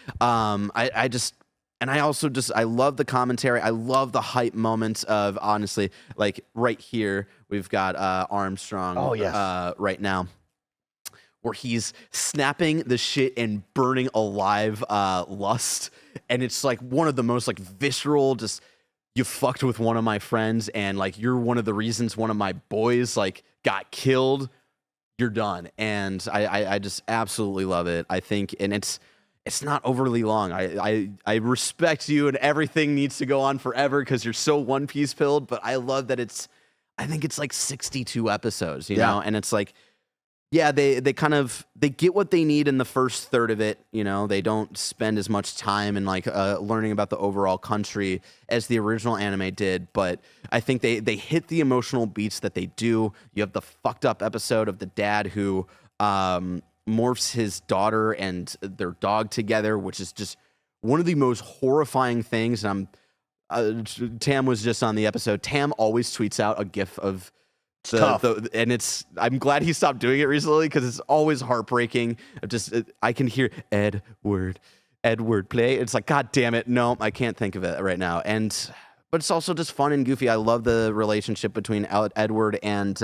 I love the commentary. I love the hype moments of, honestly, like right here, we've got Armstrong right now, where he's snapping the shit and burning alive Lust. And it's like one of the most like visceral, just you fucked with one of my friends and like you're one of the reasons one of my boys like got killed. You're done. And I just absolutely love it. I think, and it's not overly long. I respect you, and everything needs to go on forever because you're so One Piece pilled. But I love that I think it's like 62 episodes, you know, and it's like, yeah, they get what they need in the first third of it. You know, they don't spend as much time in like learning about the overall country as the original anime did. But I think they hit the emotional beats that they do. You have the fucked up episode of the dad who morphs his daughter and their dog together, which is just one of the most horrifying things. And Tam was just on the episode. Tam always tweets out a gif of I'm glad he stopped doing it recently because it's always heartbreaking. I can hear Edward play. It's like, God damn it. No, I can't think of it right now. But it's also just fun and goofy. I love the relationship between Edward and,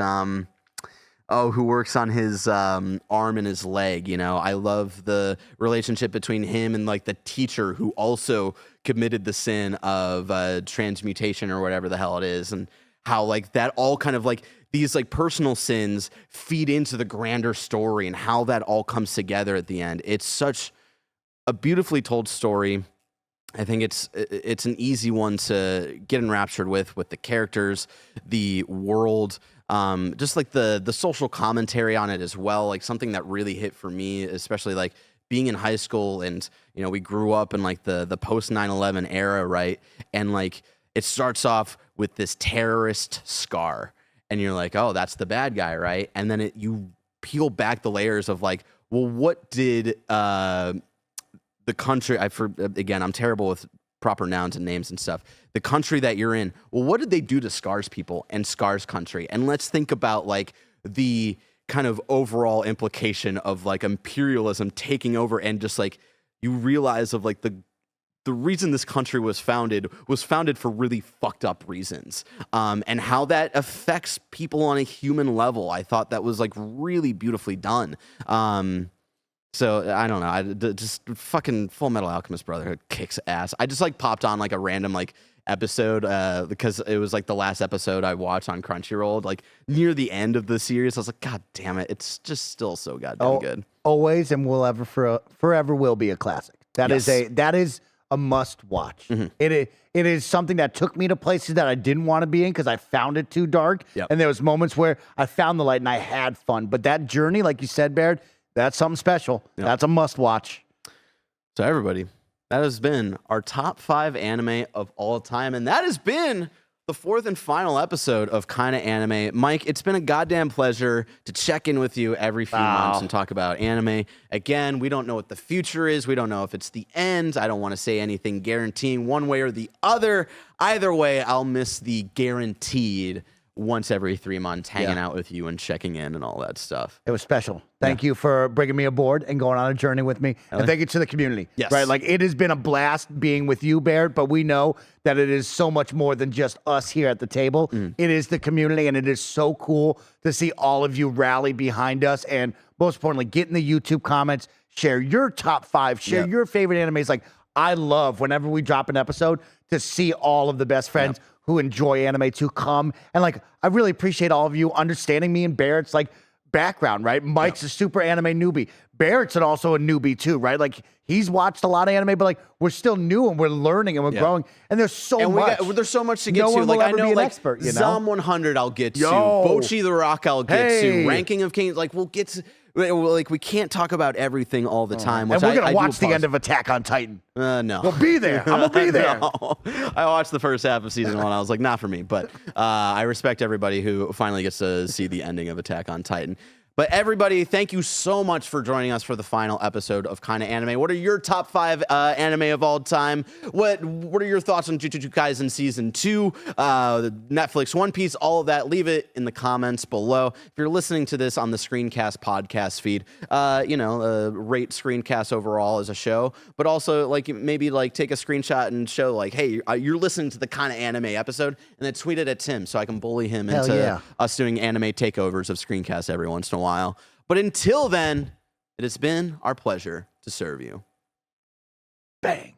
who works on his arm and his leg, you know. I love the relationship between him and like the teacher who also committed the sin of transmutation or whatever the hell it is, and how like that all kind of like these like personal sins feed into the grander story and how that all comes together at the end. It's such a beautifully told story. I think it's an easy one to get enraptured with the characters, the world, just like the social commentary on it as well. Like something that really hit for me, especially like being in high school, and you know, we grew up in like the post 9/11 era, right? And like it starts off with this terrorist Scar, and you're like, oh, that's the bad guy, right? And then you peel back the layers of like, well, what did the country? Again, I'm terrible with proper nouns and names and stuff. The country that you're in. Well, what did they do to Scar's people and Scar's country? And let's think about like the kind of overall implication of like imperialism taking over, and just like you realize of like the reason this country was founded for really fucked up reasons, and how that affects people on a human level. I thought that was like really beautifully done. So I don't know. Just fucking Full Metal Alchemist Brotherhood kicks ass. I just like popped on like a random like episode because it was like the last episode I watched on Crunchyroll, like near the end of the series. I was like, God damn it, it's just still so goddamn good. Always and will ever forever will be a classic. That is a must watch. It is something that took me to places that I didn't want to be in because I found it too dark. And there was moments where I found the light and I had fun. But that journey, like you said, Barrett, that's something special. That's a must watch. So everybody, that has been our top 5 anime of all time, and that has been the 4th and final episode of Kinda Anime. Mike, it's been a goddamn pleasure to check in with you every few months and talk about anime. Again, we don't know what the future is. We don't know if it's the end. I don't want to say anything guaranteeing one way or the other. Either way, I'll miss the guaranteed once every 3 months hanging out with you and checking in and all that stuff. It was special. Thank you for bringing me aboard and going on a journey with me. And thank you to the community. Yes. Right? Like, it has been a blast being with you, Barrett, but we know that it is so much more than just us here at the table. It is the community, and it is so cool to see all of you rally behind us, and most importantly, get in the YouTube comments, share your top 5, share your favorite animes. Like, I love whenever we drop an episode to see all of the best friends who enjoy anime to come. And like, I really appreciate all of you understanding me and Barrett's like background, right? Mike's a super anime newbie. Barrett's also a newbie too, right? Like, he's watched a lot of anime, but like, we're still new and we're learning and we're growing. And there's so much. There's so much to get No to. one will Like, I ever know, be an like, expert, you know? Zom 100 I'll get to. Yo. Bochi the Rock I'll get Hey. to. Ranking of Kings, like, we'll get to. Like, we can't talk about everything all the time. And we're going to watch the end end of Attack on Titan. No. We'll be there. I'm going to be there. No. I watched the first half of season 1. I was like, not for me. But I respect everybody who finally gets to see the ending of Attack on Titan. But everybody, thank you so much for joining us for the final episode of Kinda Anime. What are your top 5 anime of all time? What are your thoughts on Jujutsu Kaisen Season 2, Netflix One Piece, all of that? Leave it in the comments below. If you're listening to this on the Screencast podcast feed, rate Screencast overall as a show, but also like maybe like take a screenshot and show like, hey, you're listening to the Kinda Anime episode, and then tweet it at Tim so I can bully him into us doing anime takeovers of Screencast every once in a while. But until then, it has been our pleasure to serve you. Bang.